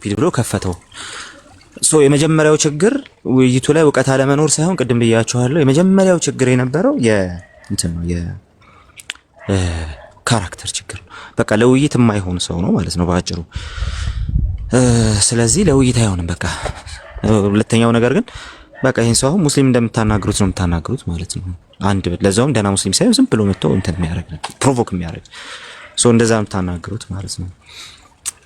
ፊት ብሎ ከፈተው። የመጀመሪያው ችግር ውይይቱ ላይ እውቀት አለመኖር ሳይሆን ቅድም ብያችኋለሁ፣ የመጀመሪያው ችግር የነበረው የካራክተር ችግር ነው። በቃ ለውይይት የማይሆን ሰው ነው ማለት ነው ባጭሩ። ስለዚህ ለውይይት አይሆንም በቃ። ሁለተኛው ነገር ግን በቃ ይሄን ሰው ሙስሊም እንደምታናግሩት ነው የምታናግሩት ማለት ነው። አንድ ለዛውም ደህና ሙስሊም ሳይሆን ዝም ብሎ መጥቶ እንትን የሚያደርግ ፕሮቮክ የሚያደርግ እንደዛ የምታናግሩት ማለት ነው።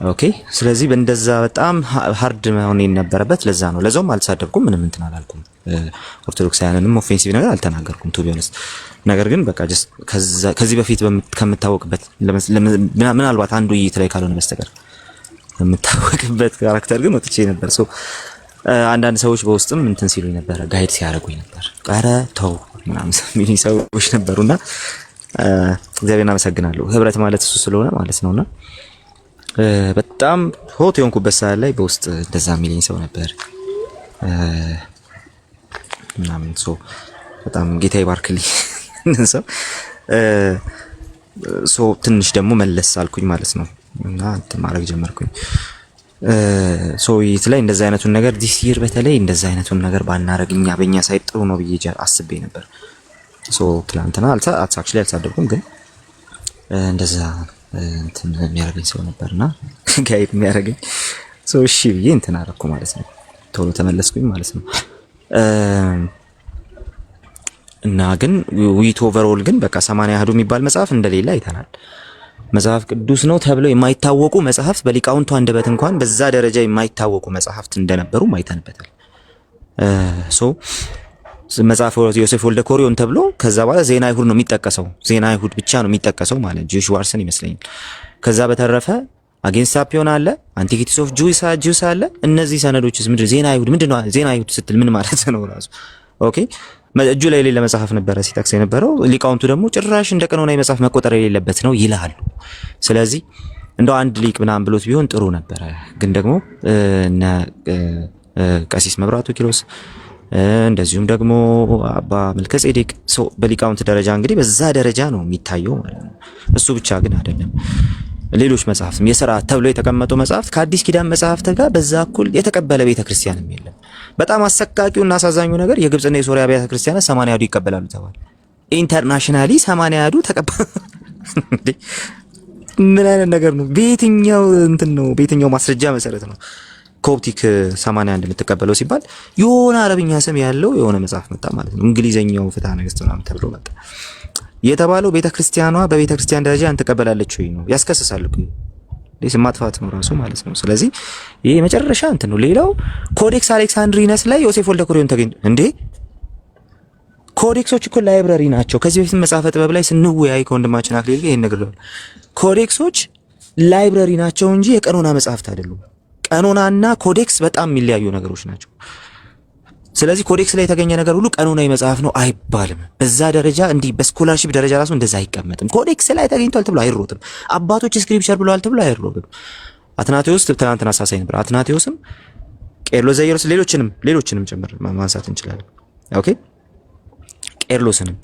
ኦኬ ስለዚህ በእንደዛ በጣም ሃርድ መሆን የነበረበት ለዛ ነው። ለዛውም አልተሳደብኩም፣ ምንም እንትን አላልኩም። ኦርቶዶክሳውያንንም ኦፌንሲቭ ነገር አልተናገርኩም ቱ ቢሆንስ። ነገር ግን በቃ ጀስት ከዚህ በፊት ከምታወቅበት ምናልባት አንዱ ውይይት ላይ ካልሆነ በስተቀር የምታወቅበት ካራክተር ግን ወጥቼ ነበር። አንዳንድ ሰዎች በውስጥም እንትን ሲሉኝ ነበር፣ ጋይድ ሲያደርጉኝ ነበር። ኧረ ተው ምናምን የሚሉኝ ሰዎች ነበሩና እግዚአብሔርን አመሰግናለሁ። ህብረት ማለት እሱ ስለሆነ ማለት ነውና በጣም ሆት የሆንኩበት ሰዓት ላይ በውስጥ እንደዛ የሚለኝ ሰው ነበር ምናምን። በጣም ጌታ ይባርክልኝ ሰው ትንሽ ደግሞ መለስ አልኩኝ ማለት ነው እና እንትን ማድረግ ጀመርኩኝ። ይት ላይ እንደዛ አይነቱን ነገር ዲስ ይር በተለይ እንደዛ አይነቱን ነገር ባናረግኛ በእኛ ሳይት ጥሩ ነው ብዬ አስቤ ነበር። ትላንትና አክቹዋሊ አልተሳደብኩም፣ ግን እንደዛ እንትን የሚያደርገኝ ሰው ነበርና ጋይድ የሚያደርገኝ እሺ ብዬ እንትን አደረኩ ማለት ነው። ቶሎ ተመለስኩኝ ማለት ነው። እና ግን ዊት ኦቨርኦል ግን በቃ 80 አሐዱ የሚባል መጽሐፍ እንደሌለ አይተናል። መጽሐፍ ቅዱስ ነው ተብለው የማይታወቁ መጽሐፍት በሊቃውንቱ አንደበት እንኳን በዛ ደረጃ የማይታወቁ መጽሐፍት እንደነበሩ አይተንበታል። መጽሐፍ ዮሴፍ ወልደ ኮሪዮን ተብሎ ከዛ በኋላ ዜና አይሁድ ነው የሚጠቀሰው። ዜና አይሁድ ብቻ ነው የሚጠቀሰው ማለት ጆሽ ዋርሰን ይመስለኛል። ከዛ በተረፈ አጌንስት ሳፒዮን አለ፣ አንቲኪቲስ ኦፍ ጁስ አለ። እነዚህ ሰነዶችስ ምንድነው? ዜና አይሁድ ምንድነው? ዜና አይሁድ ስትል ምን ማለት ነው ራሱ? ኦኬ እጁ ላይ የሌለ መጽሐፍ ነበረ ሲጠቅስ የነበረው። ሊቃውንቱ ደግሞ ጭራሽ እንደ ቀኖናዊ መጽሐፍ መቆጠር የሌለበት ነው ይላሉ። ስለዚህ እንደው አንድ ሊቅ ምናምን ብሎት ቢሆን ጥሩ ነበረ። ግን ደግሞ እነ ቀሲስ መብራቱ ኪሮስ እንደዚሁም ደግሞ አባ መልከጼዴቅ በሊቃውንት ደረጃ እንግዲህ በዛ ደረጃ ነው የሚታየው ማለት ነው። እሱ ብቻ ግን አይደለም። ሌሎች መጽሐፍትም የሥርዓት ተብሎ የተቀመጡ መጽሐፍት ከአዲስ ኪዳን መጽሐፍት ጋር በዛ እኩል የተቀበለ ቤተክርስቲያንም የለም። በጣም አሰቃቂውና አሳዛኙ ነገር የግብጽና የሶሪያ ቤተክርስቲያናት 80 አሐዱ ይቀበላሉ ተባለ። ኢንተርናሽናሊ 80 አሐዱ ተቀበሉ። ምን አይነት ነገር ነው? በየትኛው እንትን ነው? በየትኛው ማስረጃ መሰረት ነው ኮፕቲክ 81 የምትቀበለው ሲባል የሆነ አረብኛ ስም ያለው የሆነ መጽሐፍ መጣ ማለት ነው። እንግሊዘኛው ፍትሐ ነገሥት ምናምን ተብሎ መጣ የተባለው ቤተክርስቲያኗ በቤተክርስቲያን ደረጃ እንተቀበላለች ወይ ነው? ያስከስሳል እኮ ለስም ማጥፋት ነው ራሱ ማለት ነው። ስለዚህ ይሄ መጨረሻ እንትን ነው። ሌላው ኮዴክስ አሌክሳንድሪነስ ላይ ዮሴፍ ወልደ ኮሪዮን ተገኘ እንዴ! ኮዴክሶች እኮ ላይብረሪ ናቸው። ከዚህ በፊት መጽሐፈ ጥበብ ላይ ስንወያይ ከወንድማችን አክሊል ጋር ይሄን ነገር ነው። ኮዴክሶች ላይብረሪ ናቸው እንጂ የቀኖና መጽሐፍት አይደሉም። ቀኖናና ኮዴክስ በጣም የሚለያዩ ነገሮች ናቸው። ስለዚህ ኮዴክስ ላይ የተገኘ ነገር ሁሉ ቀኖናዊ መጽሐፍ ነው አይባልም። በዛ ደረጃ እንዲህ በስኮላርሺፕ ደረጃ ራሱ እንደዛ አይቀመጥም። ኮዴክስ ላይ ተገኝቷል ተብሎ አይሮጥም። አባቶች ስክሪፕቸር ብለዋል ተብሎ አይሮጥም። አትናቴዎስ ትናንትና አሳሳይ ነበር። አትናቴዎስም ቄርሎስ ዘኢየሩሳሌም ሌሎችንም ጭምር ማንሳት እንችላለን። ኦኬ ቄርሎስንም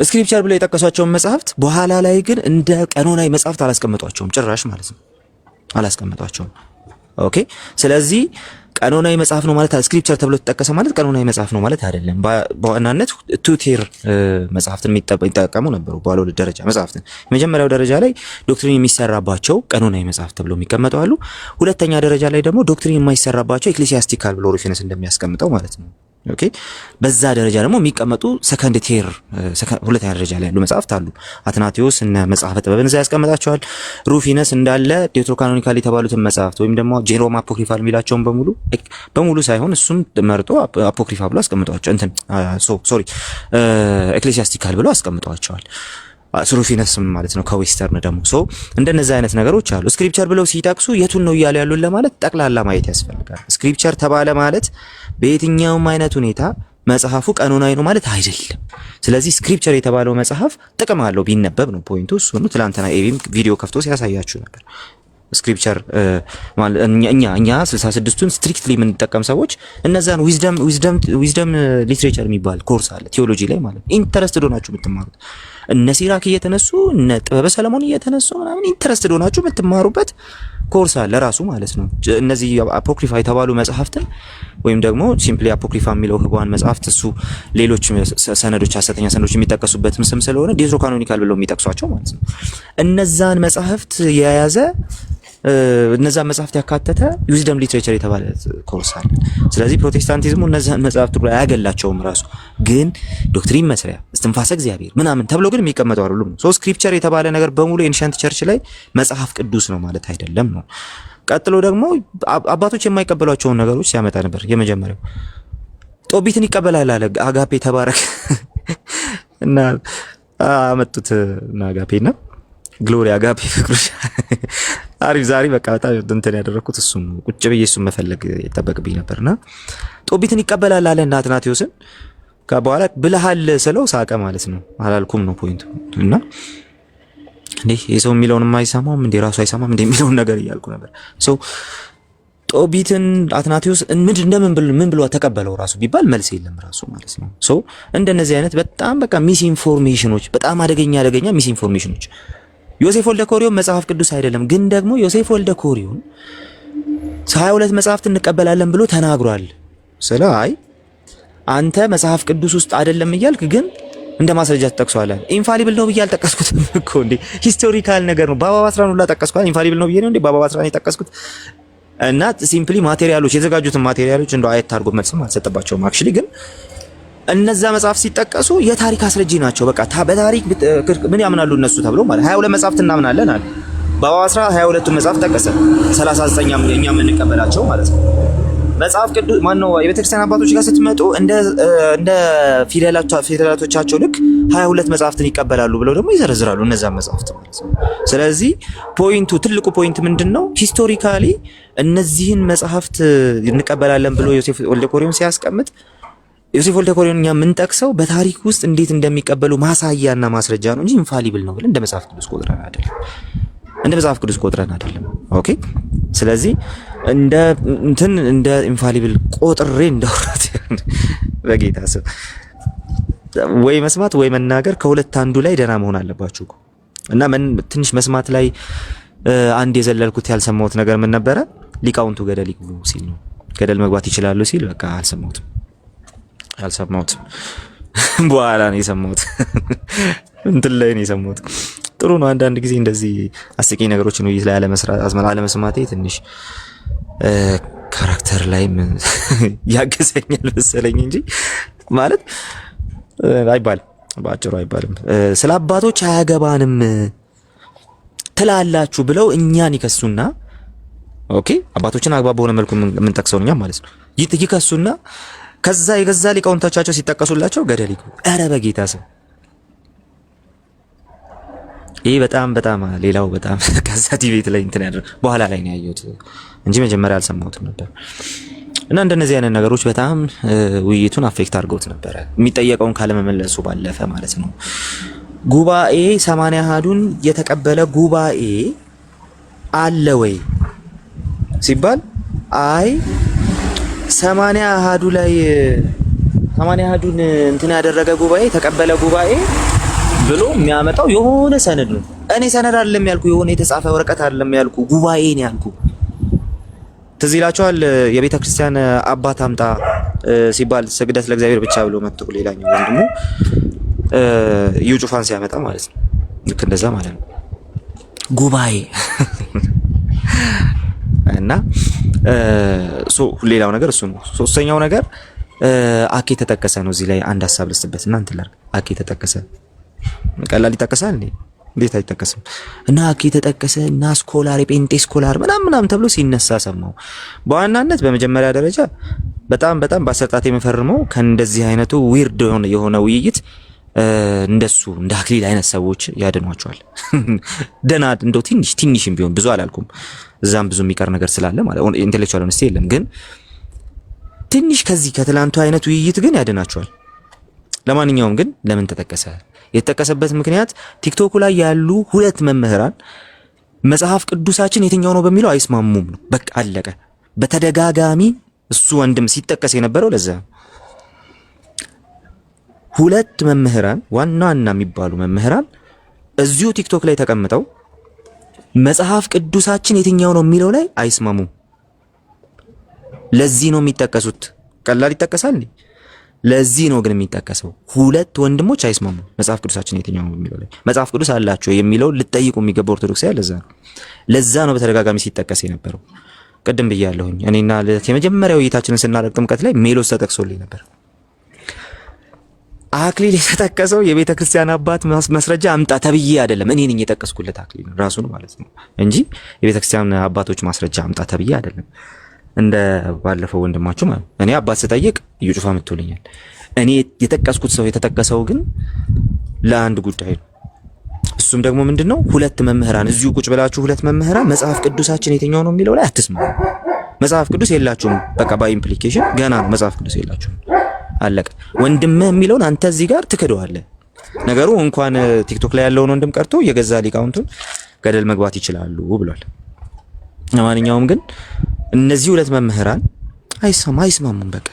ስክሪፕቸር ብለው የጠቀሷቸውን መጽሐፍት በኋላ ላይ ግን እንደ ቀኖናዊ መጽሐፍት አላስቀመጧቸውም፣ ጭራሽ ማለት ነው አላስቀመጧቸውም። ኦኬ ስለዚህ ቀኖናዊ መጽሐፍ ነው ማለት ስክሪፕቸር ተብሎ ተጠቀሰ ማለት ቀኖናዊ መጽሐፍ ነው ማለት አይደለም። በዋናነት ቱቴር መጽሐፍትን የሚጠቀሙ ነበሩ። ባለ ሁለት ደረጃ መጽሐፍትን የመጀመሪያው ደረጃ ላይ ዶክትሪን የሚሰራባቸው ቀኖናዊ መጽሐፍ ተብሎ የሚቀመጡ አሉ። ሁለተኛ ደረጃ ላይ ደግሞ ዶክትሪን የማይሰራባቸው ኤክሌሲያስቲካል ብሎ ሩፊነስ እንደሚያስቀምጠው ማለት ነው። ኦኬ በዛ ደረጃ ደግሞ የሚቀመጡ ሰከንድ ቲር ሁለተኛ ደረጃ ላይ ያሉ መጽሐፍት አሉ። አትናቴዎስ እና መጽሐፈ ጥበብን እዛ ያስቀምጣቸዋል። ሩፊነስ እንዳለ ዴትሮካኖኒካል የተባሉትን መጽሐፍት ወይም ደግሞ ጄሮም አፖክሪፋል የሚላቸውን በሙሉ ሳይሆን እሱም መርጦ አፖክሪፋ ብሎ አስቀምጧቸው ኤክሌሲያስቲካል ብሎ አስቀምጧቸዋል። ሩፊነስም ማለት ነው ከዌስተርን ደግሞ እንደነዚህ አይነት ነገሮች አሉ። ስክሪፕቸር ብለው ሲጠቅሱ የቱን ነው እያሉ ያሉን ለማለት ጠቅላላ ማየት ያስፈልጋል። ስክሪፕቸር ተባለ ማለት በየትኛውም አይነት ሁኔታ መጽሐፉ ቀኖናዊ ነው ማለት አይደለም። ስለዚህ ስክሪፕቸር የተባለው መጽሐፍ ጥቅም አለው ቢነበብ ነው ፖይንቱ። እሱ ነው ትላንትና ኤቢም ቪዲዮ ከፍቶ ሲያሳያችሁ ነበር። ስክሪፕቸር ማለት እኛ 66ቱን ስትሪክትሊ የምንጠቀም ሰዎች እነዛን ዊዝደም ሊትሬቸር የሚባል ኮርስ አለ ቲዮሎጂ ላይ ማለት ኢንተረስትድ ሆናችሁ የምትማሩት እነ ሲራክ እየተነሱ እነ ጥበበ ሰለሞን እየተነሱ ምናምን ኢንተረስትድ ሆናችሁ የምትማሩበት ኮርስ አለ ራሱ ማለት ነው። እነዚህ አፖክሪፋ የተባሉ መጽሐፍትን ወይም ደግሞ ሲምፕሊ አፖክሪፋ የሚለው ህዋን መጽሐፍት እሱ ሌሎች ሰነዶች ሐሰተኛ ሰነዶች የሚጠቀሱበት ስም ስለሆነ ዴትሮ ካኖኒካል ብለው የሚጠቅሷቸው ማለት ነው። እነዛን መጽሐፍት የያዘ እነዛን መጽሐፍት ያካተተ ዊዝደም ሊትሬቸር የተባለ ኮርስ አለ። ስለዚህ ፕሮቴስታንቲዝሙ እነዛን መጽሐፍት ላይ አያገላቸውም ራሱ ግን ዶክትሪን መስሪያ እስትንፋሰ እግዚአብሔር ምናምን ተብሎ ግን የሚቀመጠው አይደሉም። ሶ ስክሪፕቸር የተባለ ነገር በሙሉ ኤንሸንት ቸርች ላይ መጽሐፍ ቅዱስ ነው ማለት አይደለም ነው። ቀጥሎ ደግሞ አባቶች የማይቀበሏቸውን ነገሮች ሲያመጣ ነበር። የመጀመሪያው ጦቢትን ይቀበላል አለ አጋፔ ተባረክ እና አመጡት እና አጋፔና ግሎሪ አጋፔ ፍቅሩሽ አሪፍ ዛሬ በቃ በጣም እንትን ያደረኩት እሱ ቁጭ ብዬ እሱን መፈለግ ይጠበቅብኝ ነበርና ጦቢትን ይቀበላል አለ እና አትናቴዎስን ከበኋላ ብለሃል ስለው ሳቀ ማለት ነው። አላልኩም ነው ፖይንቱ። እና እንዴ የሰው የሚለውን የማይሰማው እንዴ ራሱ አይሰማም እንዴ የሚለውን ነገር እያልኩ ነበር። ሶ ጦቢትን አትናቴዎስ ምን ብሎ ተቀበለው ራሱ ቢባል መልስ የለም ራሱ ማለት ነው። ሶ እንደነዚህ አይነት በጣም በቃ ሚስ ኢንፎርሜሽኖች በጣም አደገኛ ሚስ ኢንፎርሜሽኖች ዮሴፍ ወልደ ኮሪዮን መጽሐፍ ቅዱስ አይደለም ግን ደግሞ ዮሴፍ ወልደ ኮሪዮን 22 መጽሐፍት እንቀበላለን ብሎ ተናግሯል። ስለ አይ አንተ መጽሐፍ ቅዱስ ውስጥ አይደለም እያልክ ግን እንደ ማስረጃ ተጠቅሷል። ኢንፋሊብል ነው ብዬ አልጠቀስኩትም እኮ እንዴ ሂስቶሪካል ነገር ነው። ባባ ባስራን ሁላ ጠቀስኳል። ኢንፋሊብል ነው ብዬ ነው እንዴ ባባ ባስራን የጠቀስኩት? እና ሲምፕሊ ማቴሪያሎች የተዘጋጁትን ማቴሪያሎች እንደው አየት አድርጎ መልስም አልሰጠባቸውም። አክቹሊ ግን እነዛ መጽሐፍ ሲጠቀሱ የታሪክ አስረጂ ናቸው። በቃ በታሪክ ምን ያምናሉ እነሱ ተብሎ ማለት 22 መጽሐፍት እናምናለን አለ ባባ ባስራ 22ቱን መጽሐፍ ጠቀሰ። 39 እኛ የምንቀበላቸው ማለት ነው። መጽሐፍ ቅዱስ ማነው የቤተክርስቲያን አባቶች ጋር ስትመጡ እንደ ፊደላቶቻቸው ልክ 22 መጽሐፍትን ይቀበላሉ ብለው ደግሞ ይዘረዝራሉ እነዛ መጽሐፍት ማለት ነው። ስለዚህ ትልቁ ፖይንት ምንድነው? ሂስቶሪካሊ እነዚህን መጽሐፍት እንቀበላለን ብሎ ዮሴፍ ወልደ ኮሪዮን ሲያስቀምጥ ዮሴፍ ወልደ ኮሪዮን እኛ የምንጠቅሰው በታሪክ ውስጥ እንዴት እንደሚቀበሉ ማሳያና ማስረጃ ነው እንጂ ኢንፋሊብል ነው ብለን እንደ መጽሐፍ ቅዱስ ቆጥረን አይደለም። ኦኬ። ስለዚህ እንደ ኢንፋሊብል ቆጥሬ እንዳወራት በጌታ ስም ወይ መስማት ወይ መናገር ከሁለት አንዱ ላይ ደህና መሆን አለባችሁ እና ትንሽ መስማት ላይ አንድ የዘለልኩት ያልሰማሁት ነገር ምን ነበረ? ሊቃውንቱ ገደል ይግቡ ሲል ነው። ገደል መግባት ይችላሉ ሲል በቃ አልሰማሁትም። በኋላ ነው የሰማሁት። እንትን ላይ ነው የሰማሁት። ጥሩ ነው። አንዳንድ ጊዜ እንደዚህ አስቂኝ ነገሮችን ውይይት ላይ አለመስማቴ ትንሽ ካራክተር ላይ ያገዘኛል መሰለኝ እንጂ ማለት አይባልም፣ በአጭሩ አይባልም። ስለ አባቶች አያገባንም ትላላችሁ ብለው እኛን ይከሱና ኦኬ፣ አባቶችን አግባብ በሆነ መልኩ የምንጠቅሰው እኛም ማለት ነው ይከሱና ከዛ የገዛ ሊቃውንቶቻቸው ሲጠቀሱላቸው ገደል ይግቡ። ኧረ በጌታ ስም ይሄ በጣም ሌላው በጣም ከዛ ቲቪት ላይ እንትን ያደረ በኋላ ላይ ነው ያየሁት እንጂ መጀመሪያ አልሰማሁትም ነበር። እና እንደነዚህ አይነት ነገሮች በጣም ውይይቱን አፌክት አድርገውት ነበር፣ የሚጠየቀውን ካለመመለሱ ባለፈ ማለት ነው። ጉባኤ 80 አሃዱን የተቀበለ ጉባኤ አለ ወይ ሲባል አይ 80 አሃዱ ላይ 80 አሃዱን እንትን ያደረገ ጉባኤ ተቀበለ ጉባኤ ብሎ የሚያመጣው የሆነ ሰነድ ነው። እኔ ሰነድ አይደለም ያልኩ፣ የሆነ የተጻፈ ወረቀት አይደለም ያልኩ፣ ጉባኤ ነው ያልኩ። ትዝ ይላችኋል የቤተ ክርስቲያን አባት አምጣ ሲባል ስግደት ለእግዚአብሔር ብቻ ብሎ መጥቶ ሌላኛው ወንድሙ ዩጩፋን ሲያመጣ ማለት ነው። ልክ እንደዛ ማለት ነው ጉባኤ እና ሌላው ነገር እሱ ነው። ሶስተኛው ነገር አኬ ተጠቀሰ ነው። እዚህ ላይ አንድ ሐሳብ ልስጥበት እና እንትን ላድርግ። አኬ ተጠቀሰ ቀላል ይጠቀሳል እንዴ? እንዴት አይጠቀስም? እና አኬ ተጠቀሰ እና ስኮላር የጴንጤ ስኮላር ምናምን ተብሎ ሲነሳ ሰማው። በዋናነት በመጀመሪያ ደረጃ በጣም በአሰጣጥ የምፈርመው ከእንደዚህ አይነቱ ዊርድ የሆነ ውይይት እንደሱ እንደ አክሊል አይነት ሰዎች ያድኗቸዋል። ደና እንደው ትንሽም ቢሆን ብዙ አላልኩም፣ እዛም ብዙ የሚቀር ነገር ስላለ ማለት ኢንተሌክቹዋል ሆነስቲ የለም፣ ግን ትንሽ ከዚህ ከትላንቱ አይነት ውይይት ግን ያድናቸዋል። ለማንኛውም ግን ለምን ተጠቀሰ? የተጠቀሰበት ምክንያት ቲክቶክ ላይ ያሉ ሁለት መምህራን መጽሐፍ ቅዱሳችን የትኛው ነው በሚለው አይስማሙም ነው። በቃ አለቀ። በተደጋጋሚ እሱ ወንድም ሲጠቀስ የነበረው ለዛ ሁለት መምህራን ዋና የሚባሉ መምህራን እዚሁ ቲክቶክ ላይ ተቀምጠው መጽሐፍ ቅዱሳችን የትኛው ነው የሚለው ላይ አይስማሙም። ለዚህ ነው የሚጠቀሱት። ቀላል ይጠቀሳል እንዴ? ለዚህ ነው ግን የሚጠቀሰው። ሁለት ወንድሞች አይስማሙም መጽሐፍ ቅዱሳችን የትኛው ነው የሚለው ላይ። መጽሐፍ ቅዱስ አላቸው የሚለው ልጠይቁ የሚገባው ኦርቶዶክሳዊ ለዛ ነው በተደጋጋሚ ሲጠቀስ የነበረው። ቅድም ብያለሁኝ እኔና የመጀመሪያው ውይይታችንን ስናደርግ ጥምቀት ላይ ሜሎስ ተጠቅሶልኝ ነበር። አክሊል የተጠቀሰው የቤተ ክርስቲያን አባት ማስረጃ አምጣ ተብዬ አይደለም፣ እኔ ነኝ የጠቀስኩለት አክሊል ራሱን ማለት ነው እንጂ የቤተ ክርስቲያን አባቶች ማስረጃ አምጣ ተብዬ አይደለም። እንደ ባለፈው ወንድማችሁ ማለት እኔ አባት ስጠይቅ እዩ ጩፋ መጥቶልኛል። እኔ የጠቀስኩት ሰው የተጠቀሰው ግን ለአንድ ጉዳይ ነው። እሱም ደግሞ ምንድነው? ሁለት መምህራን እዚሁ ቁጭ ብላችሁ ሁለት መምህራን መጽሐፍ ቅዱሳችን የትኛው ነው የሚለው ላይ አትስማሙ። መጽሐፍ ቅዱስ የላችሁም፣ በቃ ባይ ኢምፕሊኬሽን ገና ነው መጽሐፍ ቅዱስ የላችሁም። አለቀ። ወንድምህ የሚለውን አንተ እዚህ ጋር ትክደዋለህ። ነገሩ እንኳን ቲክቶክ ላይ ያለውን ወንድም ቀርቶ የገዛ ሊቃውንቱን ገደል መግባት ይችላሉ ብሏል። ለማንኛውም ግን እነዚህ ሁለት መምህራን አይስማሙም። በቃ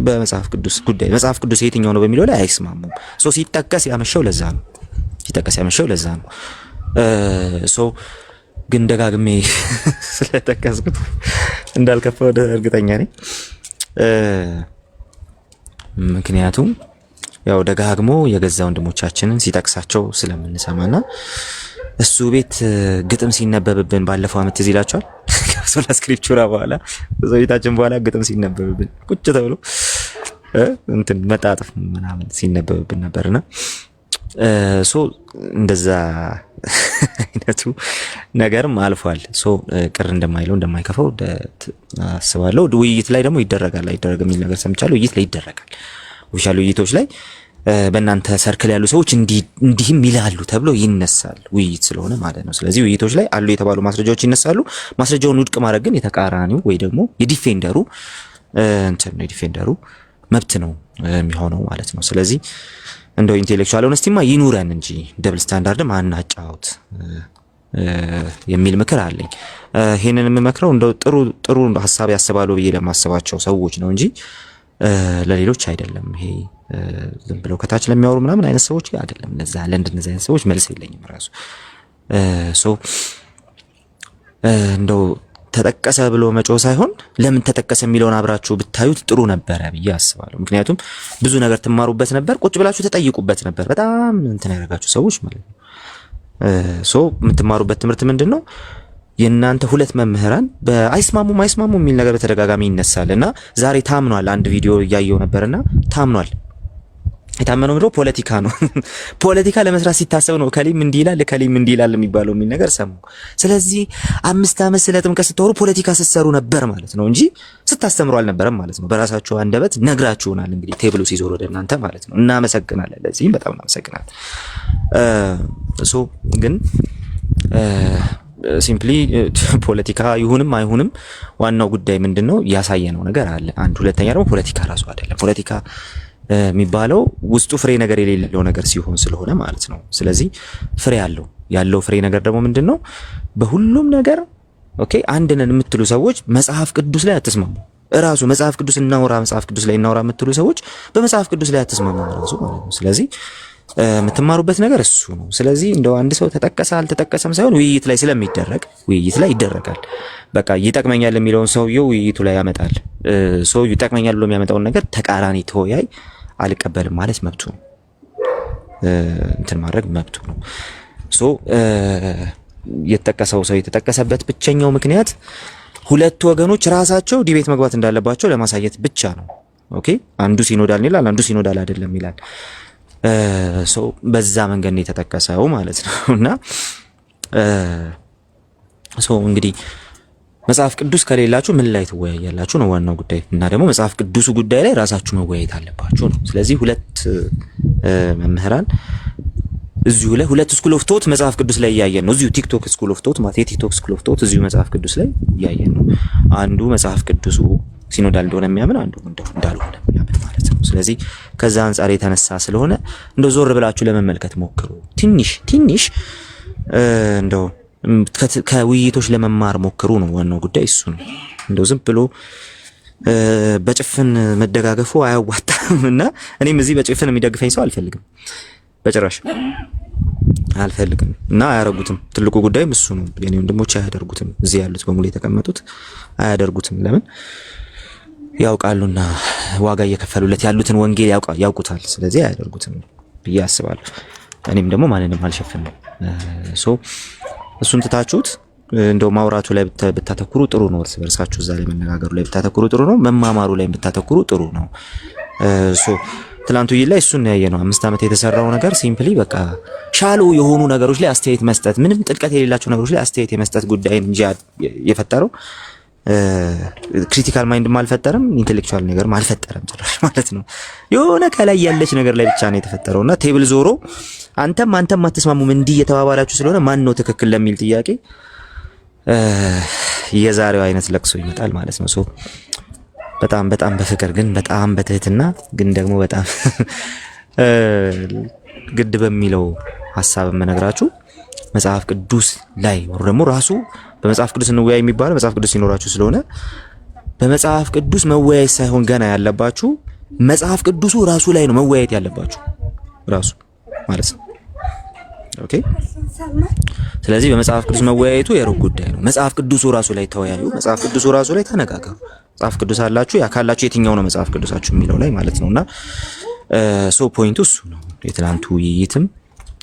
በመጽሐፍ ቅዱስ ጉዳይ መጽሐፍ ቅዱስ የትኛው ነው በሚለው ላይ አይስማሙም። ሲጠቀስ ያመሸው ለዛ ነው። ግን ደጋግሜ ስለተከስኩት እንዳልከፋው እርግጠኛ ነኝ። ምክንያቱም ያው ደጋግሞ የገዛ ወንድሞቻችንን ሲጠቅሳቸው ስለምንሰማና እሱ ቤት ግጥም ሲነበብብን ባለፈው አመት እዚህ ይላችኋል ሶላ ስክሪፕቹራ በኋላ በዘይታችን በኋላ ግጥም ሲነበብብን ቁጭ ተብሎ እንትን መጣጥፍ ምናምን ሲነበብብን ነበርና እንደዛ አይነቱ ነገርም አልፏል። ቅር እንደማይለው እንደማይከፋው አስባለሁ። ውይይት ላይ ደግሞ ይደረጋል አይደረግም የሚል ነገር ሰምቻለሁ። ውይይት ላይ ይደረጋል። ኦፊሻል ውይይቶች ላይ በእናንተ ሰርክል ያሉ ሰዎች እንዲህም ይላሉ ተብሎ ይነሳል። ውይይት ስለሆነ ማለት ነው። ስለዚህ ውይይቶች ላይ አሉ የተባሉ ማስረጃዎች ይነሳሉ። ማስረጃውን ውድቅ ማድረግ ግን የተቃራኒው ወይ ደግሞ የዲፌንደሩ የዲፌንደሩ መብት ነው የሚሆነው ማለት ነው። ስለዚህ እንደው ኢንቴሌክቹዋል ሆነስቲማ ይኑረን እንጂ ደብል ስታንዳርድም አናጫውት የሚል ምክር አለኝ። ይሄንን የምመክረው እንደው ጥሩ ሐሳብ ያስባሉ ብዬ ለማስባቸው ሰዎች ነው እንጂ ለሌሎች አይደለም። ይሄ ዝም ብለው ከታች ለሚያወሩ ምናምን አይነት ሰዎች አይደለም። ለእንደነዚህ አይነት ሰዎች መልስ የለኝም ራሱ እንደው ተጠቀሰ ብሎ መጮህ ሳይሆን ለምን ተጠቀሰ የሚለውን አብራችሁ ብታዩት ጥሩ ነበረ ብዬ አስባለሁ። ምክንያቱም ብዙ ነገር ትማሩበት ነበር፣ ቁጭ ብላችሁ ተጠይቁበት ነበር። በጣም እንትን ያደርጋችሁ ሰዎች ማለት ነው። የምትማሩበት ትምህርት ምንድነው? የእናንተ ሁለት መምህራን አይስማሙም የሚል ነገር በተደጋጋሚ ይነሳልና ዛሬ ታምኗል። አንድ ቪዲዮ እያየው ነበርና ታምኗል። የታመነው ምንድነው? ፖለቲካ ነው። ፖለቲካ ለመስራት ሲታሰብ ነው ከሊም እንዲህ ይላል የሚባለው የሚል ነገር ሰሙ። ስለዚህ 5 ዓመት ስለ ጥምቀት ስትወሩ ፖለቲካ ስትሰሩ ነበር ማለት ነው እንጂ ስታስተምሩ አልነበረም ማለት ነው። በራሳችሁ አንደበት ነግራችሁናል። እንግዲህ ቴብሉ ሲዞር ወደ እናንተ ማለት ነው። እናመሰግናለን። ለዚህም በጣም እናመሰግናለን። ግን ሲምፕሊ ፖለቲካ ይሁንም አይሁንም ዋናው ጉዳይ ምንድነው? ያሳየነው ነገር አለ። ሁለተኛ ደግሞ ፖለቲካ ራሱ አይደለም። ፖለቲካ የሚባለው ውስጡ ፍሬ ነገር የሌለው ነገር ሲሆን ስለሆነ ማለት ነው። ስለዚህ ፍሬ ያለው ፍሬ ነገር ደግሞ ምንድነው? በሁሉም ነገር አንድ ነን የምትሉ ሰዎች መጽሐፍ ቅዱስ ላይ አትስማሙ። ራሱ መጽሐፍ ቅዱስ መጽሐፍ ቅዱስ ላይ እናውራ የምትሉ ሰዎች በመጽሐፍ ቅዱስ ላይ አትስማሙ ራሱ ማለት ነው። ስለዚህ የምትማሩበት ነገር እሱ ነው። ስለዚህ እንደው አንድ ሰው ተጠቀሰ አልተጠቀሰም ሳይሆን ውይይት ላይ ውይይት ላይ ይደረጋል። በቃ ይጠቅመኛል የሚለውን ሰውየው ውይይቱ ላይ ያመጣል። ሰውየው ይጠቅመኛል ብሎ የሚያመጣውን ነገር ተቃራኒ ተወያይ አልቀበልም ማለት መብቱ ነው። እንትን ማድረግ መብቱ ነው። የተጠቀሰው ሰው የተጠቀሰበት ብቸኛው ምክንያት ሁለት ወገኖች ራሳቸው ዲቤት መግባት እንዳለባቸው ለማሳየት ብቻ ነው። አንዱ ሲኖዳል ይላል፣ አንዱ ሲኖዳል አይደለም ይላል። በዛ መንገድ ነው የተጠቀሰው ማለት ነው። እና እንግዲህ መጽሐፍ ቅዱስ ከሌላችሁ ምን ላይ ትወያያላችሁ ነው ዋናው ጉዳይ። እና ደግሞ መጽሐፍ ቅዱሱ ጉዳይ ላይ ራሳችሁ መወያየት አለባችሁ ነው። ስለዚህ ሁለት መምህራን እዚሁ ላይ ሁለት ስኩል ኦፍ ቶት መጽሐፍ ቅዱስ ላይ እያየን ነው። እዚሁ ቲክቶክ ስኩል ኦፍ ቶት ማለት የቲክቶክ ስኩል ኦፍ ቶት እዚሁ መጽሐፍ ቅዱስ ላይ እያየን ነው። አንዱ መጽሐፍ ቅዱሱ ሲኖዳል እንደሆነ የሚያምን፣ አንዱ እንዳልሆነ የሚያምን ማለት ነው። ስለዚህ ከዛ አንጻር የተነሳ ስለሆነ እንደው ዞር ብላችሁ ለመመልከት ሞክሩ። ትንሽ እንደው ከውይይቶች ለመማር ሞክሩ ነው ዋናው ጉዳይ እሱ ነው። እንደው ዝም ብሎ በጭፍን መደጋገፉ አያዋጣም እና እኔም እዚህ በጭፍን የሚደግፈኝ ሰው አልፈልግም፣ በጭራሽ አልፈልግም እና አያደርጉትም። ትልቁ ጉዳይም እሱ ነው። የኔ ወንድሞች አያደርጉትም፣ እዚህ ያሉት በሙሉ የተቀመጡት አያደርጉትም። ለምን ያውቃሉና ዋጋ እየከፈሉለት ያሉትን ወንጌል ያውቁታል። ስለዚህ አያደርጉትም ብዬ አስባለሁ። እኔም ደግሞ ማንንም አልሸፍንም። እሱን ትታችሁት እንደው ማውራቱ ላይ ብታተኩሩ ጥሩ ነው። እርስ በርሳችሁ እዛ ላይ መነጋገሩ ላይ ብታተኩሩ ጥሩ ነው። መማማሩ ላይ ብታተኩሩ ጥሩ ነው። ትላንቱ ላይ እሱን ያየ ነው። 5 ዓመት የተሰራው ነገር ሲምፕሊ በቃ ሻሎ የሆኑ ነገሮች ላይ አስተያየት መስጠት፣ ምንም ጥልቀት የሌላቸው ነገሮች ላይ አስተያየት የመስጠት ጉዳይ እንጂ የፈጠረው ክሪቲካል ማይንድ አልፈጠረም፣ ኢንተሌክቹዋል ነገር አልፈጠረም ጭራሽ ማለት ነው። የሆነ ከላይ ያለች ነገር ላይ ብቻ ነው የተፈጠረውና ቴብል ዞሮ አንተም አትስማሙም እንዲህ የተባባላችሁ ስለሆነ ማን ነው ትክክል ለሚል ጥያቄ የዛሬው አይነት ለቅሶ ይመጣል ማለት ነው። በጣም በፍቅር ግን በጣም በትህትና ግን ደግሞ በጣም ግድ በሚለው ሐሳብ መነግራችሁ መጽሐፍ ቅዱስ ላይ ወር ደግሞ ራሱ በመጽሐፍ ቅዱስ እንወያይ የሚባለው መጽሐፍ ቅዱስ ሲኖራችሁ ስለሆነ በመጽሐፍ ቅዱስ መወያየት ሳይሆን ገና ያለባችሁ መጽሐፍ ቅዱሱ ራሱ ላይ ነው መወያየት ያለባችሁ ራሱ ማለት ነው። ኦኬ። ስለዚህ በመጽሐፍ ቅዱስ መወያየቱ የሩቅ ጉዳይ ነው። መጽሐፍ ቅዱሱ ራሱ ላይ ተወያዩ፣ መጽሐፍ ቅዱሱ ራሱ ላይ ተነጋገሩ። መጽሐፍ ቅዱስ አላችሁ ያካላችሁ የትኛው ነው መጽሐፍ ቅዱሳችሁ የሚለው ላይ ማለት ነውና ፖይንቱ እሱ ነው። የትላንቱ ውይይትም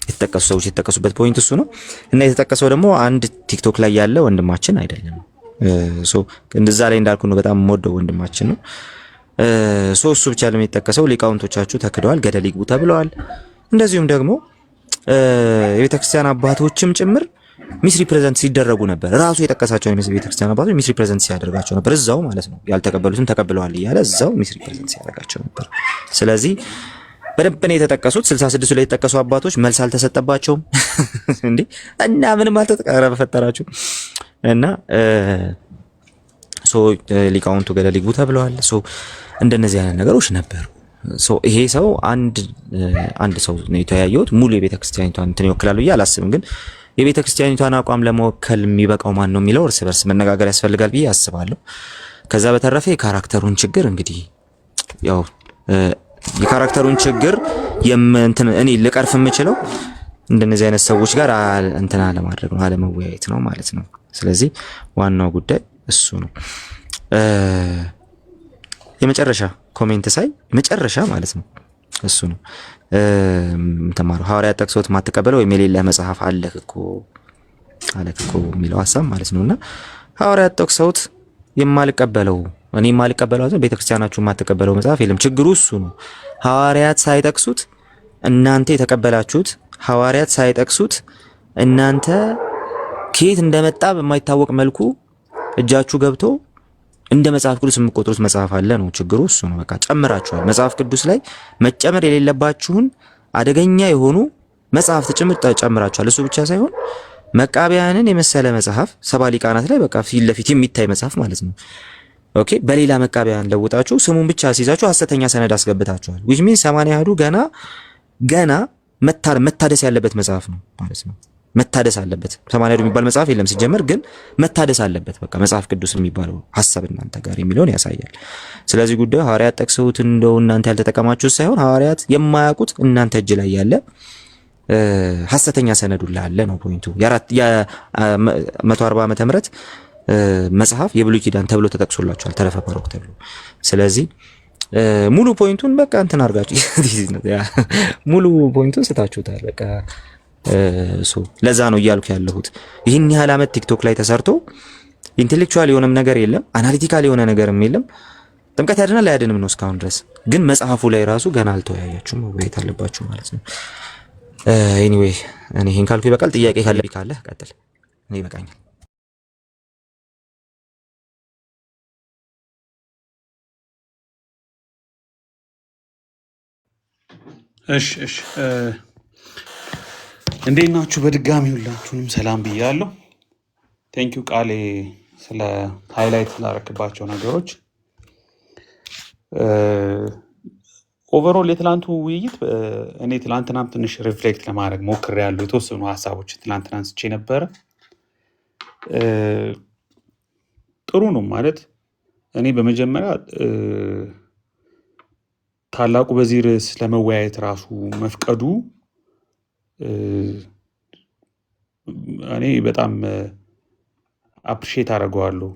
የተጠቀሱ ሰዎች የተጠቀሱበት ፖይንት እሱ ነው እና የተጠቀሰው ደግሞ አንድ ቲክቶክ ላይ ያለ ወንድማችን አይደለም። እንደዛ ላይ እንዳልኩ ነው በጣም የምወደው ወንድማችን ነው። እሱ ብቻ ለሚጠቀሰው ሊቃውንቶቻችሁ ተክደዋል፣ ገደል ይግቡ ተብለዋል። እንደዚሁም ደግሞ የቤተክርስቲያን አባቶችም ጭምር ሚስ ሪፕሬዘንት ሲደረጉ ነበር። ራሱ የጠቀሳቸው የቤተክርስቲያን አባቶች ሚስ ሪፕሬዘንት ሲያደርጋቸው ነበር እዛው ማለት ነው። ያልተቀበሉትን ተቀብለዋል እያለ እዛው ሚስ ሪፕሬዘንት ሲያደርጋቸው ነበር። ስለዚህ በደንብ ነው የተጠቀሱት። 66 ላይ የተጠቀሱ አባቶች መልስ አልተሰጠባቸውም እንዴ እና ምንም አልተጠቀረ በፈጠራችሁ እና ሊቃውንቱ ገደል ይግቡ ተብለዋል። እንደነዚህ አይነት ነገሮች ነበሩ። ይሄ ሰው አንድ ሰው ነው የተያየሁት። ሙሉ የቤተክርስቲያኒቷን እንትን ይወክላል ብዬ አላስብም። ግን የቤተክርስቲያኒቷን አቋም ለመወከል የሚበቃው ማን ነው የሚለው እርስ በርስ መነጋገር ያስፈልጋል ብዬ አስባለሁ። ከዛ በተረፈ የካራክተሩን ችግር እንግዲህ ያው የካራክተሩን ችግር እኔ ልቀርፍ የምችለው እንደነዚህ አይነት ሰዎች ጋር እንትን አለማድረግ ነው፣ አለመወያየት ነው ማለት ነው። ስለዚህ ዋናው ጉዳይ እሱ ነው። የመጨረሻ ኮሜንት ሳይ የመጨረሻ ማለት ነው እሱ ነው ተማሩ ሐዋርያት ጠቅሶት ማተቀበለው ወይም የሌለ መጽሐፍ አለክ እኮ የሚለው ሐሳብ ማለት ነውና ሐዋርያት ጠቅሶት የማልቀበለው እኔ የማልቀበለው ቤተክርስቲያናችሁ የማትቀበለው መጽሐፍ የለም። ችግሩ እሱ ነው። ሐዋርያት ሳይጠቅሱት እናንተ የተቀበላችሁት፣ ሐዋርያት ሳይጠቅሱት እናንተ ከየት እንደመጣ በማይታወቅ መልኩ እጃችሁ ገብቶ እንደ መጽሐፍ ቅዱስ የምትቆጥሩት መጽሐፍ አለ ነው። ችግሩ እሱ ነው። በቃ ጨምራችኋል። መጽሐፍ ቅዱስ ላይ መጨመር የሌለባችሁን አደገኛ የሆኑ መጽሐፍት ጭምር ጨምራችኋል። እሱ ብቻ ሳይሆን መቃቢያንን የመሰለ መጽሐፍ 70 ሊቃናት ላይ በቃ ፊት ለፊት የሚታይ መጽሐፍ ማለት ነው። ኦኬ፣ በሌላ መቃቢያን ለውጣችሁ ስሙን ብቻ አስይዛችሁ ሐሰተኛ ሰነድ አስገብታችኋል። which means 80 ያህዱ ገና መታደስ ያለበት መጽሐፍ ነው ማለት ነው። መታደስ አለበት። 80 የሚባል መጽሐፍ የለም ሲጀመር፣ ግን መታደስ አለበት። በቃ መጽሐፍ ቅዱስ የሚባለው ሐሳብ እናንተ ጋር የሚለውን ያሳያል። ስለዚህ ጉዳዩ ሐዋርያት ጠቅሰውት እንደው እናንተ ያልተጠቀማችሁት ሳይሆን ሐዋርያት የማያውቁት እናንተ እጅ ላይ ያለ ሐሰተኛ ሰነዱ ላይ አለ ነው ፖይንቱ። የ140 ዓመተ ምህረት መጽሐፍ የብሉይ ኪዳን ተብሎ ተጠቅሶላችኋል፣ ተረፈ ባሮክ ተብሎ። ስለዚህ ሙሉ ፖይንቱን በቃ እንትን አድርጋችሁ ሙሉ ፖይንቱን ስታችሁታል በቃ ለዛ ነው እያልኩ ያለሁት። ይህን ያህል ዓመት ቲክቶክ ላይ ተሰርቶ ኢንቴሌክቹዋል የሆነም ነገር የለም፣ አናሊቲካል የሆነ ነገርም የለም። ጥምቀት ያድናል አያድንም ነው እስካሁን ድረስ። ግን መጽሐፉ ላይ ራሱ ገና አልተወያያችሁም፣ መወያየት አለባችሁ ማለት ነው። ኤኒዌይ እኔ ይሄን ካልኩ ይበቃል። ጥያቄ ካለ ቀጥል። እኔ ይበቃኛል። እሺ እንዴት ናችሁ? በድጋሚ ሁላችሁንም ሰላም ብያለሁ። ቴንኪዩ ቃሌ ስለ ሃይላይት ስላረክባቸው ነገሮች። ኦቨርኦል የትላንቱ ውይይት እኔ ትላንትናም ትንሽ ሪፍሌክት ለማድረግ ሞክሬያለሁ። የተወሰኑ ሀሳቦች ትላንትና አንስቼ ነበረ። ጥሩ ነው ማለት እኔ በመጀመሪያ ታላቁ በዚህ ርዕስ ለመወያየት ራሱ መፍቀዱ እኔ በጣም አፕሪሼት አደርገዋለሁ።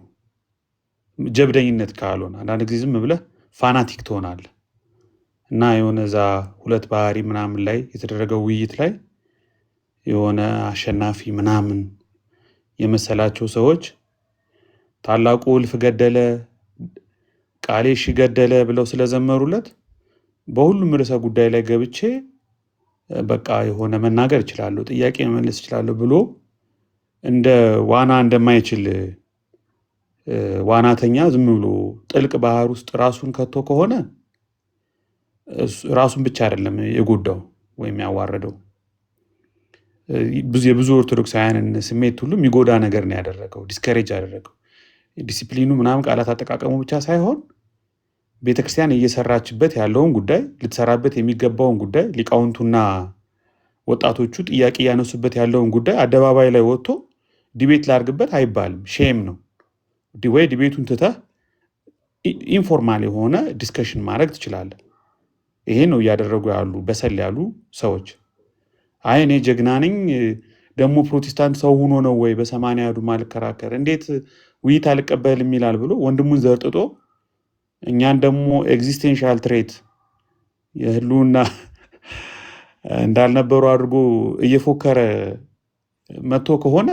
ጀብደኝነት ካልሆነ አንዳንድ ጊዜ ዝም ብለህ ፋናቲክ ትሆናለህ እና የሆነ እዛ ሁለት ባህሪ ምናምን ላይ የተደረገው ውይይት ላይ የሆነ አሸናፊ ምናምን የመሰላቸው ሰዎች ታላቁ እልፍ ገደለ ቃሌ ሺ ገደለ ብለው ስለዘመሩለት በሁሉም ርዕሰ ጉዳይ ላይ ገብቼ በቃ የሆነ መናገር እችላለሁ፣ ጥያቄ መመለስ እችላለሁ ብሎ እንደ ዋና እንደማይችል ዋናተኛ ዝም ብሎ ጥልቅ ባህር ውስጥ ራሱን ከቶ ከሆነ ራሱን ብቻ አይደለም የጎዳው ወይም ያዋረደው፣ የብዙ ኦርቶዶክሳውያንን ስሜት ሁሉ የሚጎዳ ነገር ነው ያደረገው፣ ዲስከሬጅ ያደረገው። ዲሲፕሊኑ ምናምን ቃላት አጠቃቀሙ ብቻ ሳይሆን ቤተክርስቲያን እየሰራችበት ያለውን ጉዳይ፣ ልትሰራበት የሚገባውን ጉዳይ፣ ሊቃውንቱና ወጣቶቹ ጥያቄ እያነሱበት ያለውን ጉዳይ አደባባይ ላይ ወጥቶ ዲቤት ላርግበት አይባልም። ሼም ነው። ወይ ዲቤቱን ትተህ ኢንፎርማል የሆነ ዲስከሽን ማድረግ ትችላለህ። ይሄ ነው እያደረጉ ያሉ በሰል ያሉ ሰዎች። አይ እኔ ጀግና ነኝ ደግሞ ፕሮቴስታንት ሰው ሆኖ ነው ወይ በሰማንያ ያዱ ማልከራከር እንዴት ውይይት አልቀበልም ይላል ብሎ ወንድሙን ዘርጥጦ እኛን ደግሞ ኤግዚስቴንሻል ትሬት የህልውና እንዳልነበሩ አድርጎ እየፎከረ መጥቶ ከሆነ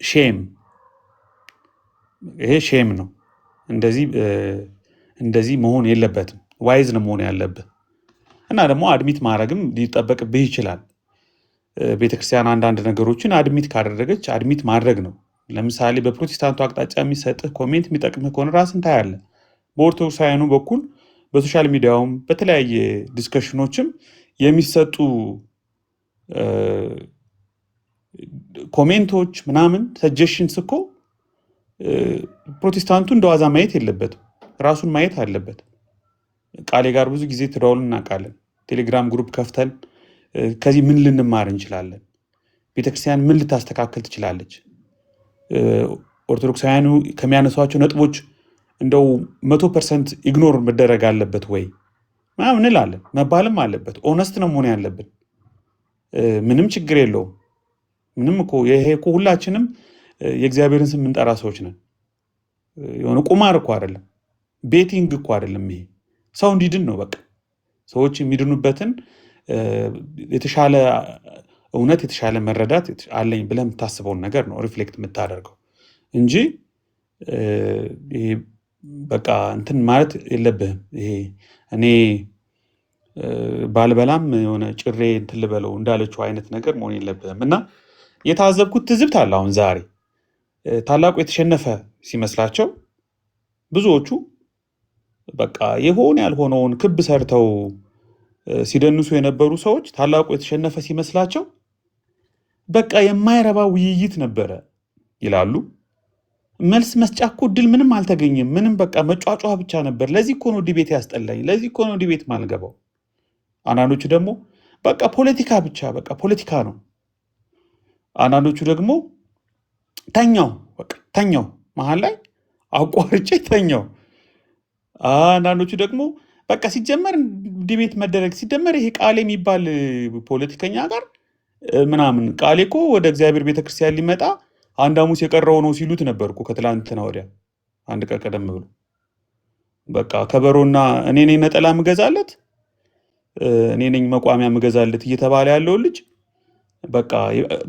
ሼም፣ ይሄ ሼም ነው። እንደዚህ መሆን የለበትም። ዋይዝ ነው መሆን ያለብህ እና ደግሞ አድሚት ማድረግም ሊጠበቅብህ ይችላል። ቤተክርስቲያን አንዳንድ ነገሮችን አድሚት ካደረገች አድሚት ማድረግ ነው። ለምሳሌ በፕሮቴስታንቱ አቅጣጫ የሚሰጥህ ኮሜንት የሚጠቅምህ ከሆነ ራስን ታያለህ። በኦርቶዶክሳውያኑ በኩል በሶሻል ሚዲያውም በተለያየ ዲስከሽኖችም የሚሰጡ ኮሜንቶች ምናምን ሰጀሽንስ እኮ ፕሮቴስታንቱ እንደዋዛ ማየት የለበትም፣ ራሱን ማየት አለበት። ቃሌ ጋር ብዙ ጊዜ ትደውል እናውቃለን። ቴሌግራም ግሩፕ ከፍተን ከዚህ ምን ልንማር እንችላለን? ቤተክርስቲያን ምን ልታስተካከል ትችላለች? ኦርቶዶክሳውያኑ ከሚያነሷቸው ነጥቦች እንደው 100% ኢግኖር መደረግ አለበት ወይ ምናምን እንላለን። መባልም አለበት። ኦነስት ነው መሆን ያለብን። ምንም ችግር የለውም። ምንም እኮ ይሄ እኮ ሁላችንም የእግዚአብሔርን ስም እንጠራ ሰዎች ነን። የሆነ ቁማር እኮ አይደለም፣ ቤቲንግ እኮ አይደለም። ይሄ ሰው እንዲድን ነው። በቃ ሰዎች የሚድኑበትን የተሻለ እውነት፣ የተሻለ መረዳት አለኝ ብለህ የምታስበውን ነገር ነው ሪፍሌክት የምታደርገው እንጂ ይሄ በቃ እንትን ማለት የለብህም። ይሄ እኔ ባልበላም የሆነ ጭሬ እንትን ልበለው እንዳለችው አይነት ነገር መሆን የለብህም። እና የታዘብኩት ትዝብት አለ። አሁን ዛሬ ታላቁ የተሸነፈ ሲመስላቸው ብዙዎቹ በቃ የሆነ ያልሆነውን ክብ ሰርተው ሲደንሱ የነበሩ ሰዎች ታላቁ የተሸነፈ ሲመስላቸው በቃ የማይረባ ውይይት ነበረ ይላሉ። መልስ መስጫ እኮ እድል ምንም አልተገኘም። ምንም በቃ መጫጫ ብቻ ነበር። ለዚህ እኮ ነው ዲቤት ያስጠላኝ፣ ለዚህ እኮ ነው ዲቤት ማልገባው። አንዳንዶቹ ደግሞ በቃ ፖለቲካ ብቻ በቃ ፖለቲካ ነው። አንዳንዶቹ ደግሞ ተኛው መሀል ላይ አቋርጬ ተኛው። አንዳንዶቹ ደግሞ በቃ ሲጀመር ዲቤት መደረግ ሲጀመር ይሄ ቃሌ የሚባል ፖለቲከኛ ጋር ምናምን ቃሌ እኮ ወደ እግዚአብሔር ቤተክርስቲያን ሊመጣ አንድ ሐሙስ የቀረው ነው ሲሉት ነበር እኮ ከትላንትና ወዲያ አንድ ቀን ቀደም ብሎ። በቃ ከበሮና እኔ ነኝ ነጠላ ምገዛለት፣ እኔ ነኝ መቋሚያ ምገዛለት እየተባለ ያለው ልጅ በቃ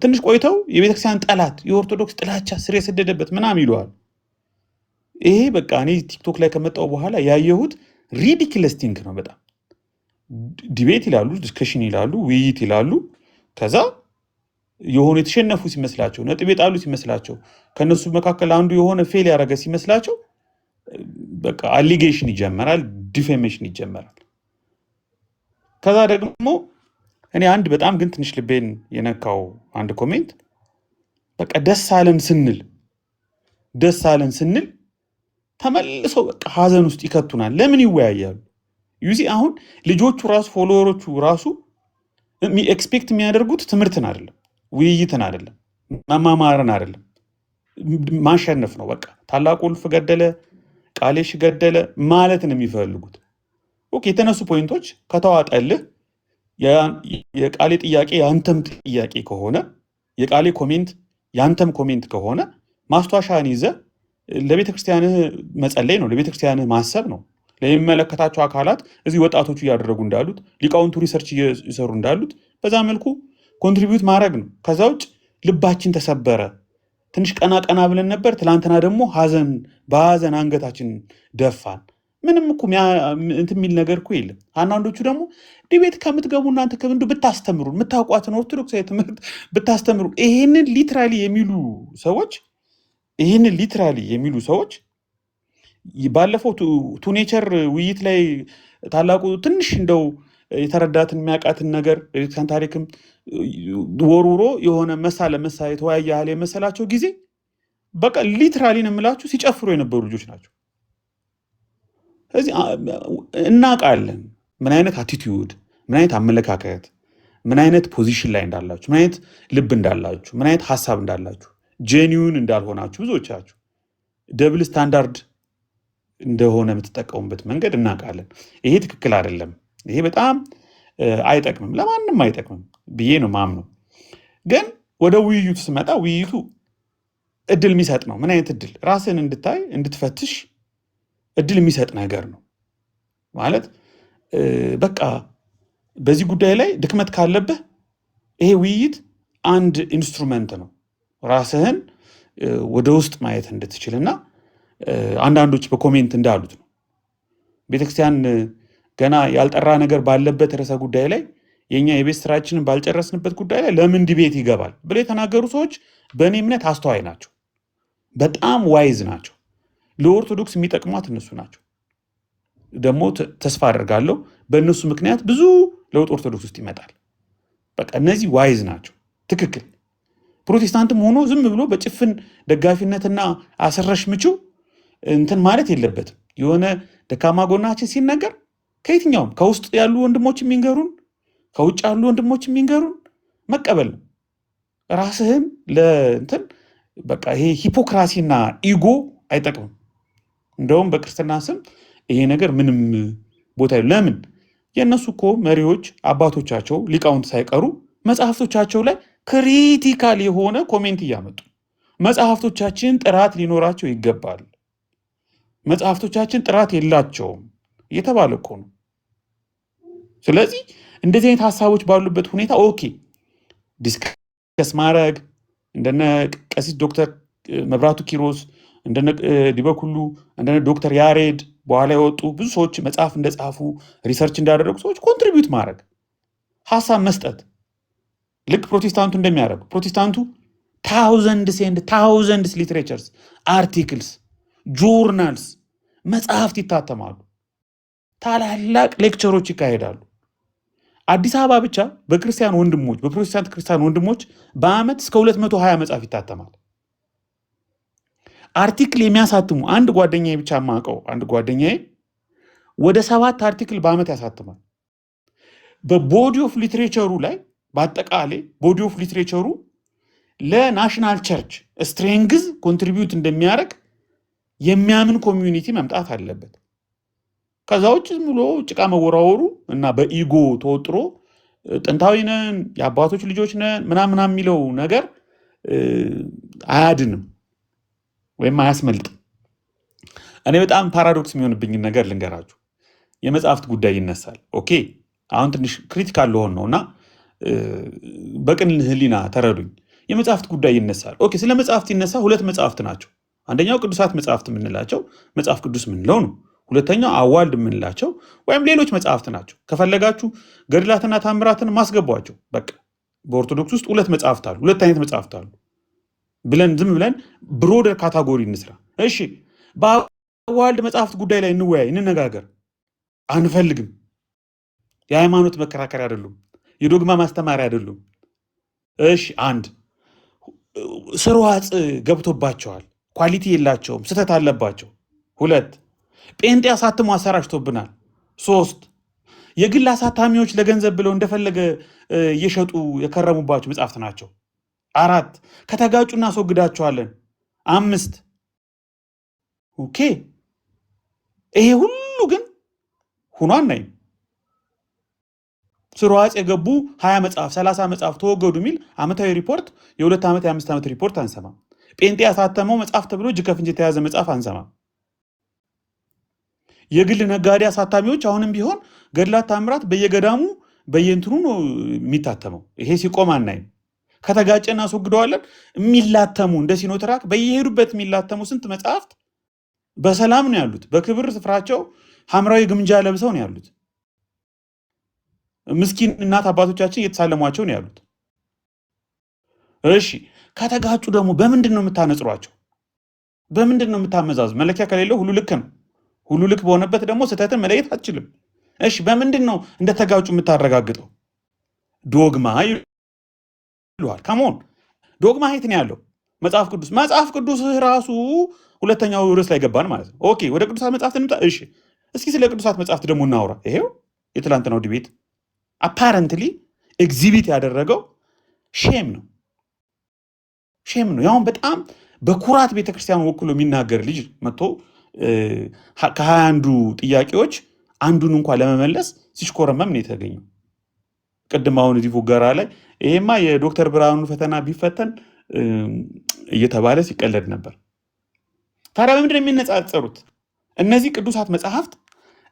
ትንሽ ቆይተው የቤተክርስቲያን ጠላት፣ የኦርቶዶክስ ጥላቻ ስር የሰደደበት ምናምን ይለዋል። ይሄ በቃ እኔ ቲክቶክ ላይ ከመጣው በኋላ ያየሁት ሪዲክለስ ቲንክ ነው። በጣም ዲቤት ይላሉ፣ ዲስከሽን ይላሉ፣ ውይይት ይላሉ። ከዛ የሆኑ የተሸነፉ ሲመስላቸው፣ ነጥብ የጣሉ ሲመስላቸው፣ ከነሱ መካከል አንዱ የሆነ ፌል ያደረገ ሲመስላቸው በቃ አሊጌሽን ይጀመራል፣ ዲፌሜሽን ይጀመራል። ከዛ ደግሞ እኔ አንድ በጣም ግን ትንሽ ልቤን የነካው አንድ ኮሜንት በቃ ደስ አለን ስንል ተመልሰው በቃ ሀዘን ውስጥ ይከቱናል። ለምን ይወያያሉ? ዩዚ አሁን ልጆቹ ራሱ ፎሎወሮቹ ራሱ ኤክስፔክት የሚያደርጉት ትምህርትን አይደለም፣ ውይይትን አይደለም፣ መማማርን አይደለም፣ ማሸነፍ ነው። በቃ ታላቁ እልፍ ገደለ ቃሌሽ ገደለ ማለት ነው የሚፈልጉት። ኦኬ የተነሱ ፖይንቶች ከተዋጠልህ የቃሌ ጥያቄ የአንተም ጥያቄ ከሆነ የቃሌ ኮሜንት የአንተም ኮሜንት ከሆነ ማስታወሻን ይዘህ ለቤተ ክርስቲያንህ መጸለይ ነው፣ ለቤተ ክርስቲያንህ ማሰብ ነው። ለሚመለከታቸው አካላት እዚህ ወጣቶቹ እያደረጉ እንዳሉት ሊቃውንቱ ሪሰርች እየሰሩ እንዳሉት በዛ መልኩ ኮንትሪቢዩት ማድረግ ነው። ከዛ ውጭ ልባችን ተሰበረ፣ ትንሽ ቀና ቀና ብለን ነበር፣ ትላንትና ደግሞ በሀዘን አንገታችን ደፋን። ምንም እኮ እንትን የሚል ነገር እኮ የለም። አንዳንዶቹ ደግሞ ዲቤት ከምትገቡ እናንተ ከብንዱ ብታስተምሩ የምታውቋትን ኦርቶዶክሳዊ ትምህርት ብታስተምሩ ይሄንን ሊትራሊ የሚሉ ሰዎች ባለፈው ቱኔቸር ውይይት ላይ ታላቁ ትንሽ እንደው የተረዳትን የሚያውቃትን ነገር በቤተክርስቲያን ታሪክም ወርውሮ የሆነ መሳ ለመሳ የተወያየ ያህል የመሰላቸው ጊዜ በቃ ሊትራሊ ነው የምላችሁ ሲጨፍሩ የነበሩ ልጆች ናቸው። ስለዚህ እናውቃለን ምን አይነት አቲቲዩድ፣ ምን አይነት አመለካከት፣ ምን አይነት ፖዚሽን ላይ እንዳላችሁ፣ ምን አይነት ልብ እንዳላችሁ፣ ምን አይነት ሀሳብ እንዳላችሁ፣ ጄኒውን እንዳልሆናችሁ ብዙዎቻችሁ ደብል ስታንዳርድ እንደሆነ የምትጠቀሙበት መንገድ እናውቃለን። ይሄ ትክክል አይደለም። ይሄ በጣም አይጠቅምም፣ ለማንም አይጠቅምም ብዬ ነው ማምነው። ግን ወደ ውይይቱ ስመጣ ውይይቱ እድል የሚሰጥ ነው። ምን አይነት እድል? ራስን እንድታይ እንድትፈትሽ እድል የሚሰጥ ነገር ነው ማለት በቃ በዚህ ጉዳይ ላይ ድክመት ካለብህ ይሄ ውይይት አንድ ኢንስትሩመንት ነው ራስህን ወደ ውስጥ ማየት እንድትችልና አንዳንዶች በኮሜንት እንዳሉት ነው ቤተክርስቲያን ገና ያልጠራ ነገር ባለበት ርዕሰ ጉዳይ ላይ የኛ የቤት ስራችንን ባልጨረስንበት ጉዳይ ላይ ለምን ዲቤት ይገባል ብለው የተናገሩ ሰዎች በእኔ እምነት አስተዋይ ናቸው፣ በጣም ዋይዝ ናቸው። ለኦርቶዶክስ የሚጠቅሟት እነሱ ናቸው። ደግሞ ተስፋ አደርጋለሁ በእነሱ ምክንያት ብዙ ለውጥ ኦርቶዶክስ ውስጥ ይመጣል። በቃ እነዚህ ዋይዝ ናቸው። ትክክል። ፕሮቴስታንትም ሆኖ ዝም ብሎ በጭፍን ደጋፊነትና አስረሽ ምችው እንትን ማለት የለበትም። የሆነ ደካማ ጎናችን ሲነገር ከየትኛውም ከውስጥ ያሉ ወንድሞች የሚንገሩን ከውጭ ያሉ ወንድሞች የሚንገሩን መቀበል ነው። ራስህን ለእንትን በቃ ይሄ ሂፖክራሲና ኢጎ አይጠቅምም። እንደውም በክርስትና ስም ይሄ ነገር ምንም ቦታ ለምን የእነሱ እኮ መሪዎች አባቶቻቸው ሊቃውንት ሳይቀሩ መጽሐፍቶቻቸው ላይ ክሪቲካል የሆነ ኮሜንት እያመጡ መጽሐፍቶቻችን ጥራት ሊኖራቸው ይገባል፣ መጽሐፍቶቻችን ጥራት የላቸውም እየተባለ እኮ ነው። ስለዚህ እንደዚህ አይነት ሀሳቦች ባሉበት ሁኔታ ኦኬ ዲስከስ ማድረግ እንደነ ቀሲስ ዶክተር መብራቱ ኪሮስ እንደነ ዲበኩሉ እንደነ ዶክተር ያሬድ በኋላ የወጡ ብዙ ሰዎች መጽሐፍ እንደጻፉ ሪሰርች እንዳደረጉ ሰዎች ኮንትሪቢዩት ማድረግ ሀሳብ መስጠት ልክ ፕሮቴስታንቱ እንደሚያደርጉ ፕሮቴስታንቱ ታውዘንድስ ሊትሬቸርስ አርቲክልስ ጆርናልስ መጽሐፍት ይታተማሉ፣ ታላላቅ ሌክቸሮች ይካሄዳሉ። አዲስ አበባ ብቻ በክርስቲያን ወንድሞች በፕሮቴስታንት ክርስቲያን ወንድሞች በአመት እስከ 220 መጽሐፍ ይታተማል። አርቲክል የሚያሳትሙ አንድ ጓደኛዬ ብቻ የማውቀው አንድ ጓደኛዬ ወደ 7 አርቲክል በአመት ያሳትማል። በቦዲ ኦፍ ሊትሬቸሩ ላይ በአጠቃላይ ቦዲ ኦፍ ሊትሬቸሩ ለናሽናል ቸርች ስትሬንግዝ ኮንትሪቢዩት እንደሚያደርግ የሚያምን ኮሚዩኒቲ መምጣት አለበት። ከዛ ውጭ ዝም ብሎ ጭቃ መወራወሩ እና በኢጎ ተወጥሮ ጥንታዊ ነን የአባቶች ልጆች ነን ምናምን የሚለው ነገር አያድንም ወይም አያስመልጥም። እኔ በጣም ፓራዶክስ የሚሆንብኝን ነገር ልንገራችሁ። የመጽሐፍት ጉዳይ ይነሳል። ኦኬ አሁን ትንሽ ክሪቲካል ልሆን ነው እና በቅን ህሊና ተረዱኝ። የመጽሐፍት ጉዳይ ይነሳል። ኦኬ ስለ መጽሐፍት ይነሳ 2 መጽሐፍት ናቸው። አንደኛው ቅዱሳት መጽሐፍት የምንላቸው መጽሐፍ ቅዱስ ምንለው ነው። ሁለተኛው አዋልድ የምንላቸው ወይም ሌሎች መጽሐፍት ናቸው። ከፈለጋችሁ ገድላትና ታምራትን ማስገቧቸው። በቃ በኦርቶዶክስ ውስጥ 2 መጽሐፍት አሉ፣ 2 አይነት መጽሐፍት አሉ ብለን ዝም ብለን ብሮደር ካታጎሪ እንስራ። እሺ በአዋልድ መጽሐፍት ጉዳይ ላይ እንወያይ፣ እንነጋገር። አንፈልግም። የሃይማኖት መከራከሪያ አይደሉም፣ የዶግማ ማስተማሪያ አይደሉም። እሺ አንድ ስርዋጽ ገብቶባቸዋል፣ ኳሊቲ የላቸውም፣ ስህተት አለባቸው። 2 ጴንጤ አሳትሞ አሰራጭቶብናል። 3 የግል አሳታሚዎች ለገንዘብ ብለው እንደፈለገ እየሸጡ የከረሙባቸው መጽሐፍት ናቸው። 4 ከተጋጩ እናስወግዳቸዋለን። 5 ኦኬ ይሄ ሁሉ ግን ሆኖ አናይም። ስርዋጽ የገቡ 20 መጽሐፍ 30 መጽሐፍ ተወገዱ የሚል ዓመታዊ ሪፖርት፣ የ2 ዓመት የ5 ዓመት ሪፖርት አንሰማም። ጴንጤ ያሳተመው መጽሐፍ ተብሎ እጅ ከፍንጅ የተያዘ መጽሐፍ አንሰማም። የግል ነጋዴ አሳታሚዎች አሁንም ቢሆን ገድላት ታምራት በየገዳሙ በየእንትኑ ነው የሚታተመው። ይሄ ሲቆም አናይም። ከተጋጨ እናስወግደዋለን። የሚላተሙ እንደ ሲኖትራክ በየሄዱበት የሚላተሙ ስንት መጽሐፍት በሰላም ነው ያሉት። በክብር ስፍራቸው ሐምራዊ ግምጃ ለብሰው ነው ያሉት። ምስኪን እናት አባቶቻችን እየተሳለሟቸው ነው ያሉት። እሺ ከተጋጩ ደግሞ በምንድን ነው የምታነጽሯቸው? በምንድን ነው የምታመዛዙ? መለኪያ ከሌለው ሁሉ ልክ ነው። ሁሉ ልክ በሆነበት ደግሞ ስህተትን መለየት አትችልም። እሺ በምንድን ነው እንደተጋጩ የምታረጋግጠው? ዶግማ ይሏል። ከመሆን ዶግማ የት ነው ያለው? መጽሐፍ ቅዱስ። መጽሐፍ ቅዱስ ራሱ ሁለተኛው ርዕስ ላይ ገባን ማለት ነው። ኦኬ ወደ ቅዱሳት መጽሐፍት እንምጣ። እሺ እስኪ ስለ ቅዱሳት መጽሐፍት ደግሞ እናውራ። ይሄው የትላንትናው ዲቤት አፓረንትሊ ኤግዚቢት ያደረገው ሼም ነው። ያውን በጣም በኩራት ቤተክርስቲያን ወክሎ የሚናገር ልጅ መጥቶ ከ21 ጥያቄዎች አንዱን እንኳን ለመመለስ ሲሽኮረመም ነው የተገኘው። ቅድም አሁን እዚህ ፉገራ ላይ ይሄማ የዶክተር ብርሃኑ ፈተና ቢፈተን እየተባለ ሲቀለድ ነበር። ታዲያ በምንድን ነው የሚነጻጸሩት እነዚህ ቅዱሳት መጽሐፍት?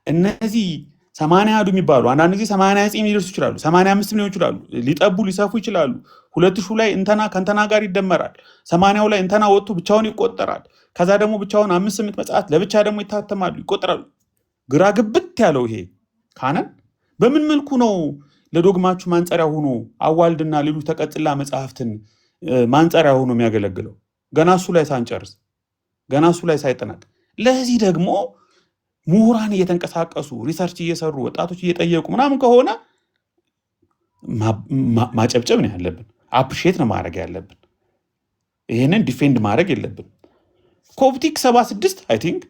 እነዚህ 80 የሚባሉ አንዳንድ ጊዜ 89 ሊደርሱ ይችላሉ፣ 85 ሊሆኑ ይችላሉ፣ ሊጠቡ ሊሰፉ ይችላሉ። 2000 ላይ እንተና ከእንተና ጋር ይደመራል። 80ው ላይ እንተና ወጥቶ ብቻውን ይቆጠራል። ከዛ ደግሞ ብቻውን 5-8 መጽሐፍት ለብቻ ደግሞ ይታተማሉ፣ ይቆጠራሉ። ግራ ግብት ያለው ይሄ ካነን በምን መልኩ ነው ለዶግማችሁ ማንጸሪያ ሆኖ አዋልድና ሌሎች ተቀጽላ መጽሐፍትን ማንጸሪያ ሆኖ የሚያገለግለው? ገና እሱ ላይ ሳንጨርስ፣ ገና እሱ ላይ ሳይጠናቅ፣ ለዚህ ደግሞ ምሁራን እየተንቀሳቀሱ ሪሰርች እየሰሩ ወጣቶች እየጠየቁ ምናምን ከሆነ ማጨብጨብ ነው ያለብን። አፕሪሼት ነው ማድረግ ያለብን። ይህንን ዲፌንድ ማድረግ የለብን። ኮፕቲክ 76 አይ ቲንክ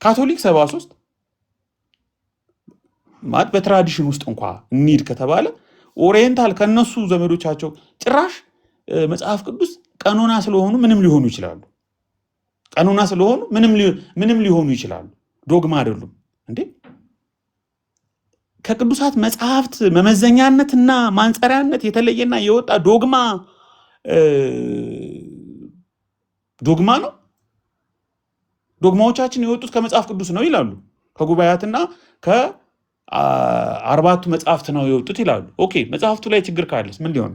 ካቶሊክ 73 ማለት በትራዲሽን ውስጥ እንኳ እንሂድ ከተባለ ኦሪየንታል ከነሱ ዘመዶቻቸው ጭራሽ መጽሐፍ ቅዱስ ቀኖና ስለሆኑ ምንም ሊሆኑ ይችላሉ። ቀኖና ስለሆኑ ምንም ሊሆኑ ይችላሉ። ዶግማ አይደሉም እንዴ? ከቅዱሳት መጽሐፍት መመዘኛነትና ማንጸሪያነት የተለየና የወጣ ዶግማ ነው። ዶግማዎቻችን የወጡት ከመጽሐፍ ቅዱስ ነው ይላሉ። ከጉባኤያትና ከ40ቱ መጽሐፍት ነው የወጡት ይላሉ። ኦኬ መጽሐፍቱ ላይ ችግር ካለስ ምን ሊሆን?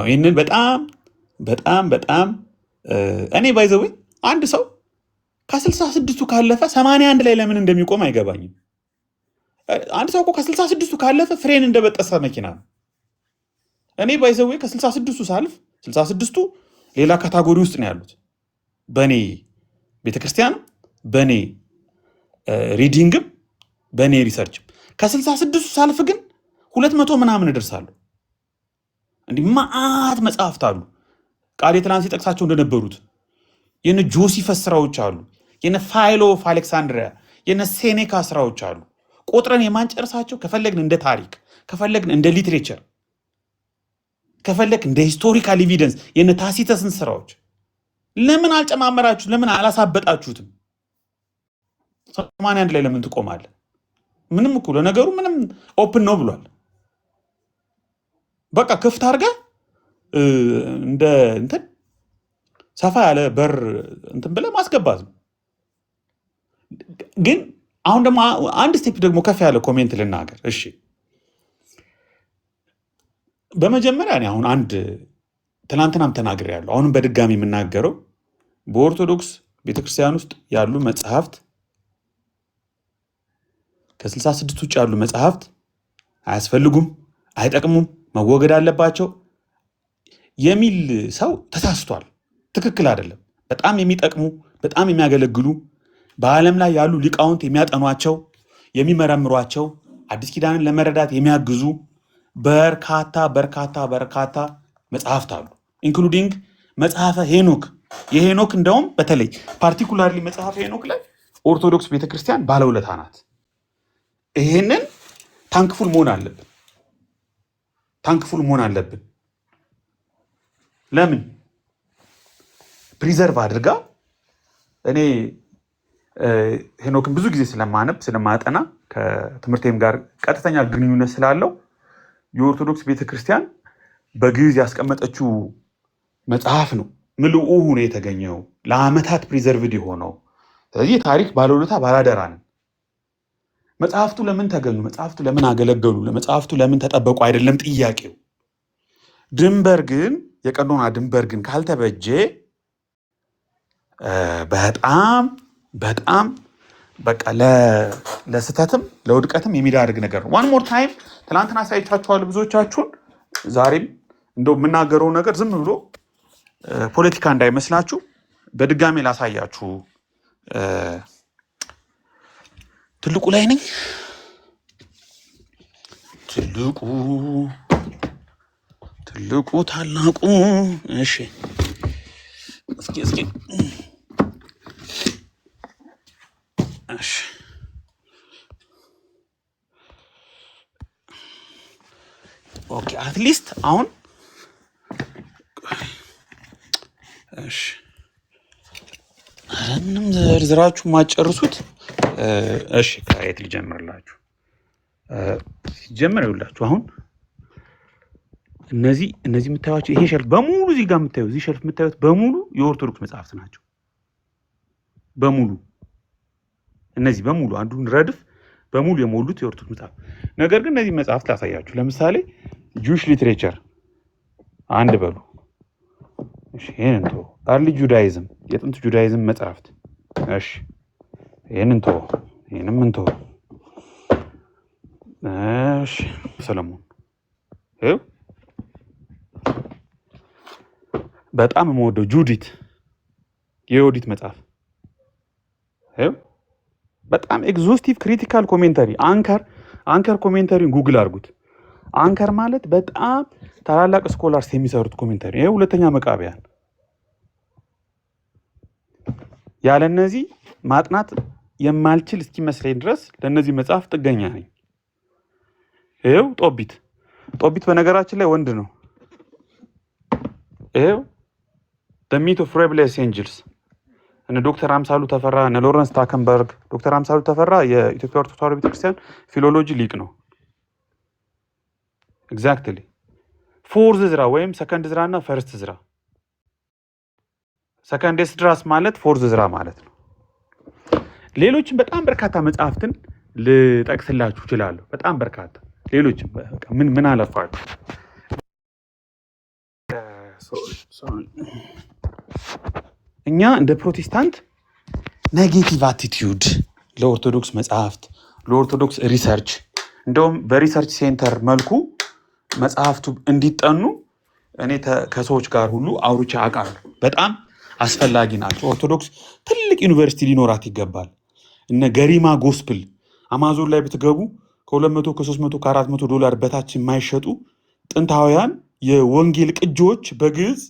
ይህንን በጣም እኔ ባይዘዌ አንድ ሰው ከ66ቱ ካለፈ 81 ላይ ለምን እንደሚቆም አይገባኝም። አንድ ሰው እኮ ከ66ቱ ካለፈ ፍሬን እንደበጠሰ መኪና ነው። እኔ ባይዘዌ ከ66ቱ ሳልፍ 66ቱ ሌላ ካታጎሪ ውስጥ ነው ያሉት። በእኔ ቤተክርስቲያንም በእኔ ሪዲንግም በእኔ ሪሰርችም ከ66ቱ ሳልፍ ግን 200 ምናምን እደርሳለሁ። እንዲህ መዓት መጽሐፍት አሉ። ቃል ትናንት ሲጠቅሳቸው እንደነበሩት የነ ጆሲፈስ ስራዎች አሉ፣ የነ ፋይሎ ኦፍ አሌክሳንድሪያ፣ የነ ሴኔካ ስራዎች አሉ። ቆጥረን የማንጨርሳቸው። ከፈለግን እንደ ታሪክ፣ ከፈለግን እንደ ሊትሬቸር፣ ከፈለግን እንደ ሂስቶሪካል ኤቪደንስ የነ ታሲተስን ስራዎች ለምን አልጨማመራችሁት? ለምን አላሳበጣችሁትም? 81 ላይ ለምን ትቆማለህ? ምንም እኮ ለነገሩ ምንም ኦፕን ነው ብሏል። በቃ ክፍት አድርገህ እንደ እንትን ሰፋ ያለ በር እንትን ብለህ ማስገባት ነው። ግን አሁን ደግሞ አንድ ስቴፕ ደግሞ ከፍ ያለ ኮሜንት ልናገር። እሺ በመጀመሪያ እኔ አሁን አንድ ትናንትናም ተናግሬያለሁ፣ አሁንም በድጋሚ የምናገረው በኦርቶዶክስ ቤተክርስቲያን ውስጥ ያሉ መጽሐፍት ከ66 ውጭ ያሉ መጽሐፍት አያስፈልጉም፣ አይጠቅሙም፣ መወገድ አለባቸው የሚል ሰው ተሳስቷል። ትክክል አይደለም። በጣም የሚጠቅሙ በጣም የሚያገለግሉ በዓለም ላይ ያሉ ሊቃውንት የሚያጠኗቸው የሚመረምሯቸው አዲስ ኪዳንን ለመረዳት የሚያግዙ በርካታ መጽሐፍት አሉ። ኢንክሉዲንግ መጽሐፈ ሄኖክ። የሄኖክ እንደውም በተለይ ፓርቲኩላርሊ መጽሐፈ ሄኖክ ላይ ኦርቶዶክስ ቤተክርስቲያን ባለውለታ ናት። ይሄንን ታንክፉል መሆን አለብን። ለምን ፕሪዘርቭ አድርጋ እኔ ሄኖክን ብዙ ጊዜ ስለማነብ ስለማጠና ከትምህርቴም ጋር ቀጥተኛ ግንኙነት ስላለው የኦርቶዶክስ ቤተክርስቲያን በግዕዝ ያስቀመጠችው መጽሐፍ ነው ምልኡ ሆኖ የተገኘው ለዓመታት ፕሪዘርቭድ የሆነው። ስለዚህ ታሪክ ባለውለታ ባላደራ ነን። መጽሐፍቱ ለምን ተገኙ? መጽሐፍቱ ለምን አገለገሉ? ለመጽሐፍቱ ለምን ተጠበቁ? አይደለም ጥያቄው። ድንበር ግን የቀኖና ድንበር ግን ካልተበጀ በጣም በጣም በቃ ለስተትም ለውድቀትም የሚዳርግ ነገር ነው። ዋን ሞር ታይም ትናንትና አሳይቻችኋለሁ ብዙዎቻችሁን። ዛሬም እንደው የምናገረው ነገር ዝም ብሎ ፖለቲካ እንዳይመስላችሁ በድጋሜ ላሳያችሁ። ትልቁ ላይ ነኝ። ትልቁ ታላቁ። እሺ እስኪ እሺ ኦኬ አትሊስት አሁን እሺ ምንም ዘርዝራችሁ ማጨርሱት። እሺ ከየት ልጀምርላችሁ? ሲጀምር ይኸውላችሁ አሁን እነዚህ የምታዩት ይሄ ሸልፍ በሙሉ እዚህ ጋር የምታዩት እዚህ ሸልፍ የምታዩት በሙሉ የኦርቶዶክስ መጽሐፍት ናቸው። በሙሉ እነዚህ በሙሉ አንዱን ረድፍ በሙሉ የሞሉት የኦርቶዶክስ መጽሐፍ። ነገር ግን እነዚህ መጽሐፍት ላሳያችሁ። ለምሳሌ ጁዊሽ ሊትሬቸር አንድ በሉ። እሺ ይሄን እንቶ አርሊ ጁዳይዝም የጥንት ጁዳይዝም መጽሐፍት። እሺ ይሄን እንቶ ይሄንም እንቶ። እሺ ሰለሞን ይኸው በጣም የምወደው ጁዲት የዮዲት መጽሐፍ ይኸው በጣም ኤግዞስቲቭ ክሪቲካል ኮሜንታሪ አንከር ኮሜንታሪን ጉግል አድርጉት። አንከር ማለት በጣም ታላላቅ ስኮላርስ የሚሰሩት ኮሜንታሪ። ይሄ ሁለተኛ መቃብያን። ያለ እነዚህ ማጥናት የማልችል እስኪመስለኝ ድረስ ለእነዚህ መጽሐፍ ጥገኛ ነኝ። ይሄው ጦቢት በነገራችን ላይ ወንድ ነው። ይሄው The Myth of Rebellious Angels እነ ዶክተር አምሳሉ ተፈራ እነ ሎረንስ ታከንበርግ። ዶክተር አምሳሉ ተፈራ የኢትዮጵያ ኦርቶዶክስ ተዋሕዶ ቤተክርስቲያን ፊሎሎጂ ሊቅ ነው። ኤግዛክትሊ ፎርዝ ዝራ ወይም ሰከንድ ዝራ እና ፈርስት ዝራ። ሰከንድ ኤስድራስ ማለት ፎርዝ ዝራ ማለት ነው። ሌሎችም በጣም በርካታ መጽሐፍትን ልጠቅስላችሁ እችላለሁ። በጣም በርካታ ሌሎችም ምን አለፋችሁ። እኛ እንደ ፕሮቴስታንት ኔጌቲቭ አቲቲዩድ ለኦርቶዶክስ መጽሐፍት ለኦርቶዶክስ ሪሰርች እንደውም በሪሰርች ሴንተር መልኩ መጽሐፍቱ እንዲጠኑ እኔ ከሰዎች ጋር ሁሉ አውርቼ አውቃለሁ። በጣም አስፈላጊ ናቸው። ኦርቶዶክስ ትልቅ ዩኒቨርሲቲ ሊኖራት ይገባል። እነ ገሪማ ጎስፕል አማዞን ላይ ብትገቡ ከ200 ከ300 ከ400 ዶላር በታች የማይሸጡ ጥንታውያን የወንጌል ቅጂዎች በግዕዝ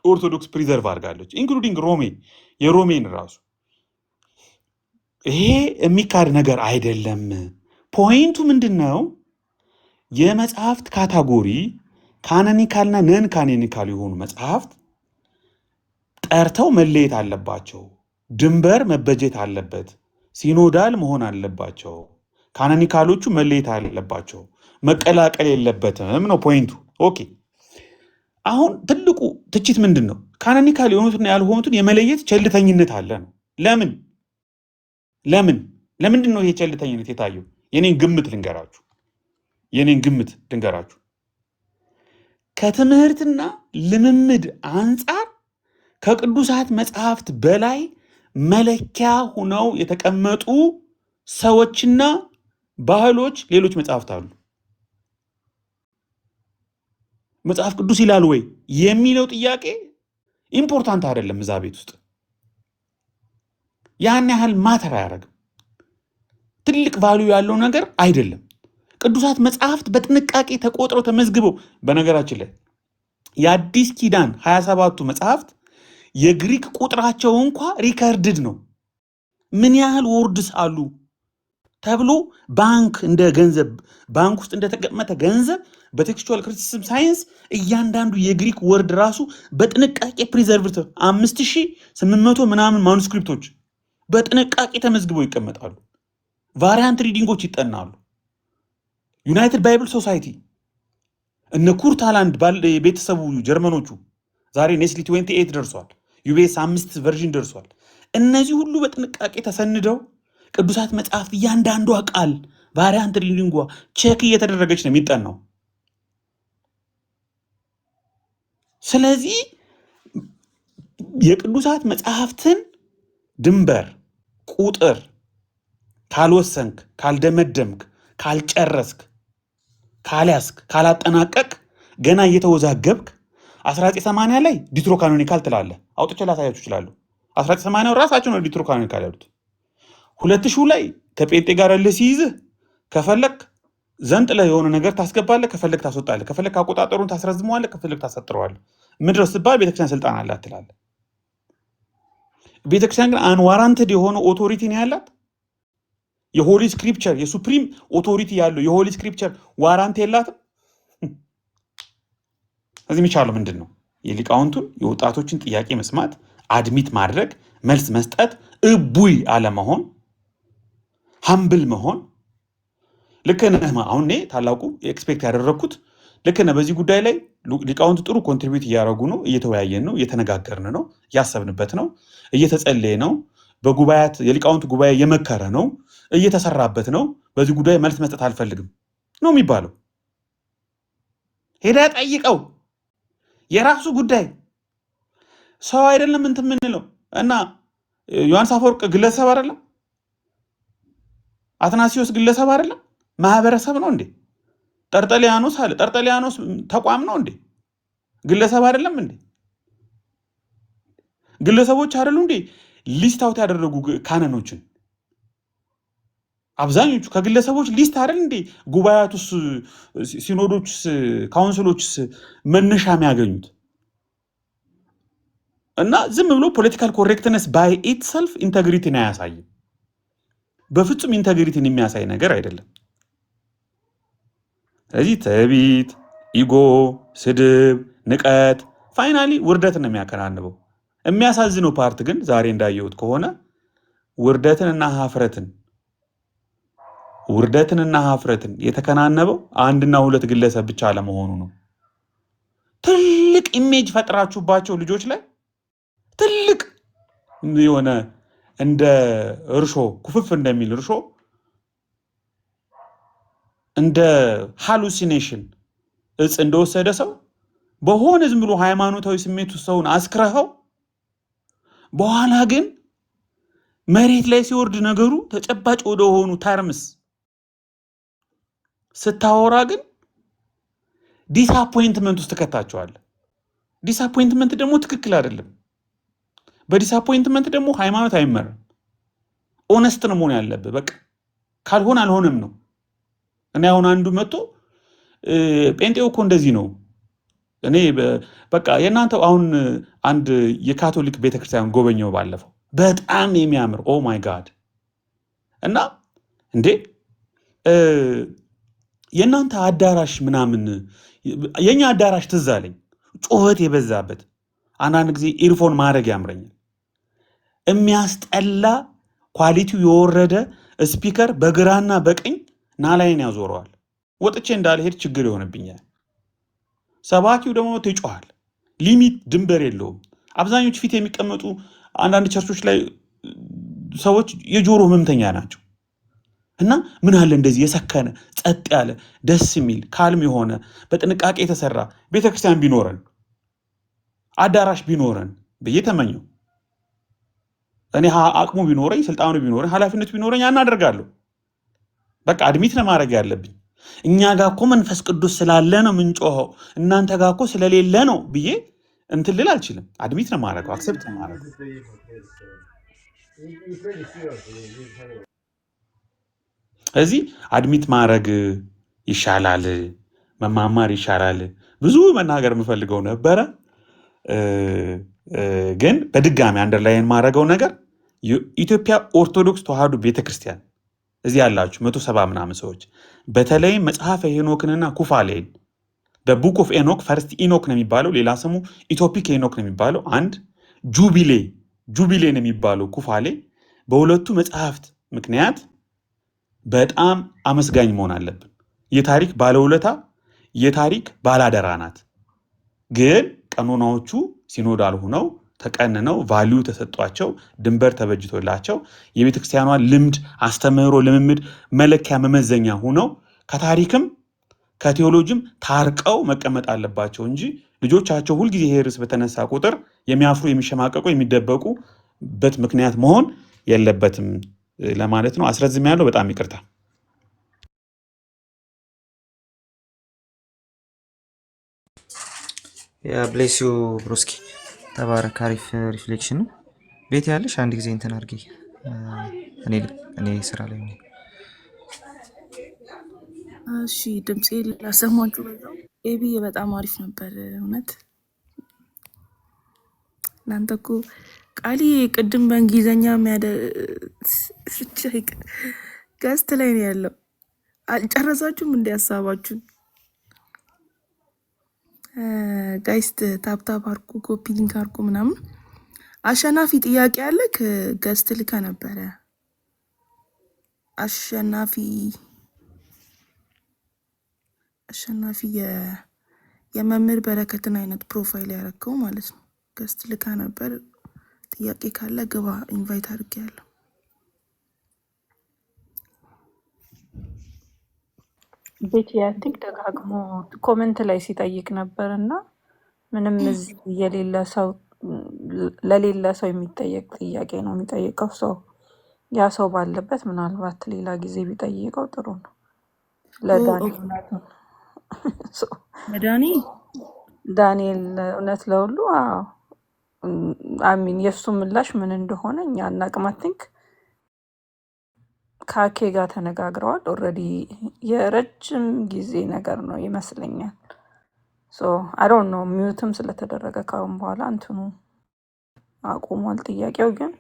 ኦርቶዶክስ ፕሪዘርቭ አድርጋለች። ኢንክሉዲንግ የሮሜን ራሱ። ይሄ የሚካድ ነገር አይደለም። ፖይንቱ ምንድን ነው? የመጽሐፍት ካታጎሪ ካኖኒካልና ነን ካኖኒካል የሆኑ መጽሐፍት ጠርተው መለየት አለባቸው። ድንበር መበጀት አለበት። ሲኖዳል መሆን አለባቸው። ካኖኒካሎቹ መለየት አለባቸው። መቀላቀል የለበትም ነው ፖይንቱ። ኦኬ አሁን ትልቁ ትችት ምንድን ነው? ካኖኒካል የሆኑትና ያልሆኑትን የመለየት ቸልተኝነት አለ ነው። ለምንድን ነው ይሄ ቸልተኝነት የታየው? የኔን ግምት ልንገራችሁ። ከትምህርትና ልምምድ አንጻር ከቅዱሳት መጽሐፍት በላይ መለኪያ ሆነው የተቀመጡ ሰዎችና ባህሎች ሌሎች መጽሐፍት አሉ። መጽሐፍ ቅዱስ ይላል ወይ የሚለው ጥያቄ ኢምፖርታንት አይደለም። እዛ ቤት ውስጥ ያን ያህል ማተር አያደርግም። ትልቅ ቫልዩ ያለው ነገር አይደለም። ቅዱሳት መጽሐፍት በጥንቃቄ ተቆጥረው ተመዝግበው፣ በነገራችን ላይ የአዲስ ኪዳን 27ቱ መጽሐፍት የግሪክ ቁጥራቸው እንኳ ሪከርድድ ነው። ምን ያህል ወርድስ አሉ ተብሎ እንደ ገንዘብ ባንክ ውስጥ እንደተቀመጠ ገንዘብ በቴክስቹዋል ክሪቲሲዝም ሳይንስ እያንዳንዱ የግሪክ ወርድ ራሱ በጥንቃቄ ፕሪዘርቭድ 5800 ምናምን ማኑስክሪፕቶች በጥንቃቄ ተመዝግበው ይቀመጣሉ። ቫሪያንት ሪዲንጎች ይጠናሉ። ዩናይትድ ባይብል ሶሳይቲ እነ ኩርት ሃላንድ ቤተሰቡ ጀርመኖቹ ዛሬ ኔስሊ 28 ደርሷል። ዩቤስ 5 ቨርዥን ደርሷል። እነዚህ ሁሉ በጥንቃቄ ተሰንደው ቅዱሳት መጽሐፍት እያንዳንዷ ቃል ቫሪያንት ሪዲንጓ ቼክ እየተደረገች ነው የሚጠናው። ስለዚህ የቅዱሳት መጽሐፍትን ድንበር ቁጥር ካልወሰንክ፣ ካልደመደምክ፣ ካልጨረስክ፣ ካልያዝክ፣ ካላጠናቀቅ ገና እየተወዛገብክ 1980 ላይ ዲትሮካኖኒካል ትላለህ። አውጥቼ ላሳያችሁ እችላለሁ። 1980 ራሳቸው ነው ዲትሮካኖኒካል ያሉት። 2000 ላይ ከጴንጤ ጋር ሲይዝህ ከፈለክ ዘንጥለህ የሆነ ነገር ታስገባለህ፣ ከፈለክ ታስወጣለህ፣ ከፈለክ አቆጣጠሩን ታስረዝመዋለህ፣ ከፈለክ ታሰጥረዋለህ። ምድረስ ሲባል ቤተክርስቲያን ስልጣን አላት ትላለህ። ቤተክርስቲያን ግን አንዋራንትድ የሆነ ኦቶሪቲ ነው ያላት። የሆሊ ስክሪፕቸር የሱፕሪም ኦቶሪቲ ያለው የሆሊ ስክሪፕቸር ዋራንት የላትም። እዚህ የሚቻለው ምንድን ነው? የሊቃውንቱን የወጣቶችን ጥያቄ መስማት፣ አድሚት ማድረግ፣ መልስ መስጠት፣ እቡይ አለመሆን፣ ሀምብል መሆን። ልክ ነህ። አሁን ታላቁ ኤክስፔክት ያደረግኩት ልክ ነህ። በዚህ ጉዳይ ላይ ሊቃውንት ጥሩ ኮንትሪቢዩት እያደረጉ ነው። እየተወያየን ነው፣ እየተነጋገርን ነው፣ እያሰብንበት ነው፣ እየተጸለየ ነው። በጉባኤያት የሊቃውንት ጉባኤ እየመከረ ነው፣ እየተሰራበት ነው። በዚህ ጉዳይ መልስ መስጠት አልፈልግም ነው የሚባለው። ሄዳ ጠይቀው፣ የራሱ ጉዳይ። ሰው አይደለም እንትን የምንለው እና ዮሐንስ አፈወርቅ ግለሰብ አይደለም፣ አትናሲዮስ ግለሰብ አይደለም፣ ማህበረሰብ ነው እንዴ? ጠርጠሊያኖስ አለ፣ ጠርጠሊያኖስ ተቋም ነው እንዴ? ግለሰብ አይደለም እንዴ? ግለሰቦች አይደሉ እንዴ ሊስት አውት ያደረጉ ካነኖችን? አብዛኞቹ ከግለሰቦች ሊስት አይደል እንዴ ጉባኤያቱስ፣ ሲኖዶችስ፣ ካውንስሎችስ መነሻ የሚያገኙት? እና ዝም ብሎ ፖለቲካል ኮሬክትነስ ባይ ኢትሰልፍ ኢንተግሪቲን አያሳይም። በፍጹም ኢንተግሪቲን የሚያሳይ ነገር አይደለም። ስለዚህ ትዕቢት፣ ኢጎ፣ ስድብ፣ ንቀት ፋይናሊ ውርደትን ነው የሚያከናንበው። የሚያሳዝነው ፓርት ግን ዛሬ እንዳየሁት ከሆነ ውርደትንና ሀፍረትን የተከናነበው አንድና ሁለት ግለሰብ ብቻ አለመሆኑ ነው። ትልቅ ኢሜጅ ፈጥራችሁባቸው ልጆች ላይ ትልቅ የሆነ እንደ እርሾ ኩፍፍ እንደሚል እርሾ እንደ ሃሉሲኔሽን እጽ እንደወሰደ ሰው በሆነ ዝም ብሎ ሃይማኖታዊ ስሜት ውስጥ ሰውን አስክረኸው በኋላ ግን መሬት ላይ ሲወርድ ነገሩ ተጨባጭ ወደሆኑ ተርምስ ስታወራ ግን ዲስአፖይንትመንት ውስጥ ትከታቸዋለህ። ዲስአፖይንትመንት ደግሞ ትክክል አይደለም። በዲስአፖይንትመንት ደግሞ ሃይማኖት አይመራም። ኦነስት ነው መሆን ያለብህ። በቃ ካልሆነ አልሆነም ነው። እኔ አሁን አንዱ መጥቶ ጴንጤው እኮ እንደዚህ ነው፣ እኔ በቃ የእናንተው አሁን አንድ የካቶሊክ ቤተክርስቲያን ጎበኘው ባለፈው፣ በጣም የሚያምር ኦ ማይ ጋድ። እና እንዴ የእናንተ አዳራሽ ምናምን የኛ አዳራሽ ትዝ አለኝ፣ ጩኸት የበዛበት አንዳንድ ጊዜ ኢርፎን ማድረግ ያምረኛል። የሚያስጠላ ኳሊቲው የወረደ ስፒከር በግራና በቀኝ ናላይን ያዞረዋል። ወጥቼ እንዳልሄድ ችግር ይሆንብኛል። ሰባኪው ደግሞ ይጮሃል። ሊሚት ድንበር የለውም። አብዛኞቹ ፊት የሚቀመጡ አንዳንድ ቸርቾች ላይ ሰዎች የጆሮ ህመምተኛ ናቸው። እና ምን አለ እንደዚህ የሰከነ ጸጥ ያለ ደስ የሚል ካልም የሆነ በጥንቃቄ የተሰራ ቤተክርስቲያን ቢኖረን፣ አዳራሽ ቢኖረን ብዬ ተመኘው። እኔ አቅሙ ቢኖረኝ፣ ስልጣኑ ቢኖረኝ፣ ኃላፊነቱ ቢኖረኝ አናደርጋለሁ። በቃ አድሚት ነው ማድረግ ያለብኝ። እኛ ጋር እኮ መንፈስ ቅዱስ ስላለ ነው ምንጮኸው፣ እናንተ ጋር እኮ ስለሌለ ነው ብዬ እንትን ልል አልችልም። አድሚት ነው ማድረገው፣ አክሰፕት ነው ማድረገው። እዚህ አድሚት ማድረግ ይሻላል፣ መማማር ይሻላል። ብዙ መናገር የምፈልገው ነበረ፣ ግን በድጋሚ አንደርላይን ማድረገው ነገር የኢትዮጵያ ኦርቶዶክስ ተዋሕዶ ቤተክርስቲያን እዚህ ያላችሁ 170 ምናምን ሰዎች በተለይም መጽሐፈ ሄኖክንና ኩፋሌን በቡክ ኦፍ ኤኖክ ፈርስት ኢኖክ ነው የሚባለው፣ ሌላ ስሙ ኢትዮፒክ ኤኖክ ነው የሚባለው። አንድ ጁቢሌ ነው የሚባለው ኩፋሌ በሁለቱ መጽሐፍት ምክንያት በጣም አመስጋኝ መሆን አለብን። የታሪክ ባለውለታ የታሪክ ባላደራ ናት። ግን ቀኖናዎቹ ሲኖዳል ሆነው ተቀንነው ቫልዩ ተሰጧቸው ድንበር ተበጅቶላቸው የቤተክርስቲያኗን ልምድ፣ አስተምህሮ፣ ልምምድ መለኪያ መመዘኛ ሆነው ከታሪክም ከቴዎሎጂም ታርቀው መቀመጥ አለባቸው እንጂ ልጆቻቸው ሁልጊዜ ይሄ ርዕስ በተነሳ ቁጥር የሚያፍሩ፣ የሚሸማቀቁ፣ የሚደበቁበት ምክንያት መሆን የለበትም ለማለት ነው። አስረዝም ያለው በጣም ይቅርታ። ብሌስ ዩ ብሮስኪ፣ ተባረክ። አሪፍ ሪፍሌክሽን ነው። ቤት ያለሽ አንድ ጊዜ እንትን አድርጊ። እኔ ስራ ላይ ነኝ። እሺ ድምፄ ላሰማችሁ። በዛው ኤቢ በጣም አሪፍ ነበር እውነት። እናንተ እኮ ቃሊ ቅድም በእንግሊዘኛ ገስት ላይ ነው ያለው። አልጨረሳችሁም እንዲ ሀሳባችሁን? ጋይስት ታፕታፕ አርኩ፣ ኮፒ ሊንክ አርኩ ምናምን። አሸናፊ ጥያቄ አለ ገስት ልከ ነበረ። አሸናፊ የመምህር በረከትን አይነት ፕሮፋይል ያረከው ማለት ነው። ገስት ልካ ነበር። ጥያቄ ካለ ግባ፣ ኢንቫይት አድርጌያለሁ። ቤት ያንቲክ ደጋግሞ ኮመንት ላይ ሲጠይቅ ነበር እና ምንም እዚህ ለሌለ ሰው የሚጠየቅ ጥያቄ ነው የሚጠይቀው። ሰው ያ ሰው ባለበት ምናልባት ሌላ ጊዜ ቢጠይቀው ጥሩ ነው። ዳንኤል እውነት ለሁሉ አሚን የእሱ ምላሽ ምን እንደሆነ እኛ አናቅም። አይ ቲንክ ከአኬ ጋር ተነጋግረዋል ኦልሬዲ። የረጅም ጊዜ ነገር ነው ይመስለኛል። አይ ዶንት ኖ ሚዩትም ስለተደረገ ካሁን በኋላ እንትኑ አቁሟል። ጥያቄው ግን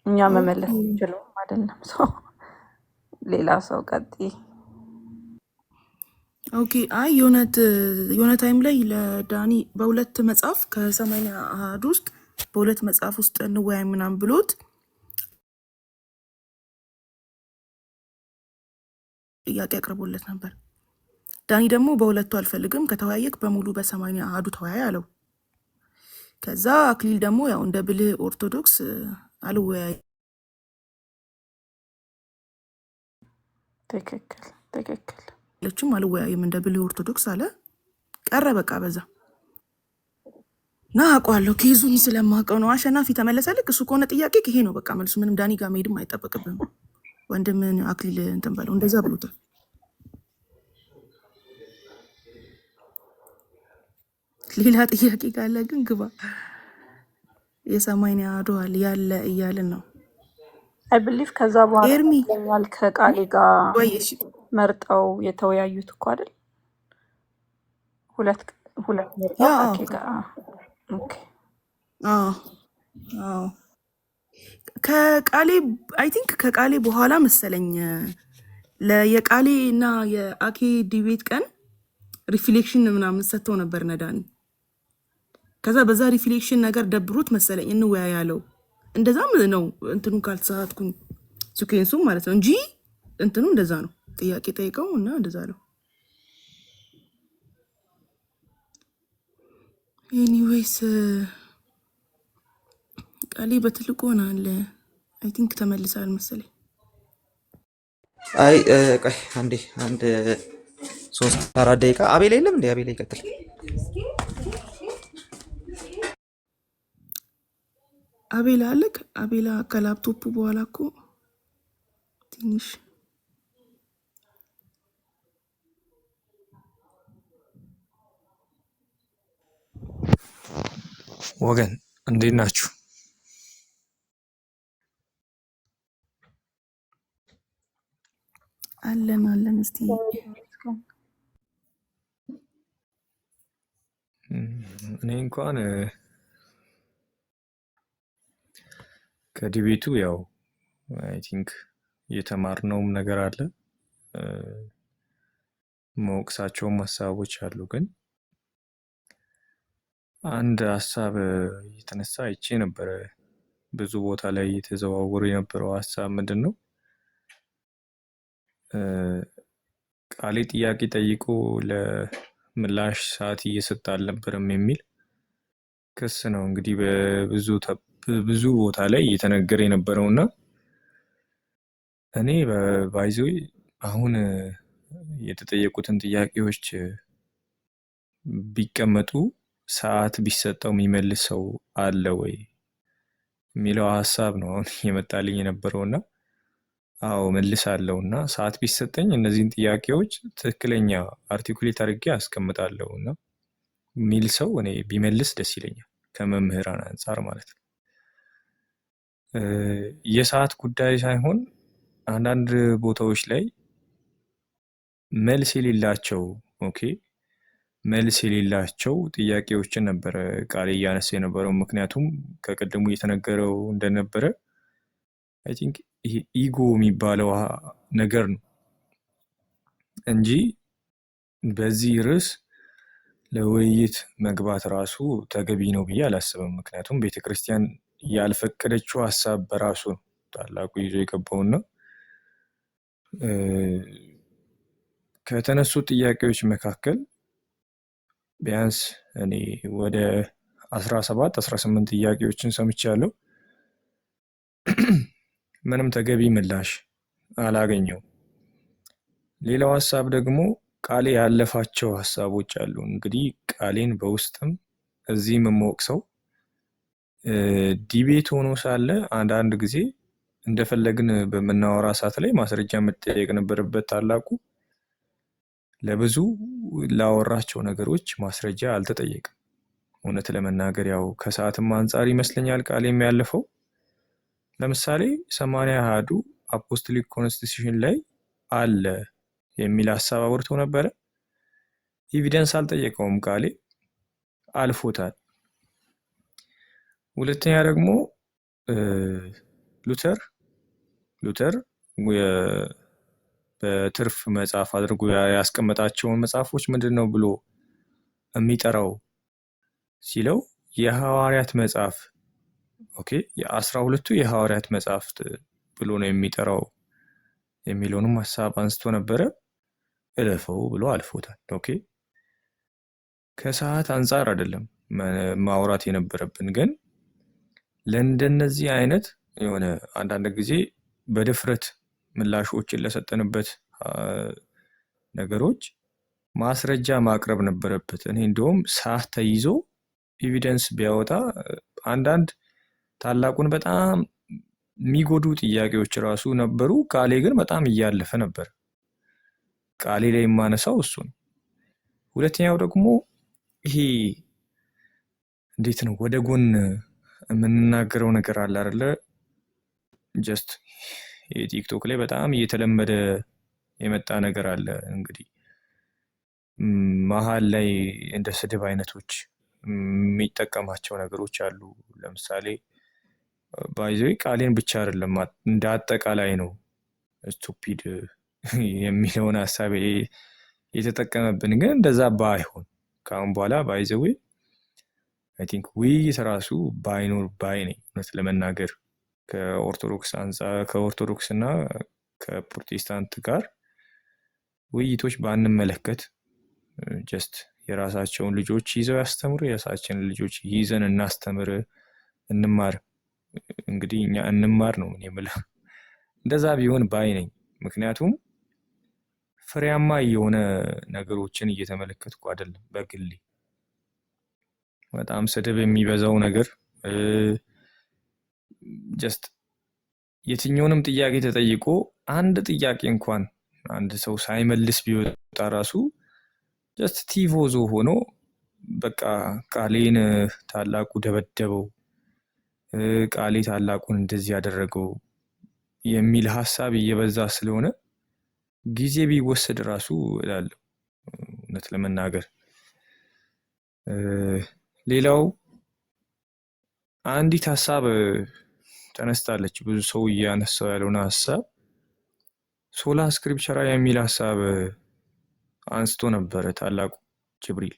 እኛ መመለስ እንችለውም አይደለም። ሌላ ሰው ቀጥይ። ኦኬ። አይ የሆነ ታይም ላይ ለዳኒ በሁለት መጽሐፍ ከሰማንያ አሃዱ ውስጥ በሁለት መጽሐፍ ውስጥ እንወያይ ምናምን ብሎት ጥያቄ አቅርቦለት ነበር። ዳኒ ደግሞ በሁለቱ አልፈልግም፣ ከተወያየክ በሙሉ በሰማንያ አሃዱ ተወያይ አለው። ከዛ አክሊል ደግሞ ያው እንደ ብልህ ኦርቶዶክስ አልወያይ። ትክክል ለችም አልወያይም እንደ ብልህ ኦርቶዶክስ አለ። ቀረ በቃ በዛ ና አውቀዋለሁ። ኬዙን ስለማውቀው ነው። አሸናፊ ተመለሰልክ። እሱ ከሆነ ጥያቄ ይሄ ነው በቃ መልሱ። ምንም ዳኒ ጋር መሄድም አይጠበቅብም። ወንድምን አክሊል እንትን በለው እንደዛ ብሎታል። ሌላ ጥያቄ ካለ ግን ግባ። የሰማይን ያዶዋል ያለ እያልን ነው አይ ብሊቭ። ከዛ በኋላ ኤርሚ ይገኛል ከቃሌ ጋር መርጠው የተወያዩት እኮ አይደል? ሁለት መርጠው ከቃሌ ጋር ከቃሌ አይ ቲንክ ከቃሌ በኋላ መሰለኝ የቃሌ እና የአኬ ዲቤት ቀን ሪፍሌክሽን ምናምን ሰጥተው ነበር ነዳኒ። ከዛ በዛ ሪፍሌክሽን ነገር ደብሮት መሰለኝ እንወያይ ያለው። እንደዛም ነው እንትኑ ካልተሳሳትኩኝ ሱኬንሱ ማለት ነው እንጂ እንትኑ እንደዛ ነው። ጥያቄ ጠይቀው እና እንደዛ ነው። ኤኒዌይስ ቃሌ በትልቁ ሆናለ። አይ ቲንክ ተመልሳል መሰለኝ። አይ ቆይ አንድ 3-4 ደቂቃ። አቤላ የለም እንዴ? አቤላ ይቀጥል። አቤላ አለክ? አቤላ ከላፕቶፑ በኋላ እኮ ትንሽ ወገን እንዴት ናችሁ? አለን። እስቲ እኔ እንኳን ከዲቤቱ ያው አይ ቲንክ የተማርነውም ነገር አለ፣ መወቅሳቸውም ሀሳቦች አሉ። ግን አንድ ሀሳብ የተነሳ አይቼ ነበረ ብዙ ቦታ ላይ የተዘዋወሩ የነበረው ሀሳብ ምንድን ነው? ቃሌ ጥያቄ ጠይቆ ለምላሽ ሰዓት እየሰጠ አልነበረም የሚል ክስ ነው እንግዲህ በብዙ ቦታ ላይ እየተነገረ የነበረው እና እኔ ባይዞይ አሁን የተጠየቁትን ጥያቄዎች ቢቀመጡ ሰዓት ቢሰጠው የሚመልስ ሰው አለ ወይ የሚለው ሀሳብ ነው አሁን የመጣልኝ የነበረው እና አዎ መልሳለሁ እና ሰዓት ቢሰጠኝ እነዚህን ጥያቄዎች ትክክለኛ አርቲኩሌት አድርጌ አስቀምጣለሁ እና የሚል ሰው እኔ ቢመልስ ደስ ይለኛል፣ ከመምህራን አንጻር ማለት ነው። የሰዓት ጉዳይ ሳይሆን አንዳንድ ቦታዎች ላይ መልስ የሌላቸው መልስ የሌላቸው ጥያቄዎችን ነበረ ቃሌ እያነሳ የነበረው። ምክንያቱም ከቅድሙ እየተነገረው እንደነበረ አይ ቲንክ ይሄ ኢጎ የሚባለው ነገር ነው እንጂ በዚህ ርዕስ ለውይይት መግባት ራሱ ተገቢ ነው ብዬ አላስብም። ምክንያቱም ቤተክርስቲያን ያልፈቀደችው ሀሳብ በራሱ ነው ታላቁ ይዞ የገባውና ከተነሱ ጥያቄዎች መካከል ቢያንስ እኔ ወደ 17-18 ጥያቄዎችን ሰምቻለሁ። ምንም ተገቢ ምላሽ አላገኘው። ሌላው ሀሳብ ደግሞ ቃሌ ያለፋቸው ሀሳቦች አሉ። እንግዲህ ቃሌን በውስጥም እዚህም የምወቅሰው ዲቤት ሆኖ ሳለ አንዳንድ ጊዜ እንደፈለግን በምናወራ ሰዓት ላይ ማስረጃ መጠየቅ ነበረበት። ታላቁ ለብዙ ላወራቸው ነገሮች ማስረጃ አልተጠየቅም። እውነት ለመናገር ያው ከሰዓትም አንጻር ይመስለኛል ቃሌም ያለፈው። ለምሳሌ 80 አሐዱ አፖስቶሊክ ኮንስቲቱሽን ላይ አለ የሚል ሀሳብ አውርቶ ነበረ። ኤቪደንስ አልጠየቀውም፣ ቃሌ አልፎታል። ሁለተኛ ደግሞ ሉተር በትርፍ መጽሐፍ አድርጎ ያስቀመጣቸውን መጽሐፎች ምንድን ነው ብሎ የሚጠራው ሲለው የሐዋርያት መጽሐፍ የ12ቱ የሐዋርያት መጽሐፍት ብሎ ነው የሚጠራው የሚለውንም ሀሳብ አንስቶ ነበረ። እለፈው ብሎ አልፎታል። ከሰዓት አንጻር አይደለም ማውራት የነበረብን፣ ግን ለእንደነዚህ አይነት የሆነ አንዳንድ ጊዜ በድፍረት ምላሾችን ለሰጠንበት ነገሮች ማስረጃ ማቅረብ ነበረበት። እኔ እንደውም ሰዓት ተይዞ ኤቪደንስ ቢያወጣ አንዳንድ ታላቁን በጣም የሚጎዱ ጥያቄዎች ራሱ ነበሩ። ቃሌ ግን በጣም እያለፈ ነበር። ቃሌ ላይ የማነሳው እሱ ነው። ሁለተኛው ደግሞ ይሄ እንዴት ነው ወደ ጎን የምንናገረው ነገር አለ አይደለ? ጀስት የቲክቶክ ላይ በጣም እየተለመደ የመጣ ነገር አለ። እንግዲህ መሀል ላይ እንደ ስድብ አይነቶች የሚጠቀማቸው ነገሮች አሉ። ለምሳሌ ባይዘይ ቃሌን ብቻ አይደለም እንደ አጠቃላይ ነው ስቱፒድ የሚለውን ሀሳብ የተጠቀመብን። ግን እንደዛ ባይሆን ከአሁን በኋላ ባይዘዌ አይ ቲንክ ውይይት ራሱ ባይኖር ባይ ነኝ። እውነት ለመናገር ከኦርቶዶክስ እና ከፕሮቴስታንት ጋር ውይይቶች ባንመለከት፣ ጀስት የራሳቸውን ልጆች ይዘው ያስተምሩ፣ የራሳችንን ልጆች ይዘን እናስተምር፣ እንማር። እንግዲህ እኛ እንማር ነው ምን የምለው። እንደዛ ቢሆን ባይ ነኝ። ምክንያቱም ፍሬያማ የሆነ ነገሮችን እየተመለከትኩ አይደለም። በግሌ በጣም ስድብ የሚበዛው ነገር ጀስት የትኛውንም ጥያቄ ተጠይቆ አንድ ጥያቄ እንኳን አንድ ሰው ሳይመልስ ቢወጣ ራሱ ጀስት ቲፎዞ ሆኖ በቃ ቃሌን ታላቁ ደበደበው፣ ቃሌ ታላቁን እንደዚህ ያደረገው የሚል ሀሳብ እየበዛ ስለሆነ ጊዜ ቢወሰድ ራሱ እላለሁ እውነት ለመናገር። ሌላው አንዲት ሀሳብ ተነስታለች፣ ብዙ ሰው እያነሳው ያለውን ሀሳብ ሶላ ስክሪፕቸራ የሚል ሀሳብ አንስቶ ነበረ ታላቁ ጅብሪል።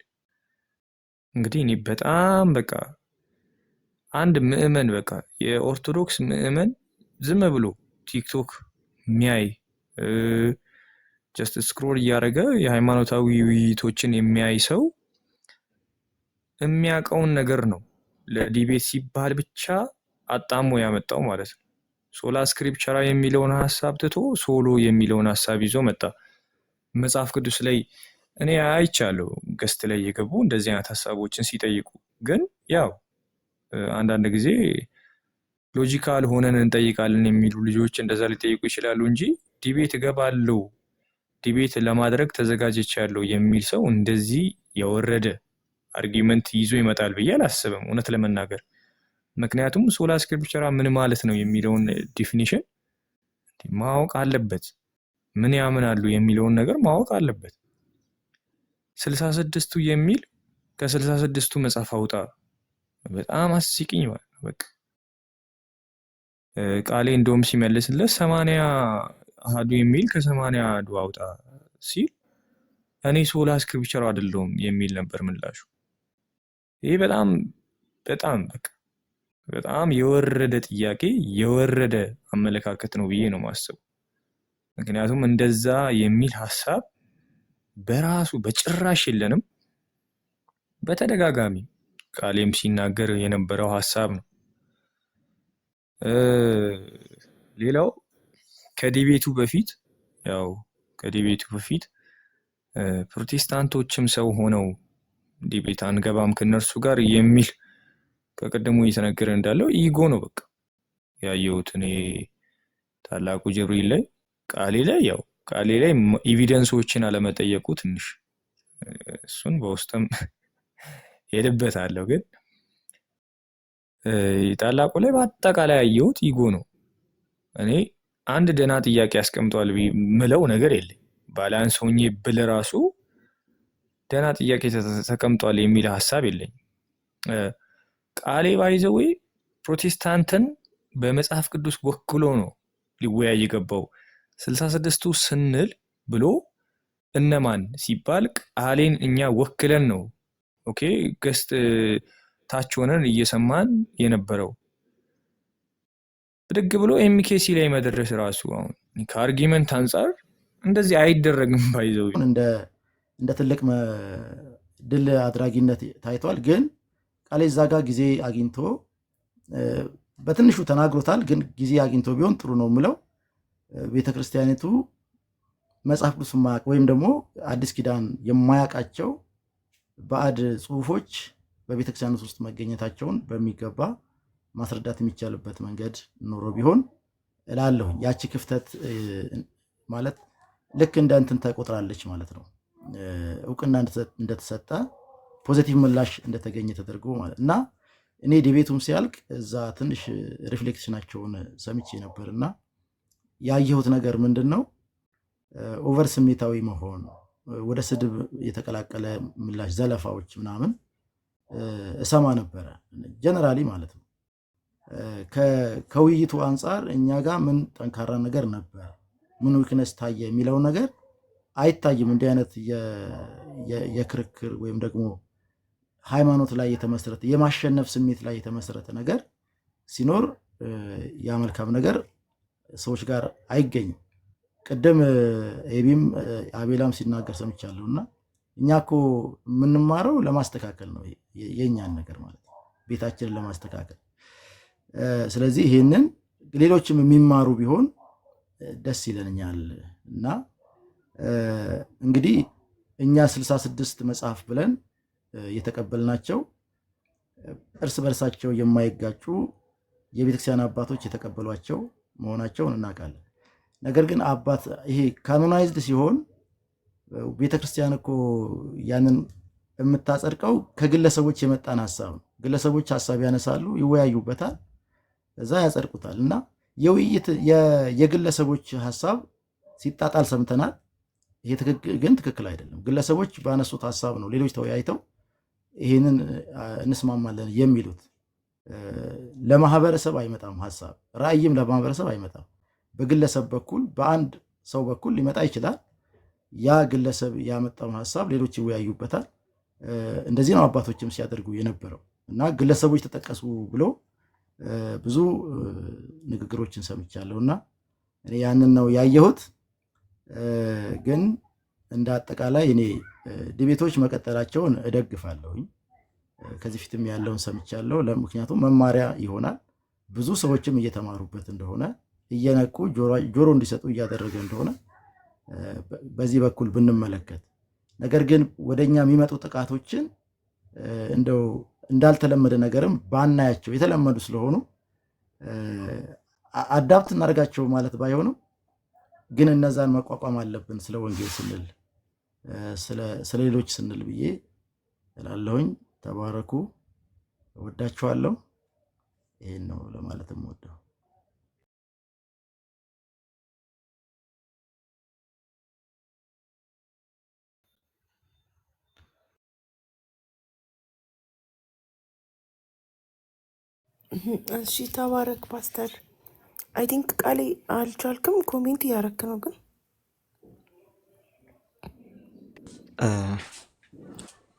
እንግዲህ እኔ በጣም በቃ አንድ ምዕመን በቃ የኦርቶዶክስ ምዕመን ዝም ብሎ ቲክቶክ የሚያይ ጀስት ስክሮል እያደረገ የሃይማኖታዊ ውይይቶችን የሚያይ ሰው የሚያውቀውን ነገር ነው ለዲቤት ሲባል ብቻ አጣሞ ያመጣው ማለት ነው። ሶላ ስክሪፕቸራ የሚለውን ሀሳብ ትቶ ሶሎ የሚለውን ሀሳብ ይዞ መጣ። መጽሐፍ ቅዱስ ላይ እኔ አይቻለሁ ገስት ላይ የገቡ እንደዚህ አይነት ሀሳቦችን ሲጠይቁ፣ ግን ያው አንዳንድ ጊዜ ሎጂካል ሆነን እንጠይቃለን የሚሉ ልጆች እንደዛ ሊጠይቁ ይችላሉ እንጂ ዲቤት እገባለሁ ዲቤት ለማድረግ ተዘጋጅቻለሁ የሚል ሰው እንደዚህ የወረደ አርጊመንት ይዞ ይመጣል ብዬ አላስብም እውነት ለመናገር። ምክንያቱም ሶላ ስክሪፕቸራ ምን ማለት ነው የሚለውን ዲፊኒሽን ማወቅ አለበት። ምን ያምናሉ የሚለውን ነገር ማወቅ አለበት። 66ቱ የሚል ከ66ቱ መጽሐፍ አውጣ። በጣም አስቂኝ ማለት ነው። በቃ ቃሌ እንደውም ሲመልስለት 80 አሃዱ የሚል ከ80 አሃዱ አውጣ ሲል እኔ ሶላ ስክሪፕቸር አይደለሁም የሚል ነበር ምላሹ። ይሄ በጣም በጣም በቃ በጣም የወረደ ጥያቄ የወረደ አመለካከት ነው ብዬ ነው ማስበው። ምክንያቱም እንደዛ የሚል ሐሳብ በራሱ በጭራሽ የለንም። በተደጋጋሚ ቃሌም ሲናገር የነበረው ሐሳብ ነው። ሌላው ከዲቤቱ በፊት ፕሮቴስታንቶችም ሰው ሆነው ዲቤት አንገባም ከነርሱ ጋር የሚል ከቀደሙ እየተነገረ እንዳለው ኢጎ ነው። በቃ ያየሁት እኔ ታላቁ ጅብሪል ላይ ቃሌ ላይ ኤቪደንሶችን አለመጠየቁ ትንሽ እሱን በውስጥም ሄድበታለሁ። ግን ታላቁ ላይ በአጠቃላይ ያየሁት ኢጎ ነው። እኔ አንድ ደህና ጥያቄ ያስቀምጧል ምለው ነገር የለኝ። ባላንስ ሆኜ ብል ራሱ ደህና ጥያቄ ተቀምጧል የሚል ሐሳብ የለኝ። ቃሌ ባይዘው ፕሮቴስታንትን በመጽሐፍ ቅዱስ ወክሎ ነው ሊወያይ የገባው። 66ቱ ስንል ብሎ እነማን ሲባል ቃሌን እኛ ወክለን ነው ኦኬ ገስት ታች ሆነን እየሰማን የነበረው። ብድግ ብሎ ኤምኬሲ ላይ መድረስ ራሱ አሁን ከአርጊመንት አንጻር እንደዚህ አይደረግም። ባይዘው እንደ ትልቅ ድል አድራጊነት ታይቷል። ግን ቃሌ እዛ ጋር ጊዜ አግኝቶ በትንሹ ተናግሮታል። ግን ጊዜ አግኝቶ ቢሆን ጥሩ ነው የምለው ቤተክርስቲያኒቱ መጽሐፍ ቅዱስ ማያውቅ ወይም ደግሞ አዲስ ኪዳን የማያውቃቸው ባዕድ ጽሁፎች በቤተክርስቲያኒቱ ውስጥ መገኘታቸውን በሚገባ ማስረዳት የሚቻልበት መንገድ ኖሮ ቢሆን እላለሁ። ያቺ ክፍተት ማለት ልክ እንደ እንትን ተቆጥራለች ማለት ነው። እውቅና እንደተሰጠ ፖዚቲቭ ምላሽ እንደተገኘ ተደርጎ ማለት እና እኔ ዲቤቱም ሲያልቅ እዛ ትንሽ ሪፍሌክሽናቸውን ሰምቼ ነበርና ያየሁት ነገር ምንድን ነው? ኦቨር ስሜታዊ መሆን፣ ወደ ስድብ የተቀላቀለ ምላሽ፣ ዘለፋዎች ምናምን እሰማ ነበረ ጀነራሊ ማለት ነው። ከውይይቱ አንጻር እኛ ጋር ምን ጠንካራ ነገር ነበር፣ ምን ዊክነስ ታየ የሚለው ነገር አይታይም። እንዲህ አይነት የክርክር ወይም ደግሞ ሃይማኖት ላይ የተመሰረተ የማሸነፍ ስሜት ላይ የተመሰረተ ነገር ሲኖር ያ መልካም ነገር ሰዎች ጋር አይገኝም። ቅድም ኤቢም አቤላም ሲናገር ሰምቻለሁ እና እኛ እኮ የምንማረው ለማስተካከል ነው፣ የእኛን ነገር ማለት ነው፣ ቤታችንን ለማስተካከል። ስለዚህ ይህንን ሌሎችም የሚማሩ ቢሆን ደስ ይለኛል እና እንግዲህ እኛ 66 መጽሐፍ ብለን የተቀበልናቸው እርስ በርሳቸው የማይጋጩ የቤተክርስቲያን አባቶች የተቀበሏቸው መሆናቸውን እናውቃለን። ነገር ግን አባት ይሄ ካኖናይዝድ ሲሆን ቤተክርስቲያን እኮ ያንን የምታጸድቀው ከግለሰቦች የመጣን ሀሳብ ነው። ግለሰቦች ሀሳብ ያነሳሉ፣ ይወያዩበታል፣ እዛ ያጸድቁታል። እና የውይይት የግለሰቦች ሀሳብ ሲጣጣል ሰምተናል። ይሄ ግን ትክክል አይደለም። ግለሰቦች ባነሱት ሀሳብ ነው ሌሎች ተወያይተው ይህንን እንስማማለን የሚሉት። ለማህበረሰብ አይመጣም ሀሳብ፣ ራዕይም ለማህበረሰብ አይመጣም። በግለሰብ በኩል በአንድ ሰው በኩል ሊመጣ ይችላል። ያ ግለሰብ ያመጣውን ሀሳብ ሌሎች ይወያዩበታል። እንደዚህ ነው አባቶችም ሲያደርጉ የነበረው። እና ግለሰቦች ተጠቀሱ ብሎ ብዙ ንግግሮችን ሰምቻለሁ እና እኔ ያንን ነው ያየሁት። ግን እንደ አጠቃላይ እኔ ዲቤቶች መቀጠላቸውን እደግፋለሁኝ። ከዚህ ፊትም ያለውን ሰምቻለሁ። ምክንያቱም መማሪያ ይሆናል። ብዙ ሰዎችም እየተማሩበት እንደሆነ እየነቁ ጆሮ እንዲሰጡ እያደረገ እንደሆነ በዚህ በኩል ብንመለከት፣ ነገር ግን ወደኛ የሚመጡ ጥቃቶችን እንደው እንዳልተለመደ ነገርም ባናያቸው የተለመዱ ስለሆኑ አዳፕት እናደርጋቸው ማለት ባይሆንም ግን እነዛን መቋቋም አለብን ስለ ወንጌል ስንል ስለ ሌሎች ስንል ብዬ እላለሁኝ። ተባረኩ። እወዳችኋለሁ። ይሄን ነው ለማለት የምወደው። እሺ ተባረክ ፓስተር። አይ ቲንክ ቃሌ አልቻልክም፣ ኮሜንት እያረክ ነው ግን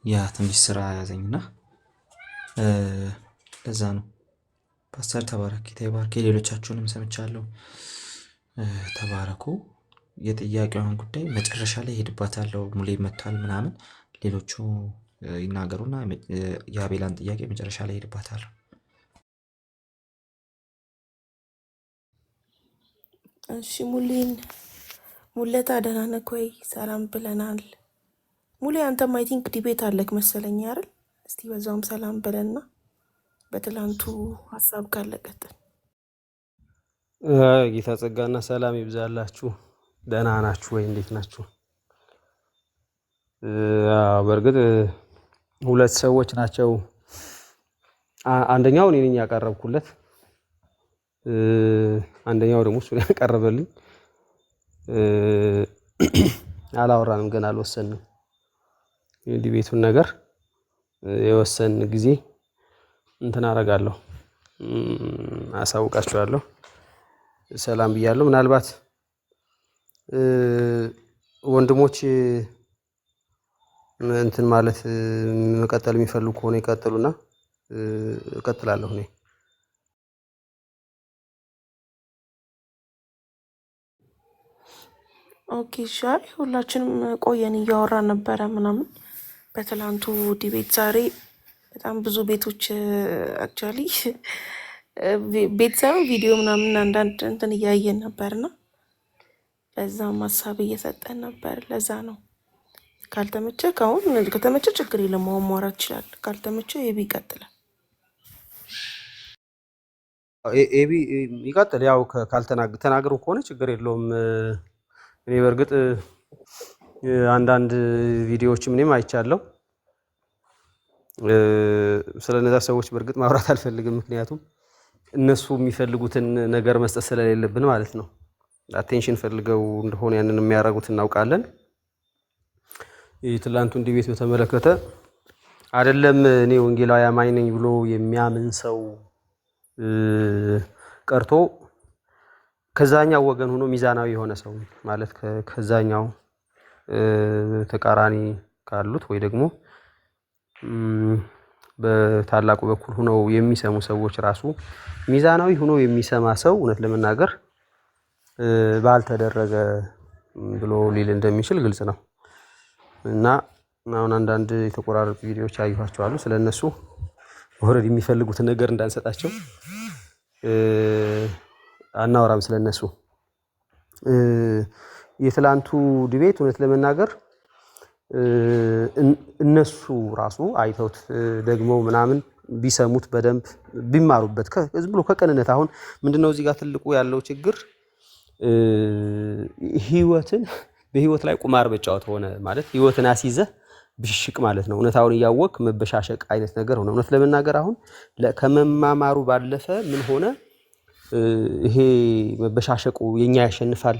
ያ ትንሽ ስራ ያዘኝና ለዛ ነው። ፓስተር ተባረክ፣ ጌታ ይባርክ። ሌሎቻችሁንም ሰምቻለሁ። ተባረኩ። የጥያቄውን ጉዳይ መጨረሻ ላይ ሄድባታለሁ። ሙሌ መጥቷል ምናምን ሌሎቹ ይናገሩና የአቤላን ጥያቄ መጨረሻ ላይ ሄድባታለሁ። እሺ ሙሌታ ደህና ነህ ወይ? ሰላም ብለናል። ሙሌ አንተም አይ ቲንክ ዲቤት አለክ መሰለኝ አይደል? እስቲ በዛውም ሰላም ብለና በትላንቱ ሀሳብ ካለ ቀጥል። ጌታ ጸጋና ሰላም ይብዛላችሁ። ደህና ናችሁ ወይ? እንዴት ናችሁ? በእርግጥ ሁለት ሰዎች ናቸው። አንደኛው እኔ ነኝ ያቀረብኩለት፣ አንደኛው ደግሞ እሱ ያቀረበልኝ። አላወራንም፣ ገና አልወሰንም። የዲቤቱን ነገር የወሰን ጊዜ እንትን አደርጋለሁ፣ አሳውቃችኋለሁ። ሰላም ብያለሁ። ምናልባት ወንድሞች እንትን ማለት መቀጠል የሚፈልጉ ከሆነ ይቀጥሉና እቀጥላለሁ እኔ። ኦኬ ሻይ ሁላችንም ቆየን እያወራን ነበረ ምናምን በትላንቱ ዲቤት። ዛሬ በጣም ብዙ ቤቶች አክቹዋሊ ቤት ሳይሆን ቪዲዮ ምናምን አንዳንድ እንትን እያየን ነበርና በዛም ሀሳብ እየሰጠን ነበር። ለዛ ነው ካልተመቸ ካሁን ከተመቸ ችግር የለም አሁን ማውራት ይችላል። ካልተመቸ ኤቢ ይቀጥላል። ኤቢ ይቀጥል። ያው ተናግረው ከሆነ ችግር የለውም። እኔ በእርግጥ አንዳንድ ቪዲዮዎች ምንም አይቻለሁ። ስለ እነዛ ሰዎች በእርግጥ ማውራት አልፈልግም፣ ምክንያቱም እነሱ የሚፈልጉትን ነገር መስጠት ስለሌለብን ማለት ነው። አቴንሽን ፈልገው እንደሆነ ያንን የሚያደርጉት እናውቃለን። የትላንቱን ዲቤት በተመለከተ አይደለም እኔ ወንጌላዊ አማኝ ነኝ ብሎ የሚያምን ሰው ቀርቶ ከዛኛው ወገን ሆኖ ሚዛናዊ የሆነ ሰው ማለት ከዛኛው ተቃራኒ ካሉት ወይ ደግሞ በታላቁ በኩል ሆነው የሚሰሙ ሰዎች ራሱ ሚዛናዊ ሆኖ የሚሰማ ሰው እውነት ለመናገር ባልተደረገ ብሎ ሊል እንደሚችል ግልጽ ነው። እና አሁን አንዳንድ የተቆራረጡ ቪዲዮዎች አዩዋቸዋለሁ። ስለነሱ ወረድ የሚፈልጉትን ነገር እንዳንሰጣቸው አናወራም ስለነሱ። የትላንቱ ዲቤት እውነት ለመናገር እነሱ ራሱ አይተውት ደግሞ ምናምን ቢሰሙት በደንብ ቢማሩበት ዝም ብሎ ከቀንነት። አሁን ምንድነው እዚህ ጋር ትልቁ ያለው ችግር በህይወት ላይ ቁማር መጫወት ሆነ ማለት ህይወትን አስይዘህ ብሽሽቅ ማለት ነው። እውነታውን እያወቅ መበሻሸቅ አይነት ነገር ሆነ። እውነት ለመናገር አሁን ከመማማሩ ባለፈ ምን ሆነ፣ ይሄ መበሻሸቁ የኛ ያሸንፋል፣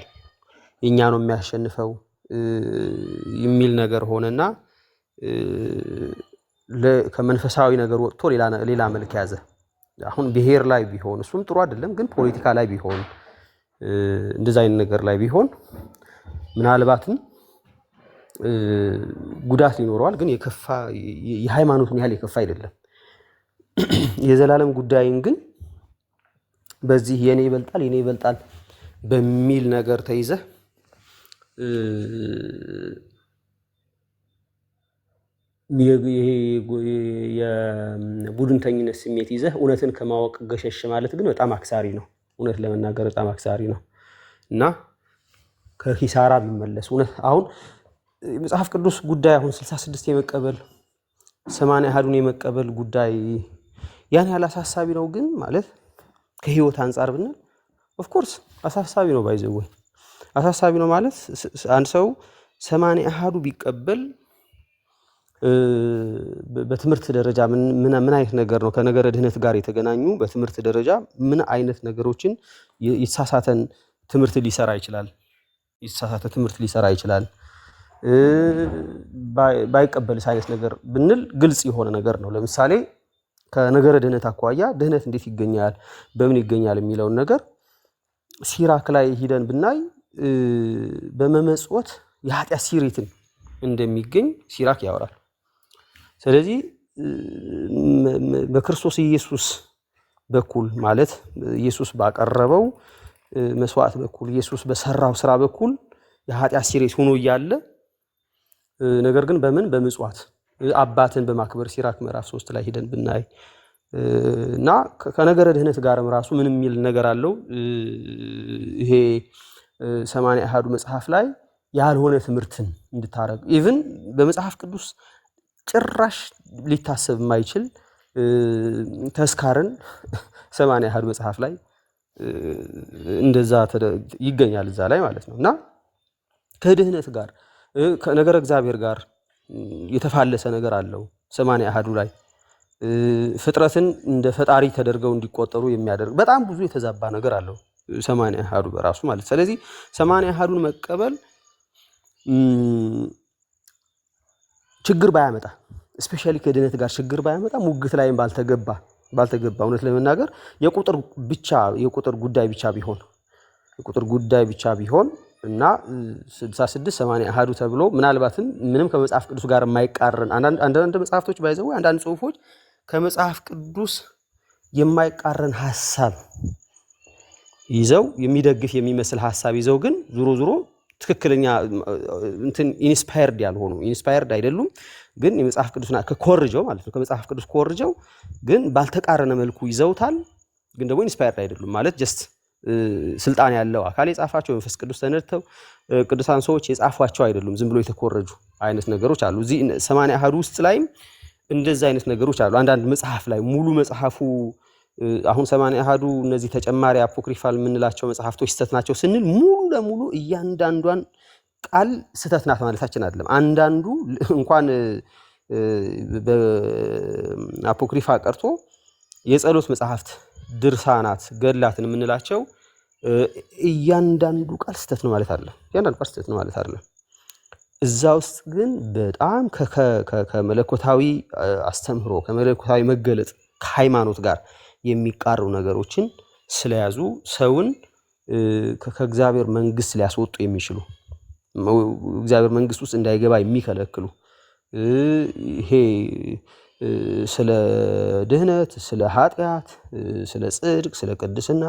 የኛ ነው የሚያሸንፈው የሚል ነገር ሆነና ከመንፈሳዊ ነገር ወጥቶ ሌላ መልክ ያዘ። አሁን ብሔር ላይ ቢሆን እሱም ጥሩ አይደለም፣ ግን ፖለቲካ ላይ ቢሆን እንደዛ አይነት ነገር ላይ ቢሆን ምናልባትም ጉዳት ይኖረዋል። ግን የሃይማኖቱን ያህል የከፋ አይደለም። የዘላለም ጉዳይን ግን በዚህ የኔ ይበልጣል በሚል ነገር ተይዘህ የቡድንተኝነት ስሜት ይዘህ እውነትን ከማወቅ ገሸሽ ማለት ግን በጣም አክሳሪ ነው። እውነት ለመናገር በጣም አክሳሪ ነው እና ከኪሳራ ቢመለስ እውነት አሁን መጽሐፍ ቅዱስ ጉዳይ አሁን 66 የመቀበል 80 አሃዱን የመቀበል ጉዳይ ያን ያህል አሳሳቢ ነው። ግን ማለት ከህይወት አንጻር ብንል ኦፍኮርስ አሳሳቢ ነው። ባይዘው አሳሳቢ ነው ማለት አንድ ሰው 80 አሃዱ ቢቀበል በትምህርት ደረጃ ምን አይነት ነገር ነው ከነገረ ድህነት ጋር የተገናኙ በትምህርት ደረጃ ምን አይነት ነገሮችን የተሳሳተ ትምህርት ሊሰራ ይችላል ባይቀበልስ አይነት ነገር ብንል ግልጽ የሆነ ነገር ነው። ለምሳሌ ከነገረ ድህነት አኳያ ድህነት እንዴት ይገኛል በምን ይገኛል የሚለውን ነገር ሲራክ ላይ ሂደን ብናይ በመመጽወት የኃጢአት ሲሪትን እንደሚገኝ ሲራክ ያወራል። ስለዚህ በክርስቶስ ኢየሱስ በኩል ማለት ኢየሱስ ባቀረበው መስዋዕት በኩል ኢየሱስ በሰራው ስራ በኩል የኃጢአት ሲሪት ሆኖ እያለ ነገር ግን በምጽዋት አባትን በማክበር ሲራክ ምዕራፍ 3 ላይ ሄደን ብናይ እና ከነገረ ድህነት ጋርም ራሱ ምን የሚል ነገር አለው። ይሄ 80 አሃዱ መጽሐፍ ላይ ያልሆነ ትምህርትን እንድታረግ ኢቭን በመጽሐፍ ቅዱስ ጭራሽ ሊታሰብ የማይችል ተስካርን 80 አሃዱ መጽሐፍ ላይ እንደዛ ይገኛል እዛ ላይ ማለት ነው እና ከድህነት ጋር ከነገረ እግዚአብሔር ጋር የተፋለሰ ነገር አለው። 80 አሃዱ ላይ ፍጥረትን እንደ ፈጣሪ ተደርገው እንዲቆጠሩ የሚያደርግ በጣም ብዙ የተዛባ ነገር አለው 80 አሃዱ በራሱ ማለት። ስለዚህ 80 አሃዱን መቀበል ችግር ባያመጣ ስፔሻሊ ከድህነት ጋር ችግር ባያመጣ ሙግት ላይም ባልተገባ እውነት ለመናገር የቁጥር ጉዳይ ብቻ ቢሆን እና 66 80 አሃዱ ተብሎ ምናልባትም ምንም ከመጽሐፍ ቅዱስ ጋር የማይቃረን አንዳንድ መጽሐፍቶች ባይዘው አንዳንድ ጽሁፎች ከመጽሐፍ ቅዱስ የማይቃረን ሐሳብ ይዘው የሚደግፍ የሚመስል ሐሳብ ይዘው ግን ዙሮ ትክክለኛ እንትን ኢንስፓየርድ አይደሉም። ግን የመጽሐፍ ቅዱስና ከኮርጀው ማለት ነው ከመጽሐፍ ቅዱስ ኮርጀው ግን ባልተቃረነ መልኩ ይዘውታል። ግን ደግሞ ኢንስፓየርድ አይደሉም ማለት ጀስት ስልጣን ያለው አካል የጻፋቸው መንፈስ ቅዱስ ተነድተው ቅዱሳን ሰዎች የጻፏቸው አይደሉም። ዝም ብሎ የተኮረጁ አይነት ነገሮች አሉ። እዚህ 80 አሃዱ ውስጥ ላይም እንደዚህ አይነት ነገሮች አሉ። አንዳንድ መጽሐፍ ላይ ሙሉ መጽሐፉ አሁን 80 አሃዱ እነዚህ ተጨማሪ አፖክሪፋል የምንላቸው መጽሐፍቶች ስተት ናቸው ስንል ሙሉ ለሙሉ እያንዳንዷን ቃል ስተት ናት ማለታችን አይደለም። አንዳንዱ እንኳን በአፖክሪፋ ቀርቶ የጸሎት መጽሐፍት ድርሳናት ገድላትን የምንላቸው እያንዳንዱ ቃል ስተት ነው ማለት አይደለም። እዛ ውስጥ ግን በጣም ከመለኮታዊ አስተምህሮ ከመለኮታዊ መገለጥ ከሃይማኖት ጋር የሚቃረኑ ነገሮችን ስለያዙ ሰውን ከእግዚአብሔር መንግስት ሊያስወጡ የሚችሉ እግዚአብሔር መንግስት ውስጥ እንዳይገባ የሚከለክሉ ይሄ ስለ ድህነት፣ ስለ ኃጢአት፣ ስለ ጽድቅ፣ ስለ ቅድስና፣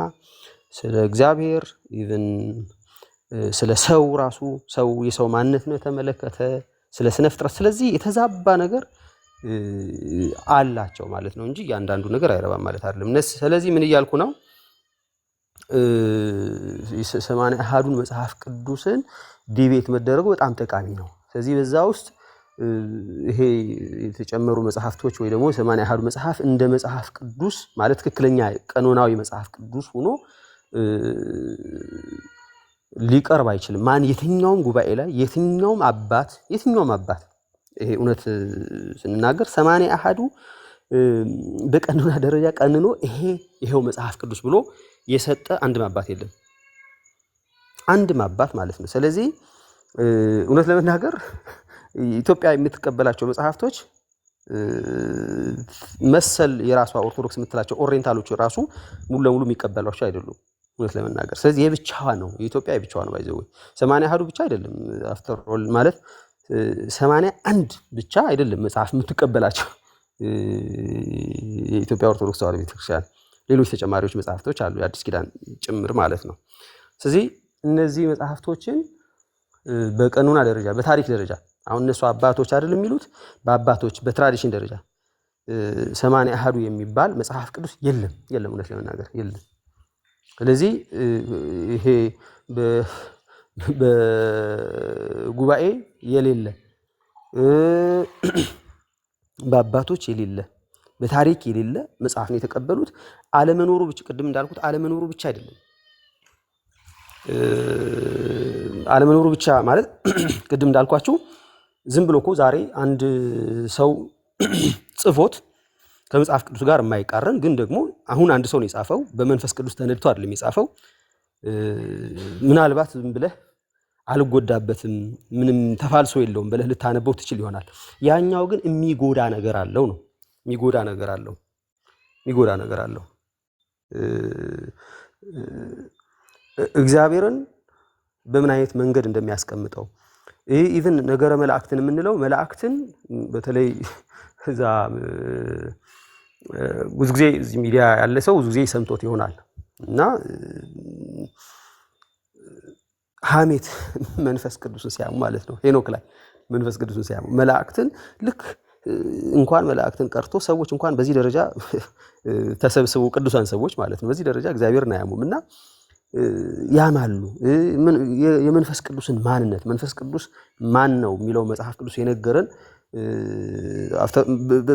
ስለ እግዚአብሔር ኢቭን ስለ ሰው ራሱ ሰው የሰው ማንነት ነው የተመለከተ ስለ ስነ ፍጥረት ስለዚህ የተዛባ ነገር አላቸው ማለት ነው እንጂ እያንዳንዱ ነገር አይረባም ማለት አይደለም። ስለዚህ ምን እያልኩ ነው? 80 አሃዱን መጽሐፍ ቅዱስን ዲቤት መደረጉ በጣም ጠቃሚ ነው። ስለዚህ በዛ ውስጥ ይሄ የተጨመሩ መጽሐፍቶች ወይ ደግሞ 80 አሃዱ መጽሐፍ እንደ መጽሐፍ ቅዱስ ማለት ትክክለኛ ቀኖናዊ መጽሐፍ ቅዱስ ሆኖ ሊቀርብ አይችልም። የትኛውም ጉባኤ ላይ የትኛውም አባት ይሄ እውነት ስንናገር 80 አሃዱ በቀኖና ደረጃ ቀንኖ ይሄው መጽሐፍ ቅዱስ ብሎ የሰጠ አንድም አባት የለም። አንድም አባት ማለት ነው። ስለዚህ እውነት ለመናገር ኢትዮጵያ የምትቀበላቸው መጽሐፍቶች መሰል የራሷ ኦርቶዶክስ የምትላቸው ኦሪየንታሎች ራሱ ሙሉ ለሙሉ የሚቀበሏቸው አይደሉም እውነት ለመናገር። ስለዚህ የብቻዋ ነው የኢትዮጵያ የብቻዋ ነው ባይዘው 80 አሃዱ ብቻ አይደለም አፍተር ኦል ማለት 81 ብቻ አይደለም መጽሐፍ የምትቀበላቸው የኢትዮጵያ ኦርቶዶክስ ተዋሕዶ ቤተክርስቲያን ሌሎች ተጨማሪዎች መጽሐፍቶች አሉ፣ የአዲስ ኪዳን ጭምር ማለት ነው። ስለዚህ እነዚህ መጽሐፍቶችን በቀኖና ደረጃ በታሪክ ደረጃ አሁን እነሱ አባቶች አይደለም የሚሉት በአባቶች በትራዲሽን ደረጃ 80 አሐዱ የሚባል መጽሐፍ ቅዱስ የለም፣ እውነት ለመናገር የለም። ስለዚህ ይሄ በጉባኤ የሌለ በአባቶች የሌለ በታሪክ የሌለ መጽሐፍ ነው የተቀበሉት። አለመኖሩ ብቻ ቅድም እንዳልኩት አለመኖሩ ብቻ አይደለም። አለመኖሩ ብቻ ማለት ቅድም እንዳልኳችሁ ዝም ብሎ እኮ ዛሬ አንድ ሰው ጽፎት ከመጽሐፍ ቅዱስ ጋር የማይቃረን ግን ደግሞ አሁን አንድ ሰው ነው የጻፈው፣ በመንፈስ ቅዱስ ተነድቶ አይደለም የጻፈው። ምናልባት ዝም ብለህ አልጎዳበትም ምንም ተፋልሶ የለውም ብለህ ልታነበው ትችል ይሆናል። ያኛው ግን የሚጎዳ ነገር አለው ነው፣ የሚጎዳ ነገር አለው። እግዚአብሔርን በምን አይነት መንገድ እንደሚያስቀምጠው ኢቭን ነገረ መላእክትን የምንለው መላእክትን በተለይ እዛ ብዙ ጊዜ እዚህ ሚዲያ ያለ ሰው ብዙ ጊዜ ሰምቶት ይሆናል እና ሐሜት መንፈስ ቅዱስን ሲያሙ ማለት ነው። ሄኖክ ላይ መንፈስ ቅዱስን ሲያሙ መላእክትን ልክ እንኳን መላእክትን ቀርቶ ሰዎች እንኳን በዚህ ደረጃ ተሰብስበው ቅዱሳን ሰዎች ማለት ነው በዚህ ደረጃ እግዚአብሔርን አያሙም እና ያማሉ። የመንፈስ ቅዱስን ማንነት መንፈስ ቅዱስ ማን ነው የሚለው መጽሐፍ ቅዱስ የነገረን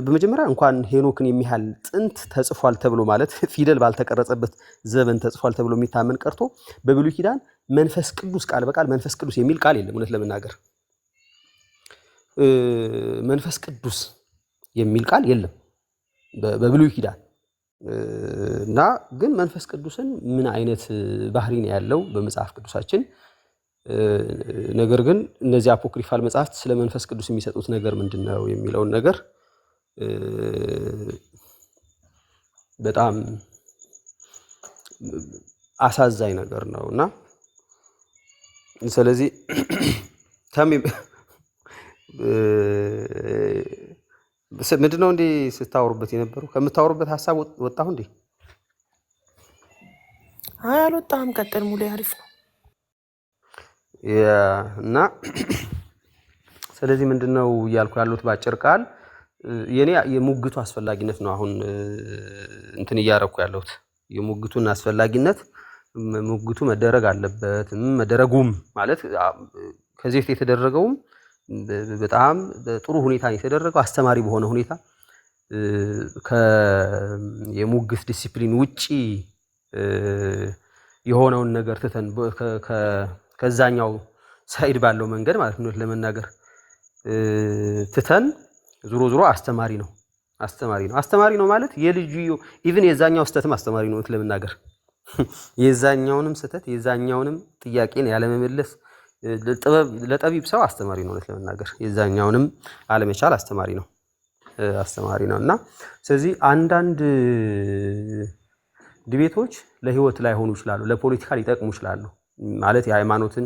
በመጀመሪያ እንኳን ሄኖክን የሚያህል ጥንት ተጽፏል ተብሎ ማለት ፊደል ባልተቀረጸበት ዘመን ተጽፏል ተብሎ የሚታመን ቀርቶ በብሉይ ኪዳን መንፈስ ቅዱስ ቃል በቃል መንፈስ ቅዱስ የሚል ቃል የለም። እውነት ለመናገር መንፈስ ቅዱስ የሚል ቃል የለም በብሉይ ኪዳን እና ግን መንፈስ ቅዱስን ምን አይነት ባህሪ ነው ያለው በመጽሐፍ ቅዱሳችን? ነገር ግን እነዚህ አፖክሪፋል መጽሐፍት ስለ መንፈስ ቅዱስ የሚሰጡት ነገር ምንድነው የሚለውን ነገር በጣም አሳዛኝ ነገር ነውና ስለዚህ ምንድነው እንዴ ስታወሩበት የነበረው? ከምታወሩበት ሐሳብ ወጣሁ እንዴ? አይ አልወጣህም። ቀጥል ሙሉ አሪፍ ነው። እና ስለዚህ ምንድነው እያልኩ ያሉት ባጭር ቃል የኔ የሙግቱ አስፈላጊነት ነው። አሁን እንትን እያረኩ ያለሁት የሙግቱን አስፈላጊነት ሙግቱ መደረግ አለበት መደረጉም ማለት ከዚህ በፊት የተደረገውም በጣም በጥሩ ሁኔታ የተደረገው አስተማሪ በሆነ ሁኔታ የሙግት ዲሲፕሊን ውጪ የሆነውን ነገር ትተን ከዛኛው ሳይድ ባለው መንገድ ማለት ነው ለመናገር ትተን ዙሮ አስተማሪ ነው ማለት የልጁ ኢቭን የዛኛው ስተትም አስተማሪ ነው ለመናገር የዛኛውንም ስተት የዛኛውንም ጥያቄን ያለመመለስ ለጠቢብ ሰው አስተማሪ ነው ለመናገር የዛኛውንም አለመቻል አስተማሪ ነውና ስለዚህ አንዳንድ ዲቤቶች ለህይወት ላይ ሆኑ ይችላሉ፣ ለፖለቲካ ሊጠቅሙ ይችላሉ። ማለት የሃይማኖትን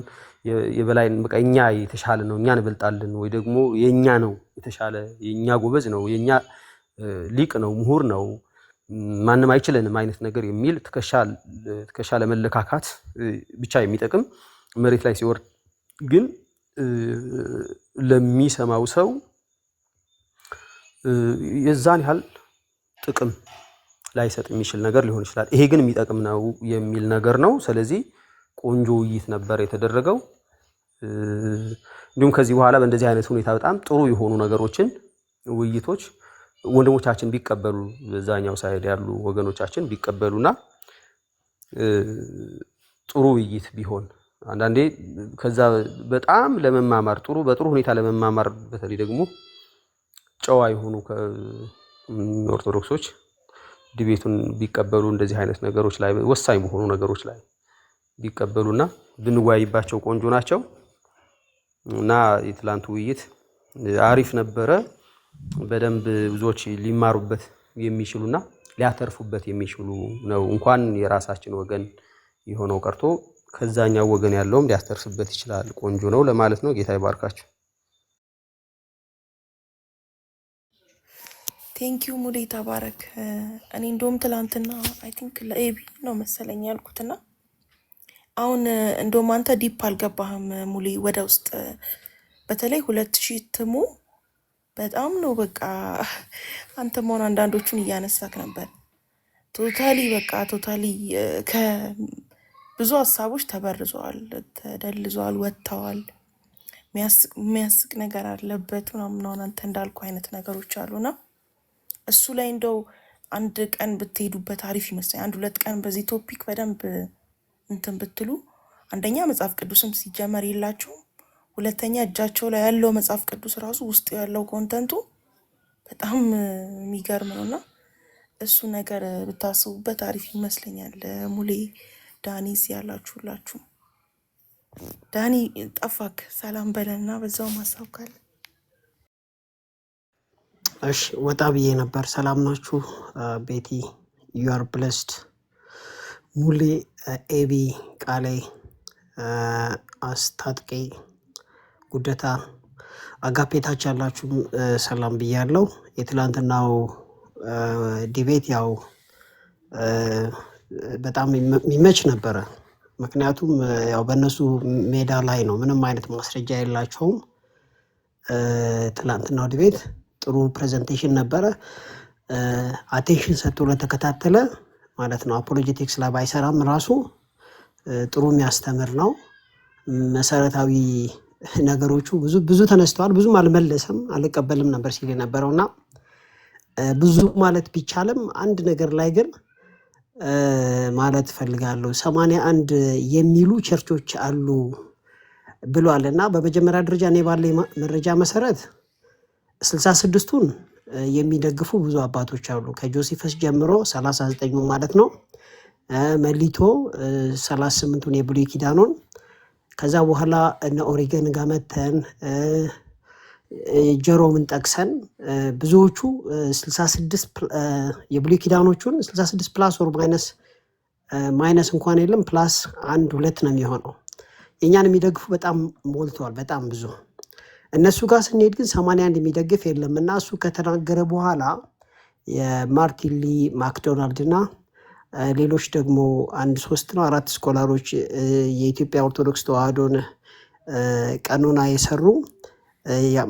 የበላይ በቃ እኛ የተሻለ ነው እኛ እንበልጣለን ወይ ደግሞ የኛ ነው የተሻለ የኛ ጎበዝ ነው የኛ ሊቅ ነው ምሁር ነው ማንም አይችልንም አይነት ነገር የሚል ትከሻ ለመለካካት ብቻ የሚጠቅም መሬት ላይ ሲወርድ ግን ለሚሰማው ሰው የዛን ያህል ጥቅም ላይሰጥ የሚችል ነገር ሊሆን ይችላል። ይሄ ግን የሚጠቅም ነው የሚል ነገር ነው። ስለዚህ ቆንጆ ውይይት ነበር የተደረገው። እንዲሁም ከዚህ በኋላ በእንደዚህ አይነት ሁኔታ በጣም ጥሩ የሆኑ ነገሮችን ውይይቶች ወንድሞቻችን ቢቀበሉ በዛኛው ሳይድ ያሉ ወገኖቻችን ቢቀበሉና ጥሩ ውይይት ቢሆን አንዳንዴ ከዛ በጣም ለመማማር በጥሩ ሁኔታ ለመማማር በተለይ ደግሞ ጨዋ የሆኑ ኦርቶዶክሶች ዲቤቱን ቢቀበሉ እንደዚህ አይነት ነገሮች ላይ ወሳኝ በሆኑ ነገሮች ላይ ቢቀበሉና ብንወያይባቸው ቆንጆ ናቸው እና የትላንቱ ውይይት አሪፍ ነበረ። በደንብ ብዙዎች ሊማሩበት የሚችሉና ሊያተርፉበት የሚችሉ ነው። እንኳን የራሳችን ወገን የሆነው ቀርቶ ከዛኛው ወገን ያለውም ሊያተርፍበት ይችላል። ቆንጆ ነው ለማለት ነው። ጌታ ይባርካችሁ። ቴንኪዩ ሙሌ ተባረክ። እኔ እንደውም ትላንትና አይ ቲንክ ለኤቢ ነው መሰለኝ ያልኩትና አሁን እንደውም አንተ ዲፕ አልገባህም ሙሌ ወደ ውስጥ በተለይ 2000 እትሙ በጣም ነው በቃ አንተ መሆን አንዳንዶቹን እያነሳክ ነበር። ቶታሊ በቃ ቶታሊ ከብዙ ሀሳቦች ተበርዘዋል፣ ተደልዘዋል፣ ወጥተዋል። የሚያስቅ ነገር አለበት ምናምን አንተ እንዳልኩ አይነት ነገሮች አሉና እሱ ላይ እንደው አንድ ቀን ብትሄዱበት አሪፍ ይመስለኛል። 1-2 ቀን በዚህ ቶፒክ በደንብ እንትን ብትሉ፣ አንደኛ መጽሐፍ ቅዱስም ሲጀመር የላቸውም፣ ሁለተኛ እጃቸው ላይ ያለው መጽሐፍ ቅዱስ ራሱ ውስጥ ያለው ኮንተንቱ በጣም የሚገርም ነውና እሱ ነገር ብታስቡበት አሪፍ ይመስለኛል። ሙሌ ዳኒስ ያላችሁላችሁ ዳኒ ጠፋክ፣ ሰላም በለና በዛው ማሳብ ካለ። እሺ ወጣ ብዬ ነበር። ሰላም ናችሁ? ቤቲ ዩ አር ብለስድ። ሙሌ፣ ኤቢ፣ ቃሌ፣ አስታጥቄ፣ ጉደታ፣ አጋፔታች ያላችሁ ሰላም ብያለሁ። የትላንትናው ዲቤት ያው በጣም የሚመች ነበረ። ምክንያቱም ያው በእነሱ ሜዳ ላይ ነው፣ ምንም አይነት ማስረጃ የላቸውም። ትላንትናው ዲቤት ጥሩ ፕሬዘንቴሽን ነበረ። አቴንሽን ሰጥቶ ለተከታተለ ማለት ነው አፖሎጂቲክስ ላይ ባይሰራም ራሱ ጥሩ የሚያስተምር ነው። መሰረታዊ ነገሮቹ ብዙ ተነስተዋል። ብዙም አልመለሰም፣ አልቀበልም ነበር ሲል የነበረውና ብዙ ማለት ቢቻልም አንድ ነገር ላይ ግን ማለት ፈልጋለሁ። 81 የሚሉ ቸርቾች አሉ ብሏል እና በመጀመሪያ ደረጃ እኔ ባለ መረጃ መሰረት 66ቱን የሚደግፉ ብዙ አባቶች አሉ። ከጆሲፈስ ጀምሮ 39ኙ ማለት ነው። መሊቶ 38ቱን የብሉይ ኪዳኑን፣ ከዛ በኋላ እነ ኦሪገን ጋር መተን ጀሮምን ጠቅሰን ብዙዎቹ 66 የብሉይ ኪዳኖቹን 66 ፕላስ ኦር ማይነስ እንኳን የለም ፕላስ 1-2 ነው የሚሆነው። የኛን የሚደግፉ በጣም ሞልተዋል፣ በጣም ብዙ። እነሱ ጋር ስንሄድ ግን 81 የሚደግፍ የለም እና እሱ ከተናገረ በኋላ የማርቲን ሊ ማክዶናልድ እና ሌሎች ደግሞ 1-3-4 ስኮላሮች የኢትዮጵያ ኦርቶዶክስ ተዋህዶን ቀኖና የሰሩ